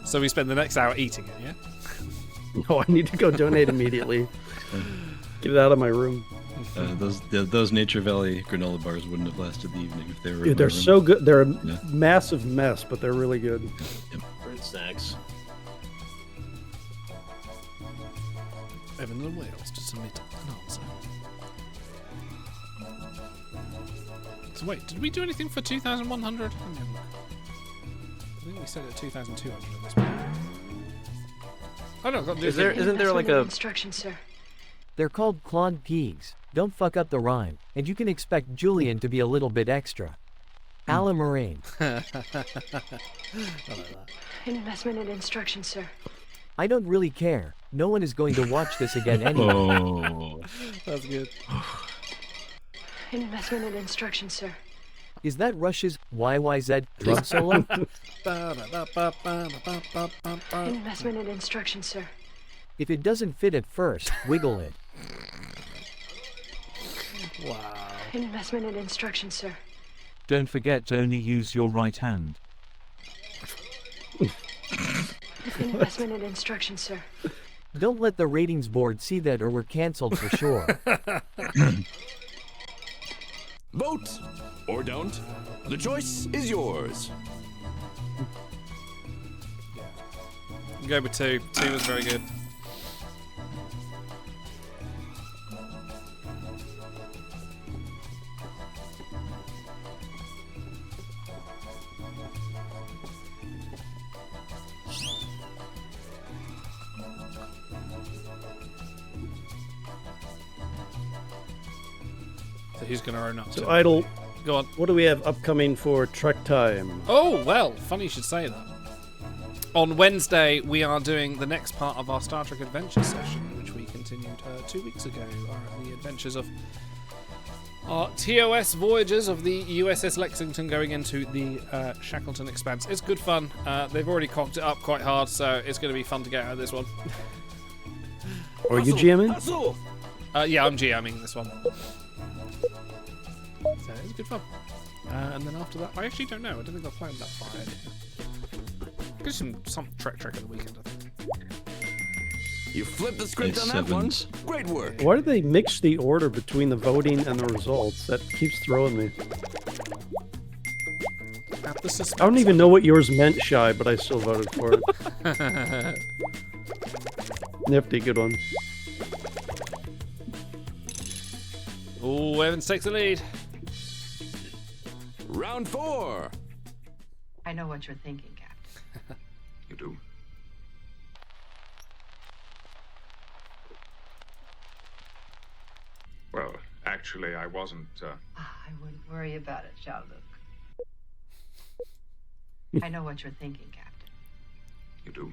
So we spend the next hour eating it, yeah? No, I need to go donate immediately. Get it out of my room. Those Nature Valley granola bars wouldn't have lasted the evening if they were. Dude, they're in my so room. good. They're a Yeah. massive mess, but they're really good. Fruit snacks. Evan and Wales to submit an answer. So wait, did we do anything for 2,100? Let me have a look. I think we said it 2,200 at this point. Oh no, I've got to do Is there- anything. isn't there like Investment and a- instruction, sir. They're called Claude Peas. Don't fuck up the rhyme, and you can expect Julian to be a little bit extra. Ala Moraine. I like that. Investment and instruction, sir. I don't really care. No one is going to watch this again anyway. Oh. That's good. Investment and instruction, sir. Is that Rush's YYZ drum solo? Investment and instruction, sir. If it doesn't fit at first, wiggle it. Wow. Investment and instruction, sir. Don't forget to only use your right hand. Investment and instruction, sir. Don't let the ratings board see that or we're cancelled for sure. Vote or don't. The choice is yours. Go with 2. 2 was very good. who's going to own up to So, it. Idle, Go on. what do we have upcoming for Trek Time? Oh, well, funny you should say that. On Wednesday, we are doing the next part of our Star Trek Adventure session, which we continued 2 weeks ago. The adventures of our TOS voyages of the USS Lexington going into the Shackleton Expanse. It's good fun. They've already cocked it up quite hard, so it's going to be fun to get out of this one. Are you GMing? Yeah, I'm GMing this one. So it's good fun. And then after that, I actually don't know. I don't think I've planned that far ahead. Get some Trek of the weekend, I think. You flipped the script on that one. Great work. Why do they mix the order between the voting and the results? That keeps throwing me. I don't even know what yours meant, Shy, but I still voted for it. Nifty, good one. Oh, Evans takes the lead. Round 4. I know what you're thinking, Captain. You do? Well, actually, I wasn't, I wouldn't worry about it, Jean-Luc. I know what you're thinking, Captain. You do?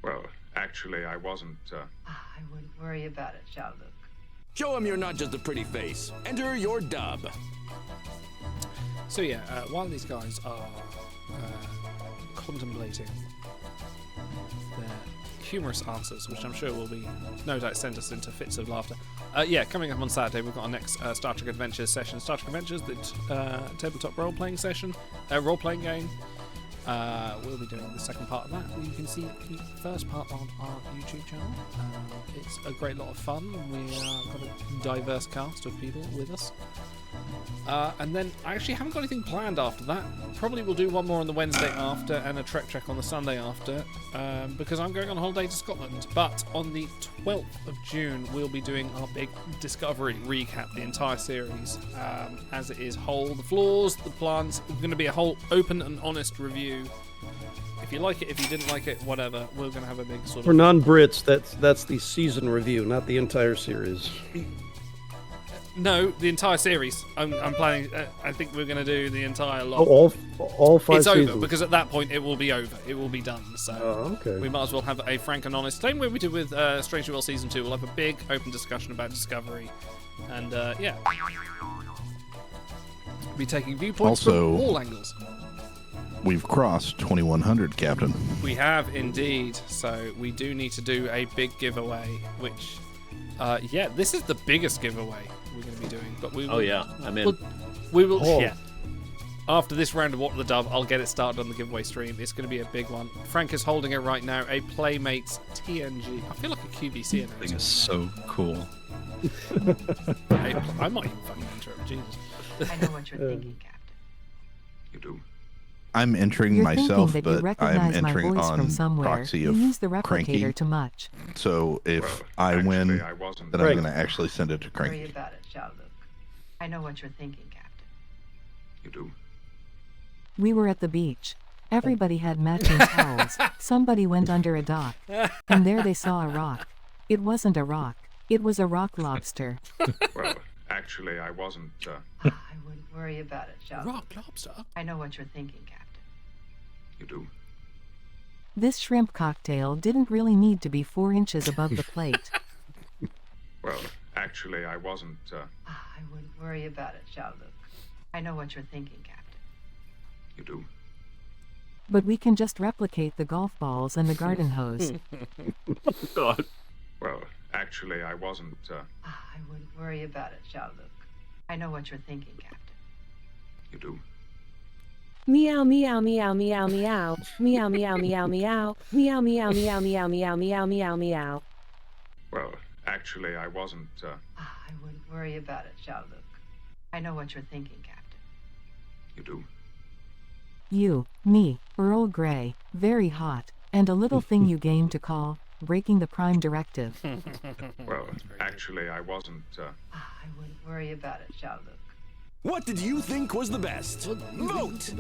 Well, actually, I wasn't, I wouldn't worry about it, Jean-Luc. Show him you're not just a pretty face. Enter your dub. So yeah, while these guys are contemplating their humorous answers, which I'm sure will be, no doubt, send us into fits of laughter. Yeah, coming up on Saturday, we've got our next Star Trek Adventures session. Star Trek Adventures, the tabletop role-playing session, role-playing game. We'll be doing the second part of that. You can see the first part on our YouTube channel. It's a great lot of fun. We've got a diverse cast of people with us. And then I actually haven't got anything planned after that. Probably we'll do one more on the Wednesday after and a Trek on the Sunday after, because I'm going on holiday to Scotland. But on the 12th of June, we'll be doing our big Discovery recap, the entire series, as it is whole. The flaws, the plans. It's going to be a whole open and honest review. If you like it, if you didn't like it, whatever. We're going to have a big sort of... For non-Brits, that's the season review, not the entire series. No, the entire series. I'm planning. I think we're going to do the entire lot. Oh, all 5 it's seasons. over because at that point it will be over. It will be done. So okay. We might as well have a frank and honest. Same way we did with Strange New World Season 2. We'll have a big open discussion about Discovery, and yeah, we'll be taking viewpoints from all angles. We've crossed 2100, Captain. We have indeed. So we do need to do a big giveaway, which, yeah, this is the biggest giveaway we're going to be doing. But we will, Oh yeah, I'm in. We will, yeah. After this round of What the Dove, I'll get it started on the giveaway stream. It's going to be a big one. Frank is holding it right now. A Playmates TNG. I feel like a QVC announcer. Thing is so cool. I might even fucking enter it. Jesus. I know what you're thinking, Captain. You do? I'm entering You're myself, thinking that you but I'm recognize my entering voice on from somewhere. proxy You of use the Cranky. replicator too much. So if I win, then I'm going to actually send it to Worry Cranky. about it, Jean-Luc. I know what you're thinking, Captain. You do? We were at the beach. Everybody had matching towels. Somebody went under a dock. And there they saw a rock. It wasn't a rock. It was a rock lobster. Well, actually, I wasn't, I wouldn't worry about it, Jean-Luc. Rock lobster? I know what you're thinking, Captain. You do? This shrimp cocktail didn't really need to be 4 inches above the plate. Well, actually, I wasn't, I wouldn't worry about it, Jean-Luc. I know what you're thinking, Captain. You do? But we can just replicate the golf balls and the garden hose. God. Well, actually, I wasn't, I wouldn't worry about it, Jean-Luc. I know what you're thinking, Captain. You do? Meow meow meow meow meow meow meow meow meow meow meow meow meow meow meow meow meow. Well, actually, I wasn't, I wouldn't worry about it, Jean-Luc. I know what you're thinking, Captain. You do? You, me, Earl Grey, very hot, and a little thing you game to call breaking the Prime Directive. Well, actually, I wasn't, I wouldn't worry about it, Jean-Luc. What did you think was the best? Vote!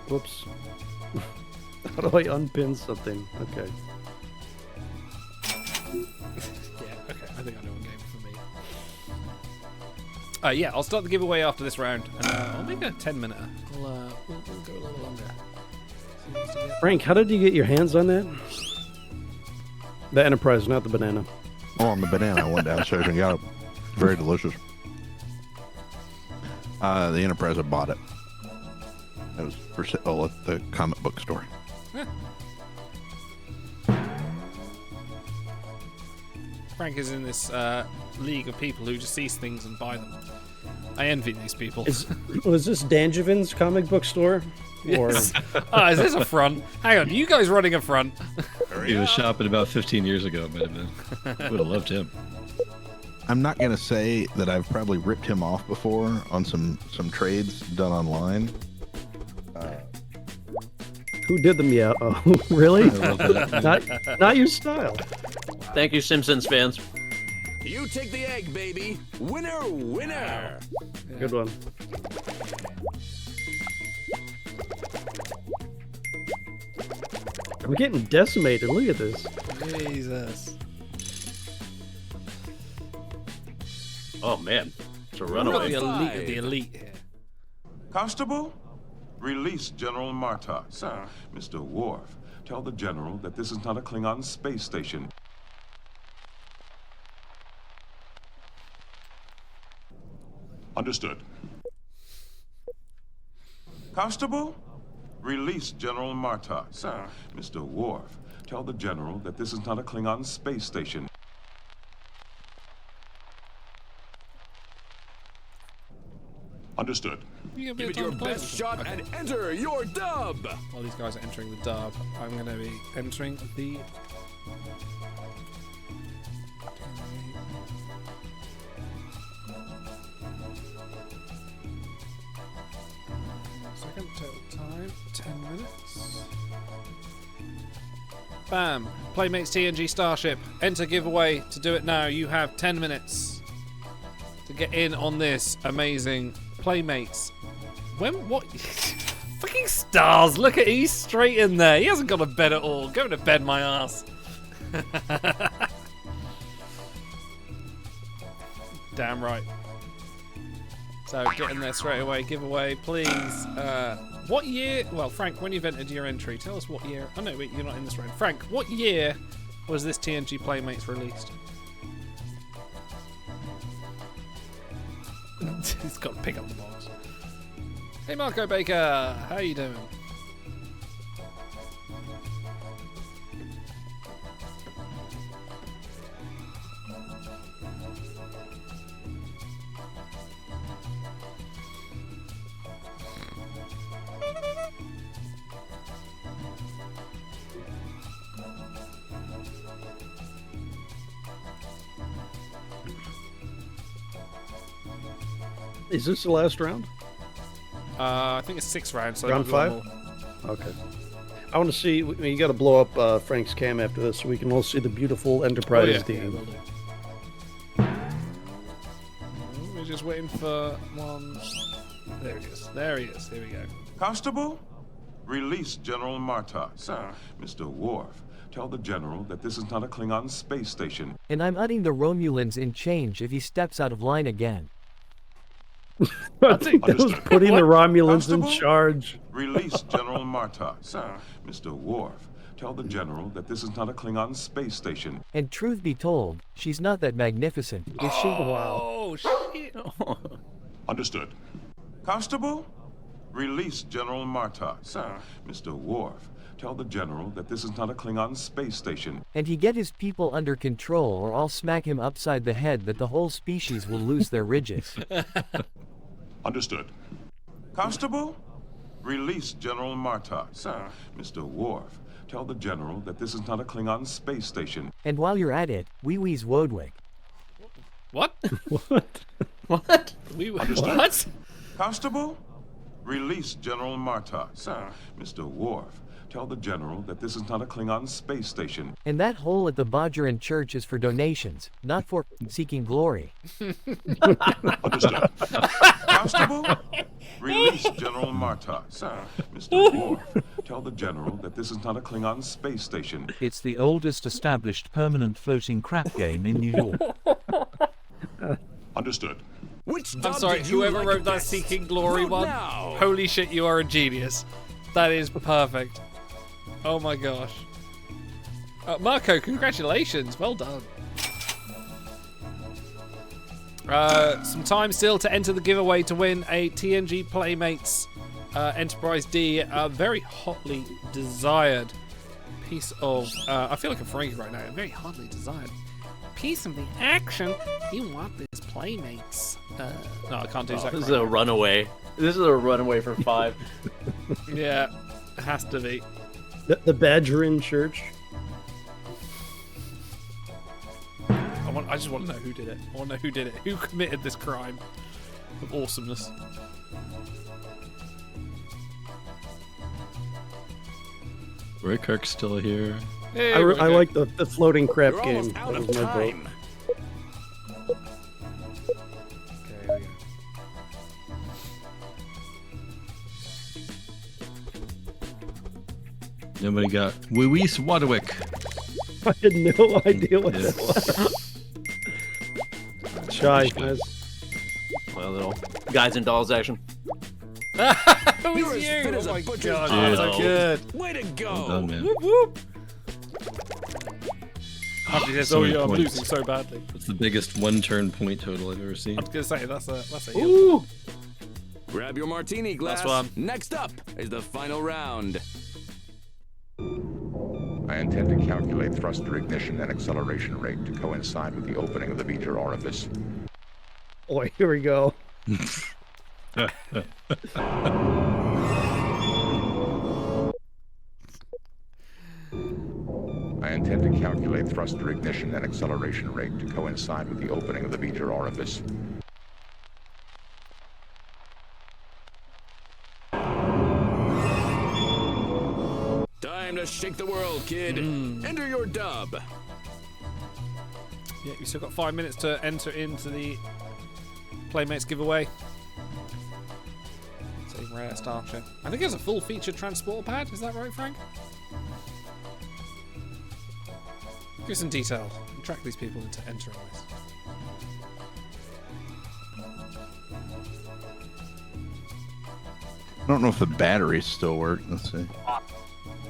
Whoops. How do I unpin something? Okay. Yeah, okay, I think I know what game for me. Yeah, I'll start the giveaway after this round. I'll make a 10-minute. We'll go a little longer. Frank, how did you get your hands on that? The Enterprise, not the banana. Oh, on the banana. I went downstairs and got it. Very delicious. The Enterprise, I bought it. It was for sale at the comic book store. Frank is in this league of people who just sees things and buy them. I envy these people. Was this Danjavin's comic book store? Or... Yes. Oh, is this a front? Hang on, you guys running a front? He was shopping about 15 years ago. It might have been. Would have loved him. I'm not going to say that I've probably ripped him off before on some trades done online. Who did them? Yeah. Oh, really? not your style. Thank you, Simpsons fans. You take the egg, baby. Winner, winner. Good one. I'm getting decimated. Look at this. Jesus. Oh man, it's a runaway. The elite here. Constable, release General Martok. Sir. Mr. Worf, tell the General that this is not a Klingon space station. Understood. Constable, release General Martok. Sir. Mr. Worf, tell the General that this is not a Klingon space station. Understood. Give it your best shot and enter your dub. While these guys are entering the dub, I'm going to be entering the... Second, total time, 10 minutes. Bam! Playmates TNG Starship. Enter giveaway. To do it now, you have 10 minutes to get in on this amazing Playmates. What? Fucking stars! Look at he's straight in there. He hasn't got a bed at all. Go to bed, my ass. Damn right. So get in there straight away. Giveaway, please. What year? Well, Frank, when you've entered your entry, tell us what year. Oh no, wait, you're not in this round. Frank, what year was this TNG Playmates released? He's got to pick up the box. Hey Marco Baker, how you doing? Is this the last round? I think it's 6th round. So round 5? Okay. I want to see. You got to blow up Frank's cam after this, so we can all see the beautiful Enterprise at the end. We're just waiting for one. There he is. There he is. Here we go. Constable, release General Martok. Sir. Mr. Worf, tell the General that this is not a Klingon space station. And I'm adding the Romulans in change if he steps out of line again. I think that was putting the Romulans in charge. Release General Martok. Sir. Mr. Worf, tell the General that this is not a Klingon space station. And truth be told, she's not that magnificent, is she? Oh, shit. Understood. Constable, release General Martok. Sir. Mr. Worf, tell the General that this is not a Klingon space station. And he get his people under control or I'll smack him upside the head that the whole species will lose their ridges. Understood. Constable, release General Martok. Sir. Mr. Worf, tell the General that this is not a Klingon space station. And while you're at it, Wee-wee's Wodwick. What? What? What? Understood. What? Constable, release General Martok. Sir. Mr. Worf, tell the General that this is not a Klingon space station. And that hole at the Bajoran Church is for donations, not for seeking glory. Understood. Constable, release General Martok. Sir. Mr. Worf, Tell the General that this is not a Klingon space station. It's the oldest established permanent floating crap game in New York. Understood. I'm sorry, whoever wrote that Seeking Glory one, holy shit, you are a genius. That is perfect. Oh my gosh. Marco, congratulations. Well done. Some time still to enter the giveaway to win a TNG Playmates Enterprise D, a very hotly desired piece of... I feel like a Frankie right now. A very hotly desired piece of the action. You want this Playmates. No, I can't do that. This is a runaway. This is a runaway for 5. Yeah, it has to be. The Badger in Church. I just want to know who did it. I want to know who did it. Who committed this crime of awesomeness? Roy Kirk's still here. Hey, I Kirk. like the floating crap You're game. almost out That of was my vote. time. Okay, Nobody got Louise Wadwick. I had no idea what Yes. that was. Shy. Nice. My little guys and dolls action. Who You're is as you? fit as Oh a my butcher's god, knife. that's so good. Way to go! Well done, man. Whoop whoop. After this, So oh many yeah, I'm points. losing so badly. It's the biggest one-turn point total I've ever seen. I was gonna say that's a Ooh. Grab your martini glass. one. Next up is the final round. I intend to calculate thruster ignition and acceleration rate to coincide with the opening of the Beecher orifice. Boy, here we go. I intend to calculate thruster ignition and acceleration rate to coincide with the opening of the Beecher orifice. Time to shake the world, kid. Enter your dub. Yeah, you still got 5 minutes to enter into the Playmates giveaway. It's a rare starship. I think it's a full featured transport pad. Is that right, Frank? Give some detail. Track these people into entering this. I don't know if the batteries still work. Let's see.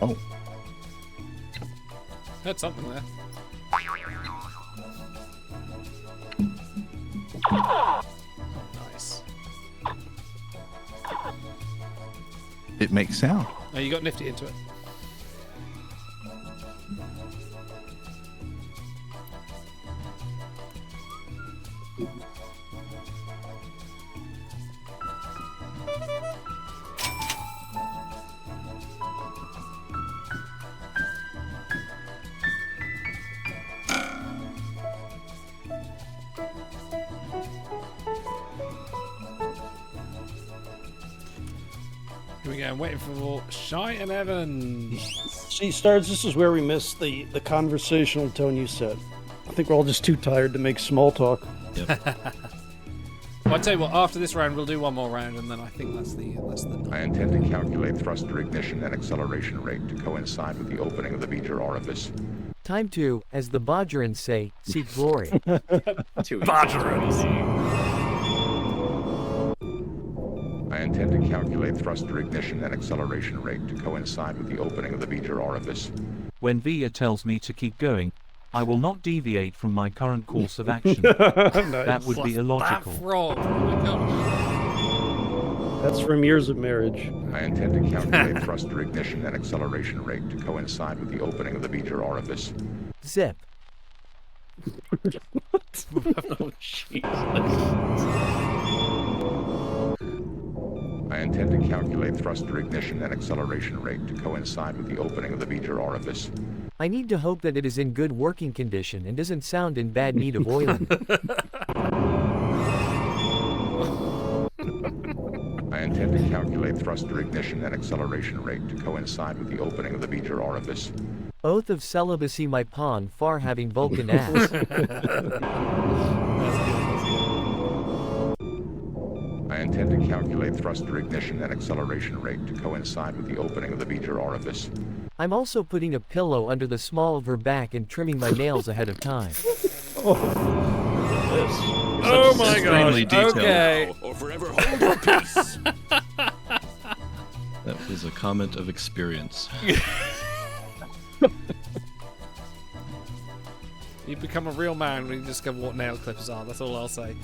Oh. Heard something there. Nice. It makes sound. Oh, you got nifty into it. Here we go. I'm waiting for Shy and Evan. See, Stars, this is where we missed the conversational tone you set. I think we're all just too tired to make small talk. Well, I tell you what. After this round, we'll do one more round, and then I think that's the I intend to calculate thruster ignition and acceleration rate to coincide with the opening of the Beecher orifice. Time to, as the Bodgerans say, seek glory. I intend to calculate thruster ignition and acceleration rate to coincide with the opening of the Beecher orifice. When Via tells me to keep going, I will not deviate from my current course of action. Nice. That would be illogical. That frog. Oh my gosh. That's from years of marriage. I intend to calculate thruster ignition and acceleration rate to coincide with the opening of the Beecher orifice. Zip. Oh, Jesus. I intend to calculate thruster ignition and acceleration rate to coincide with the opening of the Beecher orifice. I need to hope that it is in good working condition and doesn't sound in bad need of oiling. I intend to calculate thruster ignition and acceleration rate to coincide with the opening of the Beecher orifice. Oath of celibacy my pawn far having Vulcan ass. I I intend to calculate thruster ignition and acceleration rate to coincide with the opening of the Beecher orifice. I'm also putting a pillow under the small of her back and trimming my nails ahead of time. Oh my god. Okay. Or forever hold your peace. That was a comment of experience. You become a real man when you discover what nail clippers are. That's all I'll say.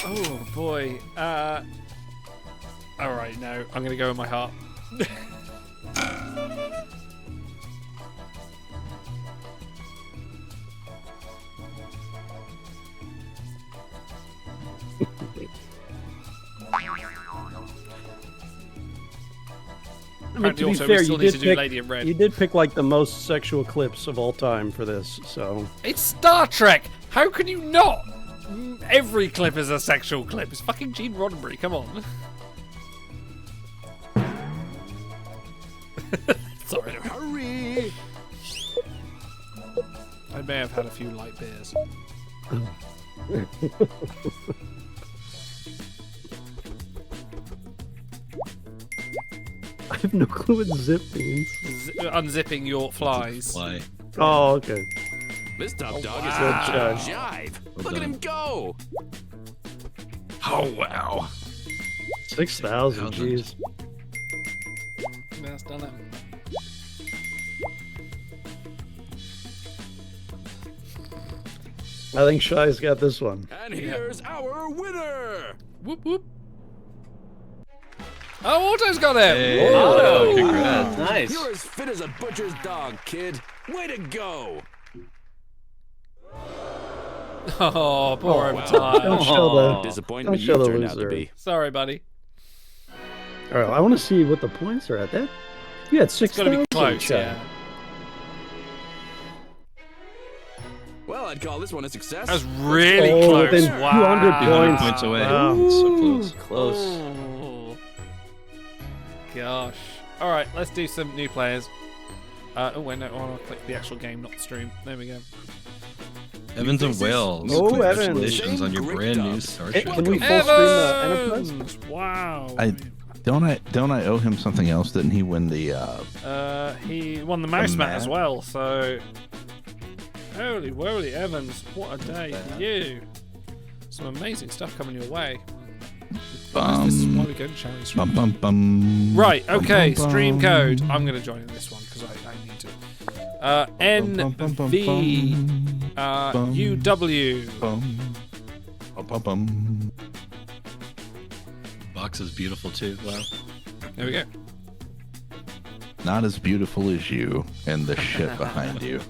Oh boy. Alright, no. I'm gonna go with my heart. I mean, to be also, fair, we still you need did to do pick, Lady in Red. you did pick like the most sexual clips of all time for this, so. It's Star Trek! How can you not? Every clip is a sexual clip. It's fucking Gene Roddenberry, come on. Sorry. Hurry! I may have had a few light beers. I have no clue what zip means. Unzipping your flies. Fly. Oh, okay. This top dog wow. is a jive. Look at him go! Oh, wow. 6,000, jeez. That's done it. I think Shy's got this one. And here's our winner! Whoop whoop. Oh, Auto's got it! Hey, Whoa. congrats. Nice. You're as fit as a butcher's dog, kid. Way to go! Oh, poor wow. Overtime. Don't show the, Disappointment don't show you the turned out to loser. be. Sorry, buddy. All right, I want to see what the points are at. That you had It's got to 6,000. be close, Shy. yeah. Well, I'd call this one a success. That was really Oh, close. then Wow. 200 points away. Wow. So close. Close. Oh. Gosh. All right, let's do some new players. Oh wait, no, I want to click the actual game, not the stream. There we go. Evans of Wales. Oh, Evans. Congratulations on your brand new Starship. Can we full stream the Enterprise? Evans! Wow. Don't I owe him something else? Didn't he win the? He won the mouse mat as mat? well, so. Holy moly, Evans! What a day for you! Some amazing stuff coming your way. This is why we go to charity stream. Bum, bum, bum, Right, okay, bum, bum, stream bum. code. I'm going to join in this one because I need to. NV UW. Bum, bum, bum. Box is beautiful too. Wow. There we go. Not as beautiful as you and the shit behind you.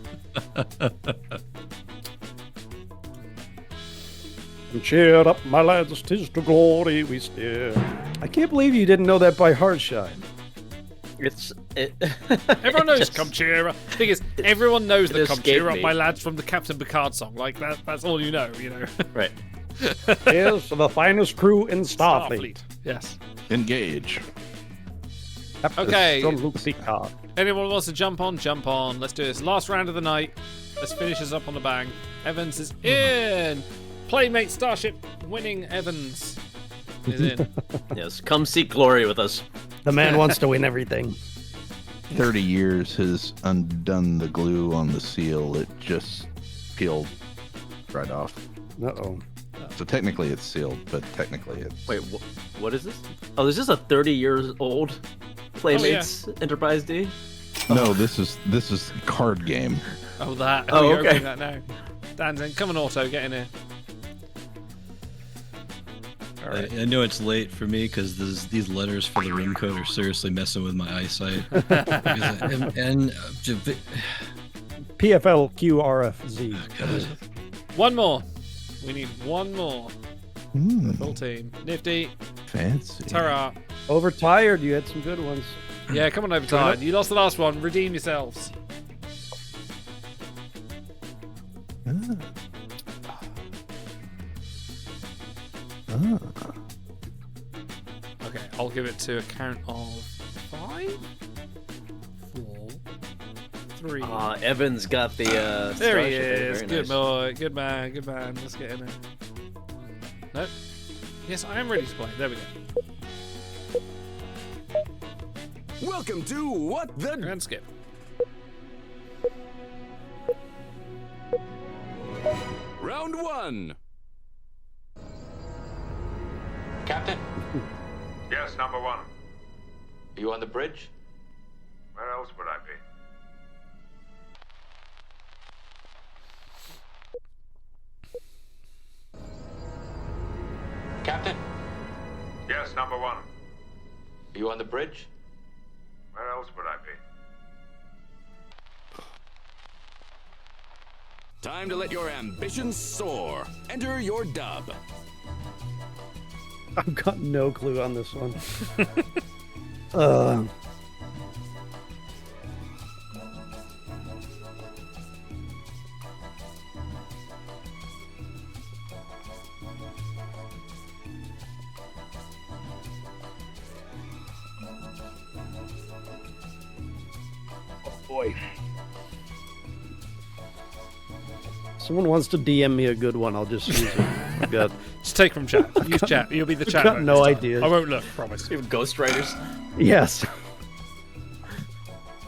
Cheer up, my lads, 'tis to glory we steer. I can't believe you didn't know that by heart, Shy. Everyone knows "Come Cheer Up." Thing is, everyone knows the it "Come Cheer escaped Up," me. my lads, from the Captain Picard song. Like that's all you know. Right. Here's the finest crew in Starfleet. Yes. Engage. Okay. Jean-Luc Picard. Anyone wants to jump on? Jump on. Let's do this. Last round of the night. Let's finish this up on the bang. Evans is in. Playmate Starship winning Evans is in. Yes, come seek glory with us. The man wants to win everything. 30 years has undone the glue on the seal. It just peeled right off. Uh-oh. So technically it's sealed, but technically it's... Wait, what is this? Oh, is this a 30 years old Playmates Enterprise D? No, this is card game. Oh, that. Oh, you're okay. opening that now. Dan's in. Come on, Auto. Get in here. All right. I know it's late for me because these letters for the rim code are seriously messing with my eyesight. PFLQRFZ. One more. We need one more. The full team. Nifty. Fancy. Tara. Overtired, you had some good ones. Yeah, come on, Overtired. You lost the last one. Redeem yourselves. Okay, I'll give it to a count of 5, 4, 3. Evan's got the There he starship. is. Very Good nice. boy. Good man. Good man. Let's get in there. Nope. Yes, I am ready to play. There we go. Welcome to What the... And skip. Round 1. Captain, Yes, number one. you on the bridge? Where else would I be? Captain, Yes, number one. you on the bridge? Where else would I be? Time to let your ambitions soar. Enter your dub. I've got no clue on this one. Oh boy. Someone wants to DM me a good one, I'll just use it. I've got Just take from chat. Use chat. You'll be the I've chat. got vote no this time. ideas. I won't look, promise. You have ghostwriters. Yes.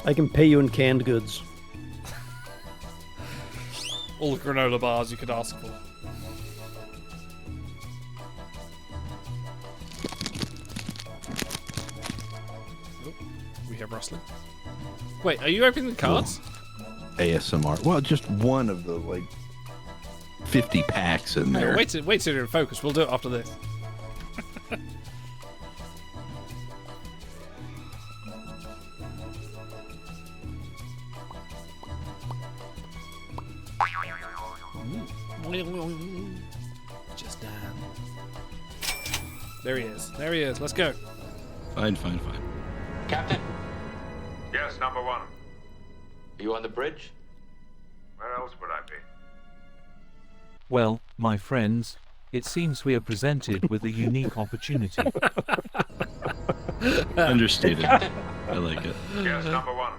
I can pay you in canned goods. All the granola bars you could ask for. Oh, we have rustling. Wait, are you opening the cards? ASMR. Well, just one of the like 50 packs in Hang on, there. wait till you're in focus. We'll do it after this. Just there he is. There he is. Let's go. Fine. Captain, Yes, number one. you on the bridge? Where else would I be? Well, my friends, it seems we are presented with a unique opportunity. Understated. Captain, I like it. Yes, number one.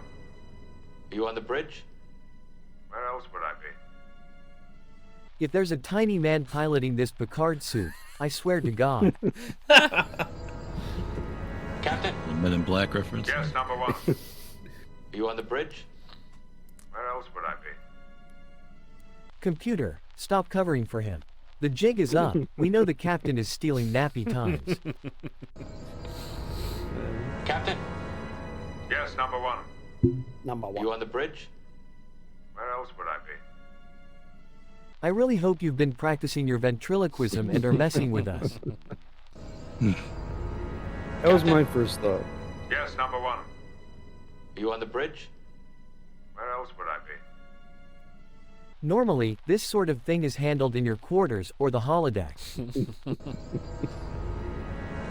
you on the bridge? Where else would I be? If there's a tiny man piloting this Picard suit, I swear to God. Captain, The Men in Black reference. Yes, number one. you on the bridge? Where else would I be? Computer, stop covering for him. The jig is up. We know the captain is stealing nappy times. Captain, Yes, number one. Number you on the bridge? Where else would I be? I really hope you've been practicing your ventriloquism and are messing with us. That was my first thought. Yes, number one. you on the bridge? Where else would I be? Normally, this sort of thing is handled in your quarters or the holodeck.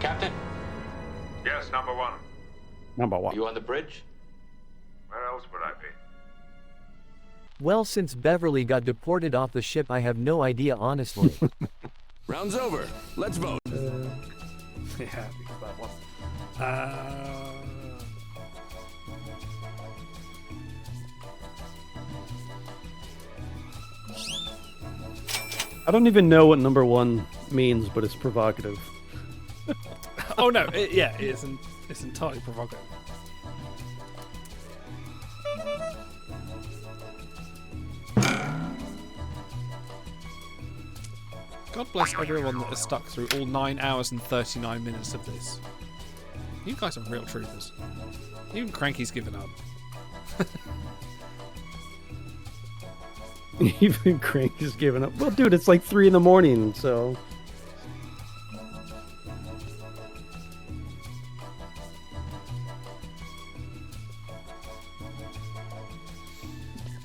Captain, Yes, number one. Number one. you on the bridge? Where else would I be? Well, since Beverly got deported off the ship, I have no idea, honestly. Round's over. Let's vote. Yeah, because that one. I don't even know what number one means, but it's provocative. Oh no, it's entirely provocative. God bless everyone that has stuck through all 9 hours and 39 minutes of this. You guys are real troopers. Even Cranky's given up. Even Crank is giving up. Well, dude, it's like 3 in the morning, so.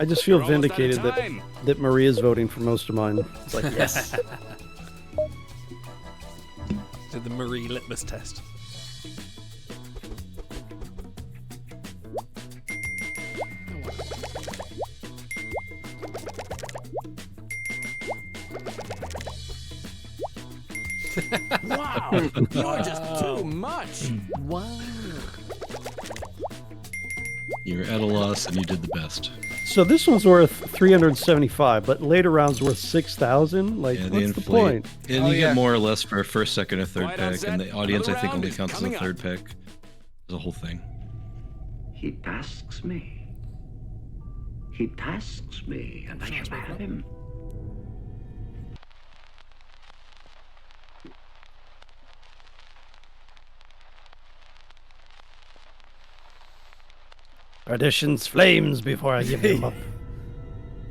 I just feel You're almost out of vindicated time. that Maria's voting for most of mine. It's like, yes. Did the Marie litmus test. Wow, you're just too much. Wow. You're at a loss, and you did the best. So this one's worth 375, but later rounds worth 6,000. Like, Yeah, what's the point? And you get more or less for a first, second, or third pick, and the audience, I think, only counts as a third pick. The whole thing. He tasks me. He tasks me, and I shall have him. Perdition's flames before I give him up.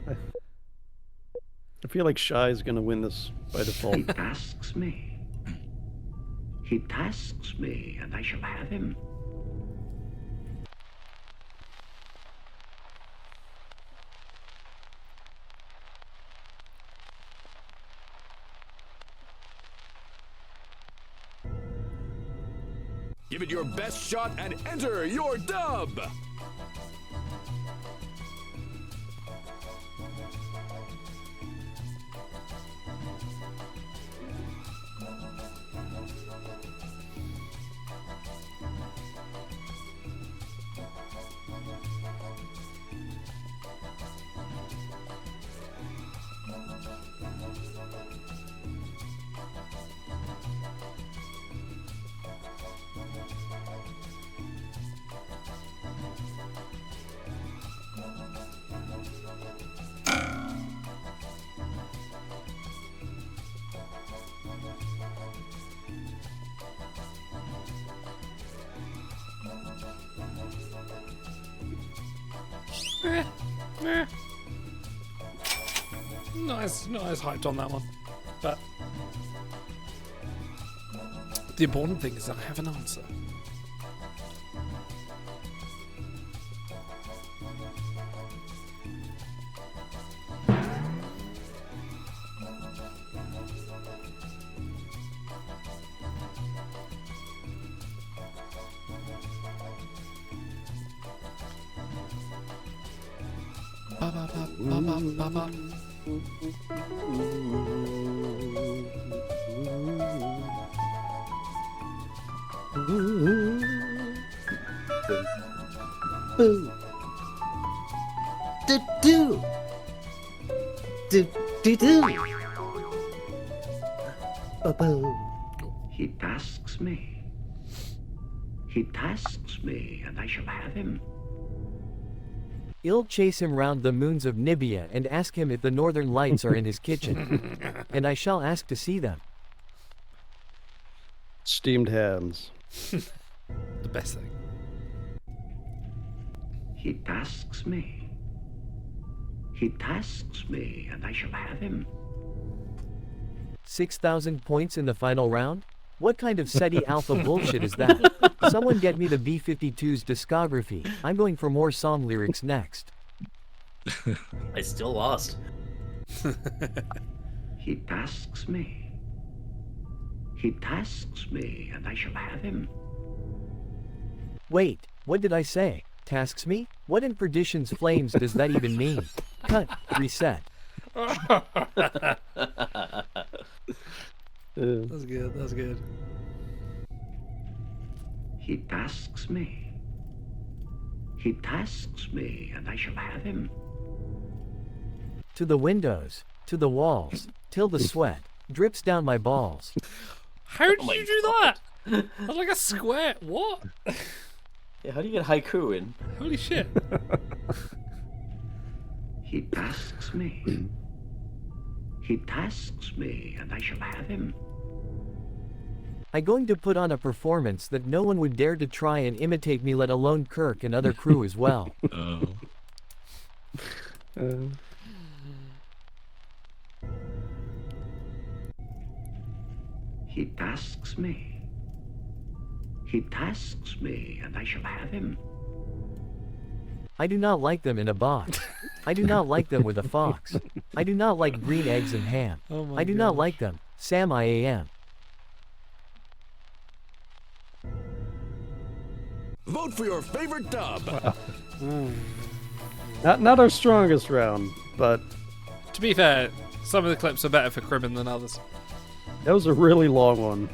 I feel like Shy is going to win this by default. He tasks me. He tasks me, and I shall have him. Give it your best shot and enter your dub. Not as hyped on that one, but the important thing is that I have an answer. Boo. Do do. Do do do. Boo. He tasks me. He tasks me, and I shall have him. I'll chase him round the moons of Nibia and ask him if the northern lights are in his kitchen. And I shall ask to see them. Steamed hams. The best thing. He tasks me. He tasks me, and I shall have him. 6,000 points in the final round? What kind of SETI Alpha bullshit is that? Someone get me the B-52's discography. I'm going for more song lyrics next. I still lost. He tasks me. He tasks me, and I shall have him. Wait, what did I say? Tasks me? What in perdition's flames does that even mean? Cut. Reset. That's good. That's good. He tasks me. He tasks me, and I shall have him. To the windows, to the walls, till the sweat drips down my balls. How did you do that? That's like a square. What? Yeah, how do you get haiku in? Holy shit. He tasks me. He tasks me, and I shall have him. I'm going to put on a performance that no one would dare to try and imitate me, let alone Kirk and other crew as well. He tasks me. He tasks me, and I shall have him. I do not like them in a box. I do not like them with a fox. I do not like green eggs and ham. Oh I do not like them. Sam I am. Vote for your favorite dub. Not our strongest round, but To be fair, some of the clips are better for Cribbin than others. that was a really long one.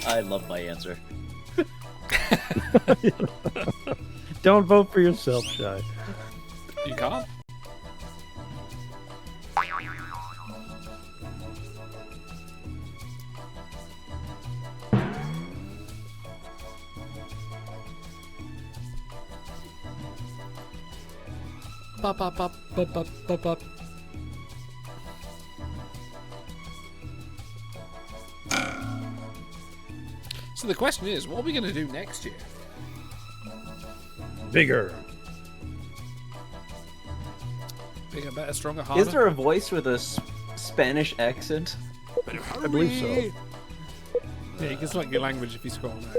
I love my answer. Don't vote for yourself, Shy. You can't. Bop, bop, bop, bop, bop, bop, bop. So the question is, what are we going to do next year? Bigger. Bigger, better, stronger, harder? Is there a voice with a Spanish accent? I believe so. Yeah, you can select your language if you scroll down.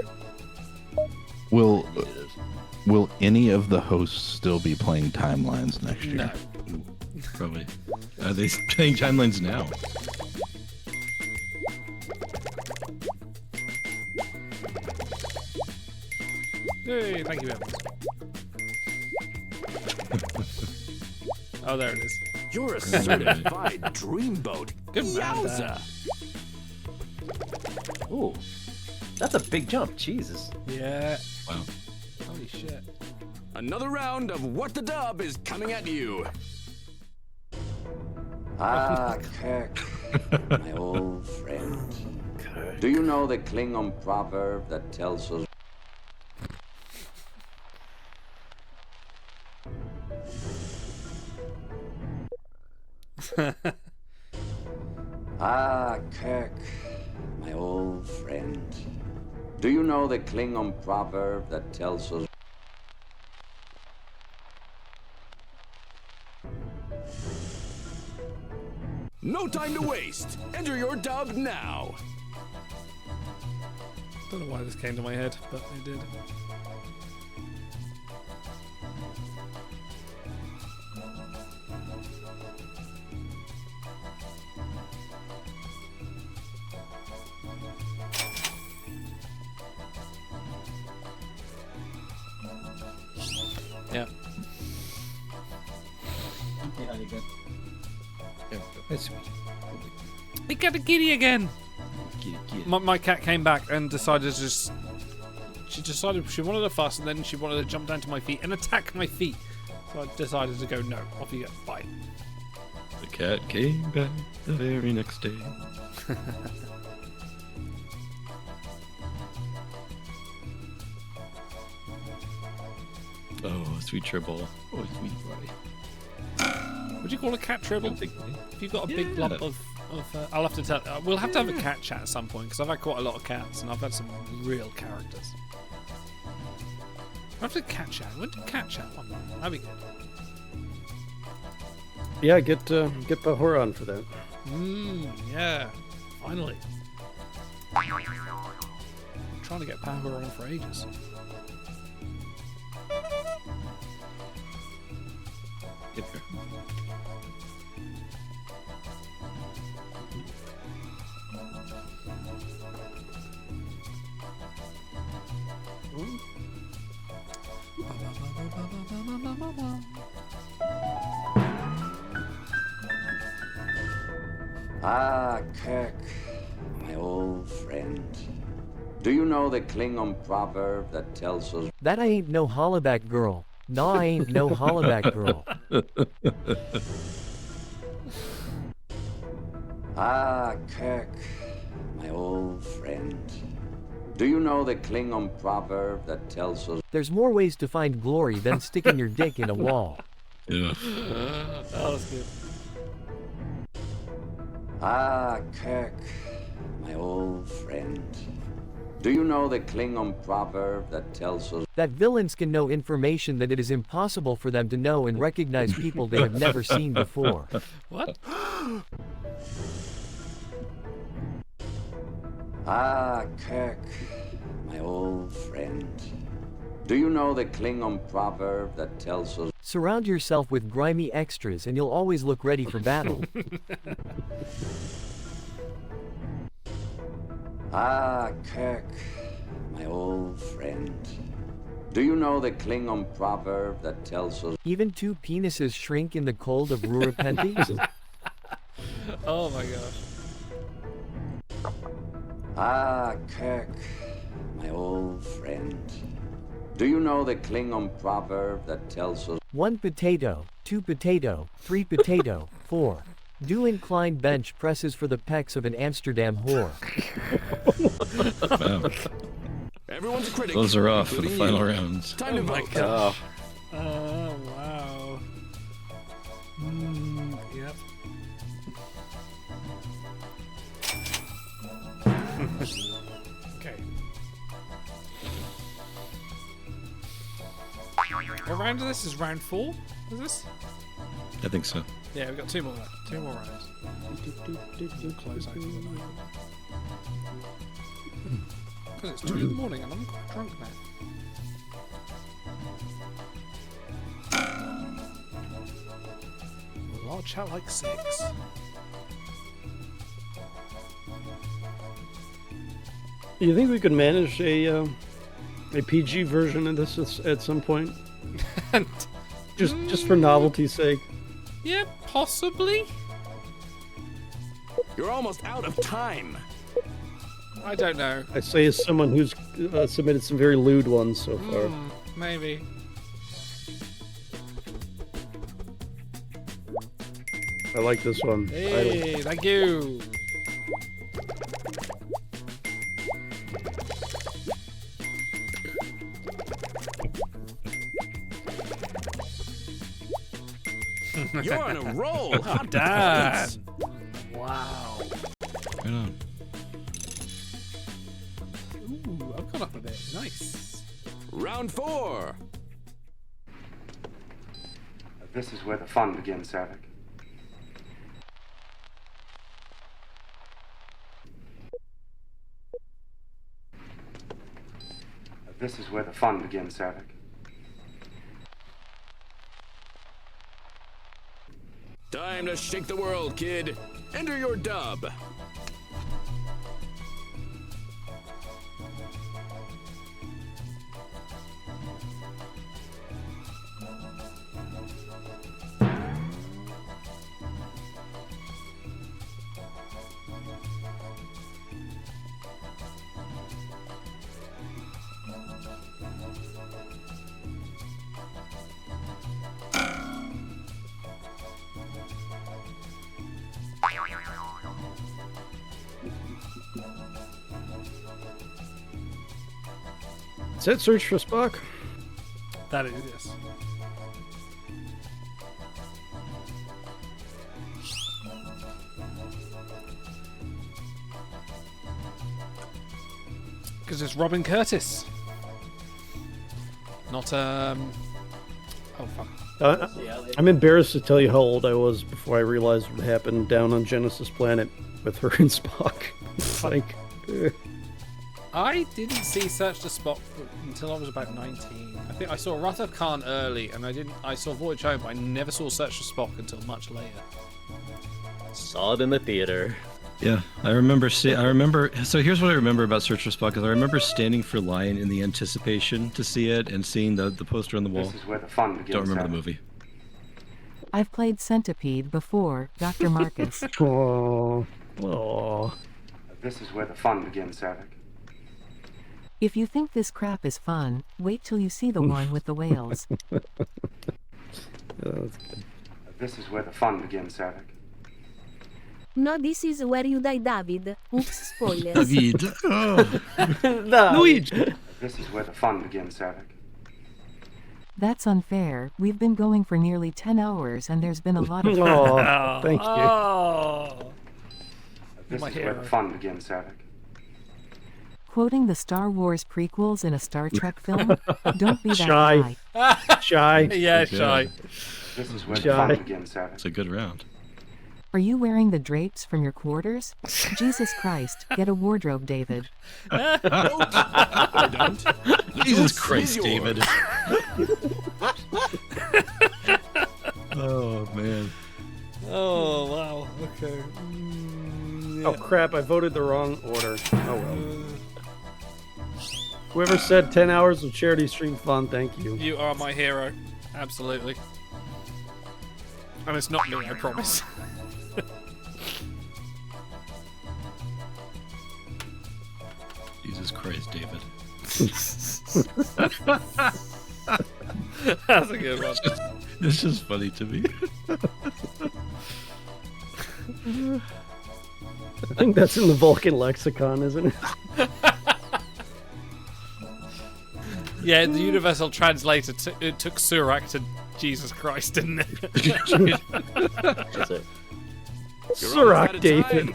Will any of the hosts still be playing timelines next year? No. Probably. Are they playing timelines now? Hey, thank you, Evans. Oh, there it is. You're a certified dreamboat. Good man, Yowza. Ooh, that's a big jump. Jesus. Yeah. Wow. Holy shit. Another round of What the Dub is coming at you. Ah, Kirk, my old friend. Do you know the Klingon proverb that tells us Ah, Kirk, my old friend. Do you know the Klingon proverb that tells us No time to waste. Enter your dub now. Don't know why this came to my head, but it did. Yeah. Yeah, you good. We got a kitty again. Kitty. My cat came back and decided to just. She decided she wanted to fuss, and then she wanted to jump down to my feet and attack my feet. So I decided to go, no, off you go, bye. The cat came back the very next day. Oh, sweet Tribble. Oh, sweet boy. Would you call a cat Tribble? If you've got a big lump of I'll have to tell. We'll have to have a cat chat at some point because I've had quite a lot of cats and I've had some real characters. We'll have to cat chat. We'll do cat chat one night. That'd be good. Yeah, get Bahura on for that. Yeah. Finally. I'm trying to get Power on for ages. Get there. Ah, Kirk, my old friend. Do you know the Klingon proverb that tells us That I ain't no hollaback girl. Nah, I ain't no hollaback girl. Ah, Kirk, my old friend. Do you know the Klingon proverb that tells us There's more ways to find glory than sticking your dick in a wall. Yeah. That was good. Ah, Kirk, my old friend. Do you know the Klingon proverb that tells us That villains can know information that it is impossible for them to know and recognize people they have never seen before. What? Ah, Kirk, my old friend. Do you know the Klingon proverb that tells us Surround yourself with grimy extras and you'll always look ready for battle. Ah, Kirk, my old friend. Do you know the Klingon proverb that tells us Even two penises shrink in the cold of Rurapenti? Oh my gosh. Ah, Kirk, my old friend. Do you know the Klingon proverb that tells us 1 potato, 2 potato, 3 potato, 4. Do incline bench presses for the pecs of an Amsterdam whore. Wow. Everyone's a critic. Those are off for the including final you. rounds. Time to vote. gosh. Wow. Yep. Okay. What round is this? Is round 4? Is this? I think so. Yeah, we've got 2 more left. 2 more rounds. Close out. Because it's 2 in the morning and I'm quite drunk now. Well, I'll chat like 6. Do you think we could manage a PG version of this at some point? just for novelty's sake. Yeah, possibly. You're almost out of time. I don't know. I say as someone who's submitted some very lewd ones so far. Maybe. I like this one. Hey, thank you. You're on a roll. Hot Damn. points. Wow. Right on. Ooh, I've gone up a bit. Nice. Round 4. This is where the fun begins, Savick. This is where the fun begins, Savick. Time to shake the world, kid. Enter your dub. Is that Search for Spock? That is, yes. Because it's Robin Curtis. Not, oh, fuck. I'm embarrassed to tell you how old I was before I realized what happened down on Genesis Planet with her and Spock. Like, I didn't see Search for Spock until I was about 19. I think I saw Wrath of Khan early, and I saw Voyage Home, but I never saw Search for Spock until much later. Saw it in the theater. Yeah, I remember. So here's what I remember about Search for Spock: is I remember standing for line in the anticipation to see it and seeing the poster on the wall. This is where the fun begins. Don't remember the Savick. movie. I've played Centipede before, Dr. Marcus. Oh. This is where the fun begins, Savick. If you think this crap is fun, wait till you see the one with the whales. This is where the fun begins, Savick. No, this is where you die, David. Oops, spoilers. David. Oh. No. Luigi. This is where the fun begins, Savick. That's unfair. We've been going for nearly 10 hours and there's been a lot of Oh, thank you. Oh. This My is where hero. the fun begins, Savick. Quoting the Star Wars prequels in a Star Trek film? Don't be that Shy. guy. Shy. Yeah, Okay. shy. This is where the Shy. fun begins, Savick. It's a good round. Are you wearing the drapes from your quarters? Jesus Christ, get a wardrobe, David. I don't. Jesus Choice Christ, is David. yours. Oh man. Oh, wow. Okay. Oh crap! I voted the wrong order. Oh well. Whoever said 10 hours of charity stream fun, thank you. You are my hero. Absolutely. And it's not me, I promise. Jesus Christ, David. That's a good one. It's just funny to me. I think that's in the Vulcan lexicon, isn't it? Yeah, the universal translator it took Surak to Jesus Christ, didn't it? That's it. Surak David.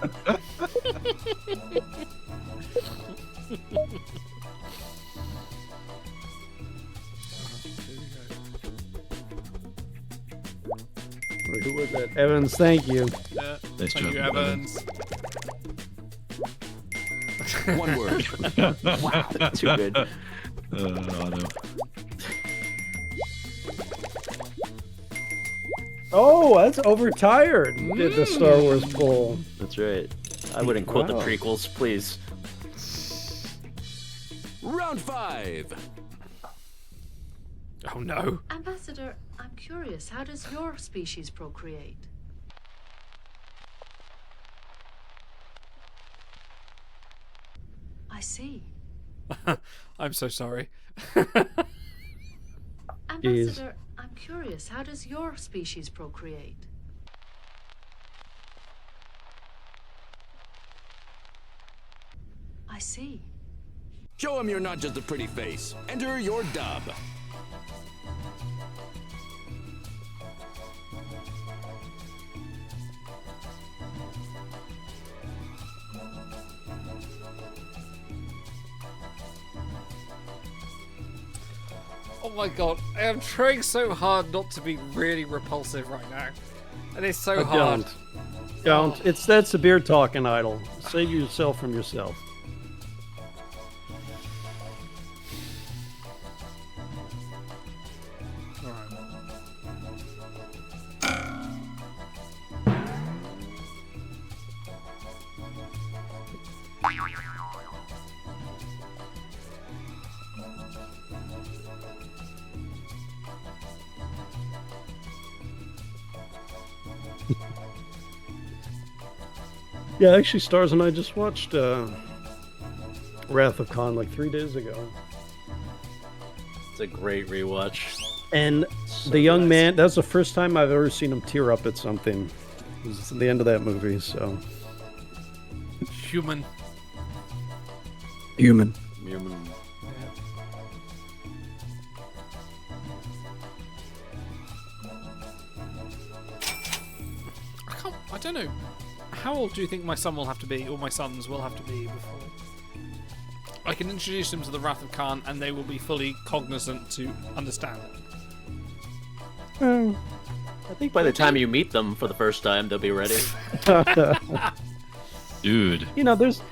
Wait, who was that? Evans, thank you. Yeah, Nice thank job, you, Evans. One word. Wow, that's too good. Otto. Oh, that's overtired. Did the Star Wars poll? That's right. I wouldn't quote the Wow. prequels, please. Round 5. Oh no. Ambassador, I'm curious, how does your species procreate? I see. I'm so sorry. Ambassador, I'm curious, how does your species procreate? I see. Show him you're not just a pretty face. Enter your dub. Oh my god, I am trying so hard not to be really repulsive right now. And it's so hard. Don't. That's the beer talking idol. Save yourself from yourself. Yeah, actually, Stars and I just watched Wrath of Khan like 3 days ago. It's a great rewatch. And the young man, that's the first time I've ever seen him tear up at something. It was the end of that movie, so. Human. Human. I don't know. How old do you think my son will have to be, or my sons will have to be before I can introduce them to the Wrath of Khan and they will be fully cognizant to understand it? I think by the time you meet them for the first time, they'll be ready. Dude. You know, there's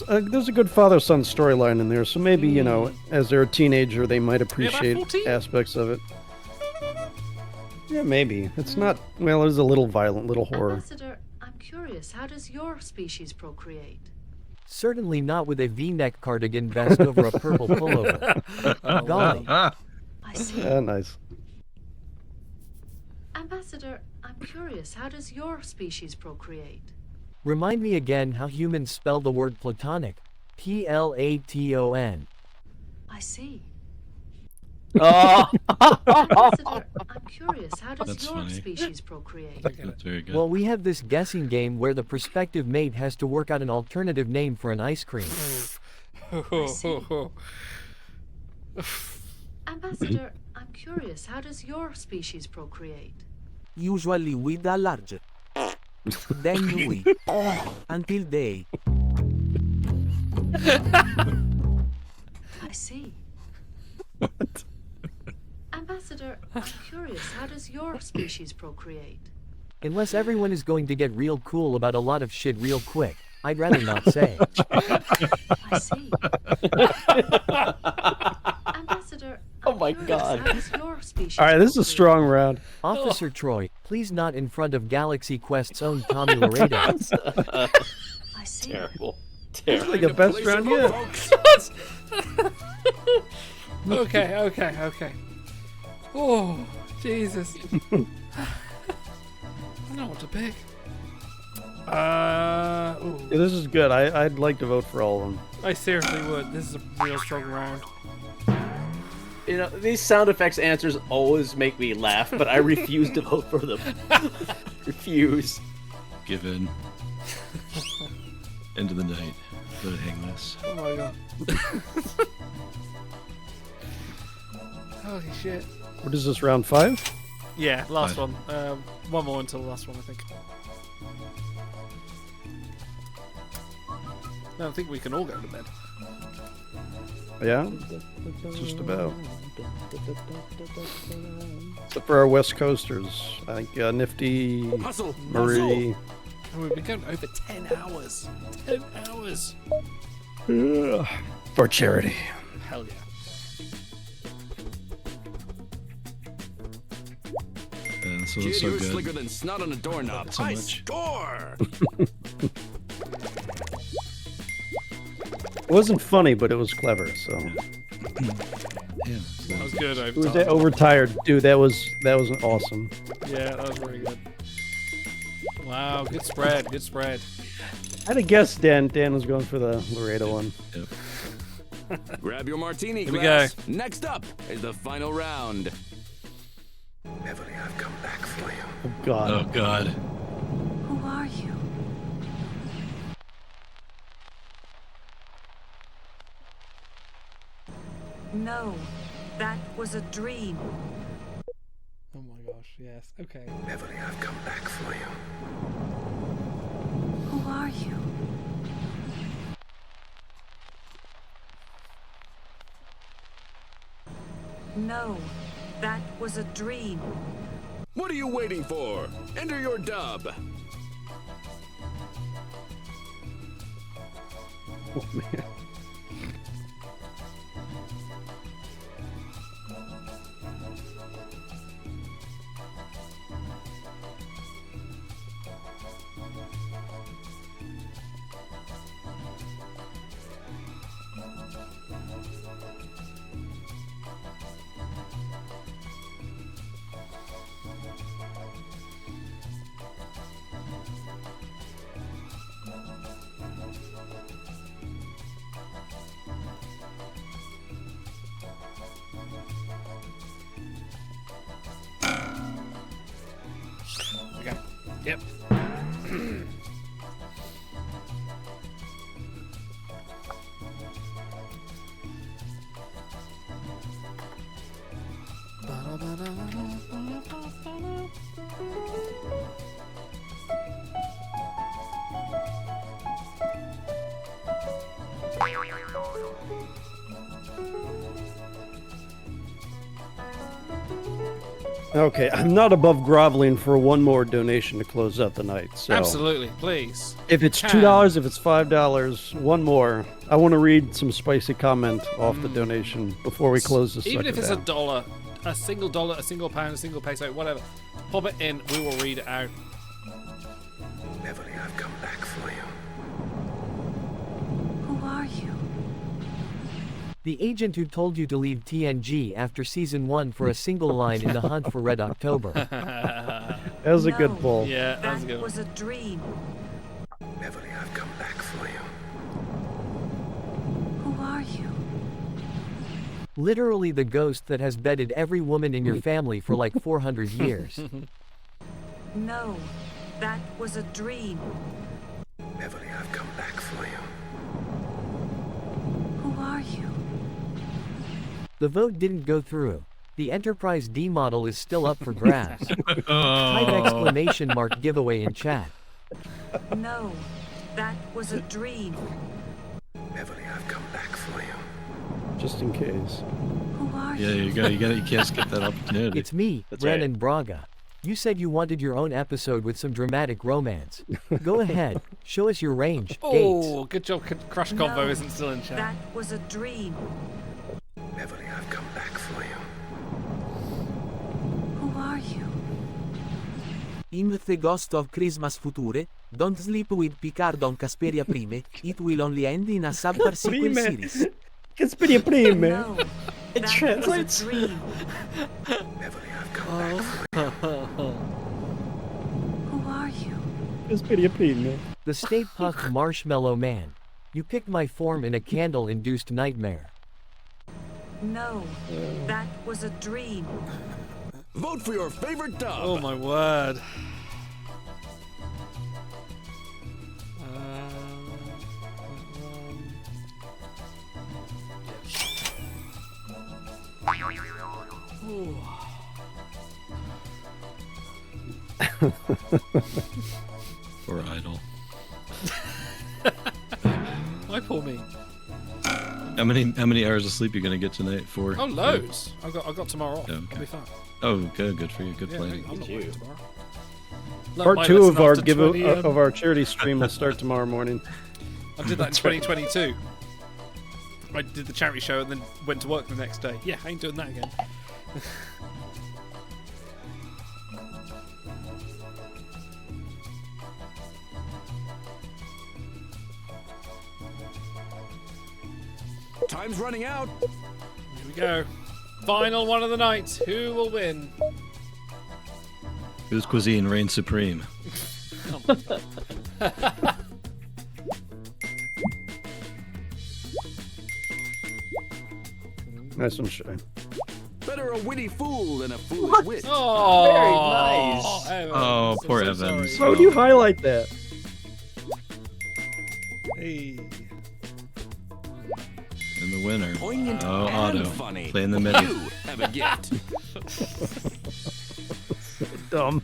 a good father-son storyline in there, so maybe, you know, as they're a teenager, they might appreciate aspects of it. Yeah, maybe. It's not, well, it's a little violent, little horror. Ambassador, I'm curious, how does your species procreate? Certainly not with a V-neck cardigan vest over a purple pullover. Golly. I see. Yeah, nice. Ambassador, I'm curious, how does your species procreate? Remind me again how humans spell the word platonic. Platon. I see. Oh. Ambassador, I'm curious, how does That's your funny. species procreate? That's very good. Well, we have this guessing game where the prospective mate has to work out an alternative name for an ice cream. Ambassador, I'm curious, how does your species procreate? Usually with a large. Then we. Until they. I see. Ambassador, I'm curious, how does your species procreate? Unless everyone is going to get real cool about a lot of shit real quick, I'd rather not say. I see. Ambassador, Oh my how god. does your species All right, this is a strong round. Officer Troy, please not in front of Galaxy Quest's own Tommy Laredo. I see. Terrible. It's like the best round yet. Okay. Oh, Jesus. I don't know what to pick. Ooh. Yeah, this is good. I'd like to vote for all of them. I seriously would. This is a real strong round. You know, these sound effects answers always make me laugh, but I refuse to vote for them. Refuse. Give in. End of the night. Let it hang loose. Oh my god. Holy shit. What is this, round 5? Yeah, last 5. one. One more until the last one, I think. No, I think we can all go to bed. Yeah? Just about. Except for our West Coasters. I think Nifty, Hustle, Marie. And we've been going over 10 hours. 10 hours. For charity. Hell yeah. So Kid, that's so you're good. slicker than snot on a doorknob. So I much. score! It wasn't funny, but it was clever, so. Yeah. That was good It was overtime. overtired. Dude, that was awesome. Yeah, that was very good. Wow, good spread, good spread. I had a guess Dan was going for the Laredo one. Yep. Grab your martini Here we glass. Next up is the final round. Beverly, I've come back for you. Oh, God. Oh, God. Who are you? No, that was a dream. Oh my gosh, yes. Okay. Beverly, I've come back for you. Who are you? No, that was a dream. What are you waiting for? Enter your dub. Oh, man. Okay. Yep. Okay, I'm not above groveling for one more donation to close out the night. So Absolutely, please. if it's Can. $2, if it's $5, one more. I want to read some spicy comment off the donation before we close this. Even sucker if it's down. $1, a single dollar, a single pound, a single peso, whatever, pop it in. We will read it out. Beverly, I've come back for you. Who are you? The agent who told you to leave TNG after season 1 for a single line in the hunt for Red October. That was a good pull. Yeah, that was a good That one. was a dream. Beverly, I've come back for you. Who are you? Literally the ghost that has bedded every woman in your family for like 400 years. No, that was a dream. Beverly, I've come back for you. Who are you? The vote didn't go through. The Enterprise D model is still up for grabs. Type exclamation mark giveaway in chat. No, that was a dream. Beverly, I've come back for you. Just in case. Who are Yeah, you? you can't skip that opportunity. It's me, That's Brandon Braga. You said you wanted your own episode with some dramatic romance. Go ahead, show us your range, dates. Oh, good job. Crush Convo No, isn't still in chat. That was a dream. Beverly, I've come back for you. Who are you? In the Ghost of Christmas Future, don't sleep with Picard on Casperia Prime, it will only end in a subpar sequel series. Casperia Prime. No, It that translates. was a dream. Beverly, I've come back for you. Who are you? Casperia Prime. The Stay Puft Marshmallow Man. You picked my form in a candle-induced nightmare. No, that was a dream. Vote for your favorite dub. Oh my word. Poor Idol. Why poor me? How many hours of sleep you gonna get tonight? 4? Oh, loads. I got tomorrow off. Oh, okay. I'll be fine. Oh, good for you. Good Yeah, plan. I'm not working tomorrow. Part 2 of our charity stream will start tomorrow morning. I did that in 2022. I did the charity show and then went to work the next day. Yeah, I ain't doing that again. Time's running out. Here we go. Final one of the night. Who will win? Whose cuisine reigns supreme? Nice one, Shay. Better a witty fool than a foolish wit. Oh, Very nice. Evans. Oh, I'm poor so Evans. sorry. Why would you highlight that? Hey. And the winner. Poignant Oh, and Otto. funny. Playing the MIDI. You have a gift. Dumb.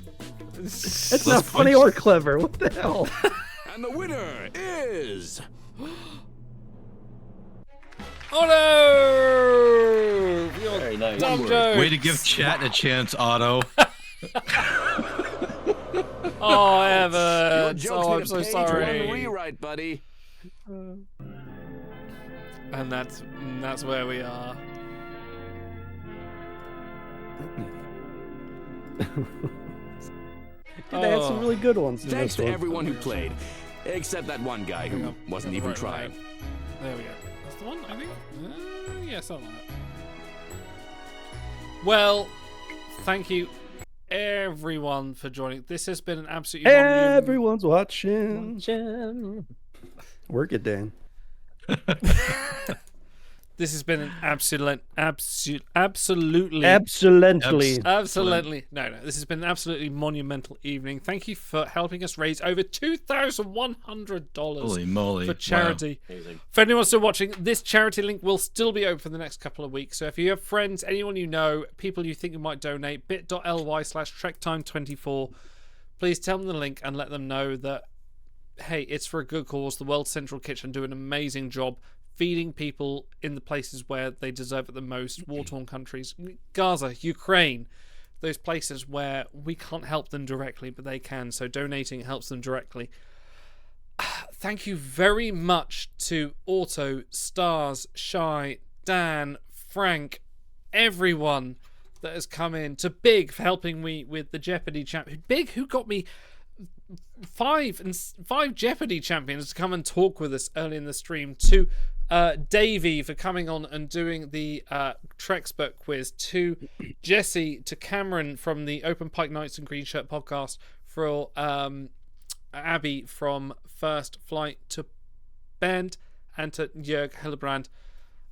It's not funny or clever. What the hell? And the winner is... Oh no! You're Very nice. dumb jokes. Way to give chat a chance, Otto. Oh, Your Evans. jokes Oh, need I'm a so page sorry. one rewrite, buddy. And that's where we are. Dude, they had some really good ones in Thanks this to one. everyone who played, except that one guy who wasn't even Right, trying. right. There we go. That's the one, I think. Yeah, something like that. Well, thank you everyone for joining. This has been an absolutely Everyone's watching. Work it, Dan. This has been an absolutely. Absolutely. No. This has been an absolutely monumental evening. Thank you for helping us raise over $2,100 Holy moly. for charity. Wow. Amazing. For anyone still watching, this charity link will still be open for the next couple of weeks. So if you have friends, anyone you know, people you think you might donate, bit.ly/TrekTime24, please tell them the link and let them know that, hey, it's for a good cause. The World Central Kitchen do an amazing job feeding people in the places where they deserve it the most, war-torn countries, Gaza, Ukraine, those places where we can't help them directly, but they can, so donating helps them directly. Thank you very much to Auto, Stars, Shy, Dan, Frank, everyone that has come in, to Big for helping me with the Jeopardy champ. Big, who got me five Jeopardy champions to come and talk with us early in the stream, to Davey for coming on and doing the Trexpert quiz, to Jesse, to Cameron from the Open Pike Nights and Green Shirt podcast, for Abby from First Flight, to Bend, and to Jörg Hillebrand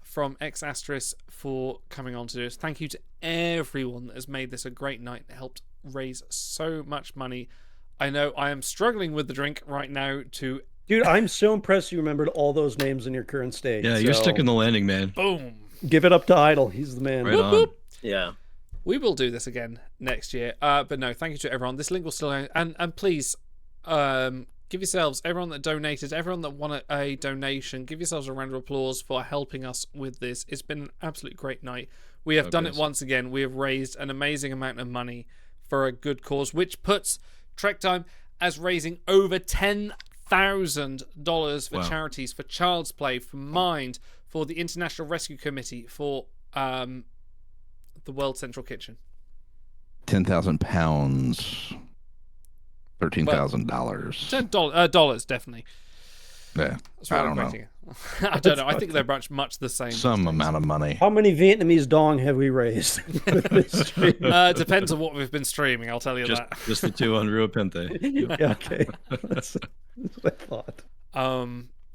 from X Asterisk for coming on to do this. Thank you to everyone that has made this a great night and helped raise so much money. I know I am struggling with the drink right now to... Dude, I'm so impressed you remembered all those names in your current state. Yeah, you're sticking the landing, man. Boom. Give it up to Idle. He's the man. Right on. Yeah. We will do this again next year. But no, thank you to everyone. This link will still... And please, give yourselves, everyone that donated, everyone that won a donation, give yourselves a round of applause for helping us with this. It's been an absolutely great night. We have done it once again. We have raised an amazing amount of money for a good cause, which puts Trek Time as raising over $10,000 for charities, for Child's Play, for Mind, for the International Rescue Committee, for the World Central Kitchen. 10,000 pounds. $13,000. Dollars, definitely. Yeah, That's what I I'm don't know. rating it. I don't know. I think they're much the same. Some amount of money. How many Vietnamese dong have we raised with this stream? Depends on what we've been streaming, I'll tell you that. Just the two on Rua Pente. Yeah, okay. That's what I thought.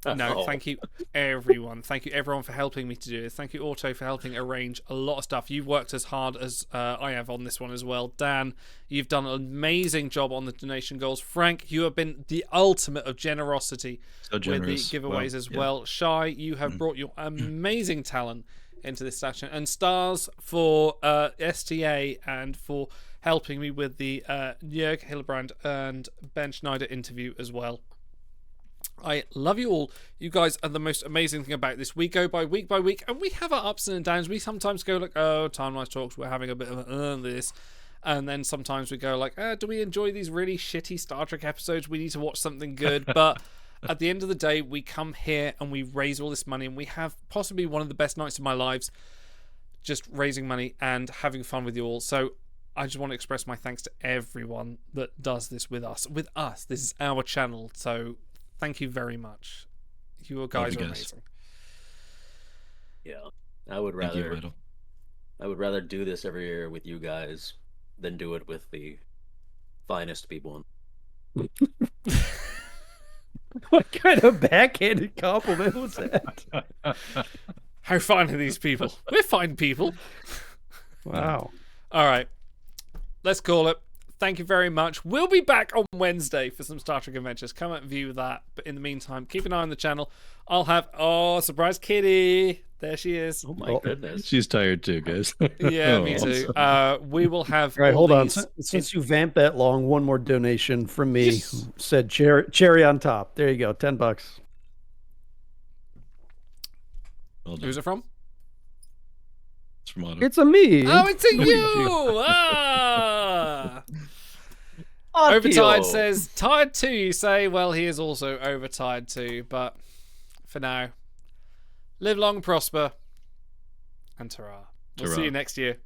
No, thank you, everyone. Thank you, everyone, for helping me to do this. Thank you, Auto, for helping arrange a lot of stuff. You've worked as hard as I have on this one as well. Dan, you've done an amazing job on the donation goals. Frank, you have been the ultimate of generosity with the giveaways as well. Shy, you have brought your amazing talent into this session. And Stars for STA and for helping me with the Jörg Hillebrand and Ben Schneider interview as well. I love you all. You guys are the most amazing thing about this. We go by week, and we have our ups and downs. We sometimes go like, oh, Timeline Talks, we're having a bit of this. And then sometimes we go like, do we enjoy these really shitty Star Trek episodes? We need to watch something good. But at the end of the day, we come here and we raise all this money, and we have possibly one of the best nights of my lives just raising money and having fun with you all. So I just want to express my thanks to everyone that does this with us. With us, this is our channel. So thank you very much. You guys are amazing. Yeah, I would rather do this every year with you guys than do it with the finest people. What kind of backhanded compliment was that? How fine are these people? We're fine people. Wow. All right, let's call it. Thank you very much. We'll be back on Wednesday for some Star Trek Adventures. Come and view that. But in the meantime, keep an eye on the channel. I'll have... Oh, surprise Kitty. There she is. Oh, my goodness. She's tired too, guys. Yeah, me too. We will have... All right, hold on. Since you vamped that long, one more donation from me. Yes. Who said cherry on top. There you go. $10. Well, who's it from? It's from Otto. It's a me. Oh, it's a you. Ah. Overtired says, tired too, you say. Well, he is also overtired too, but for now, live long, prosper, and ta-ra. We'll see you next year.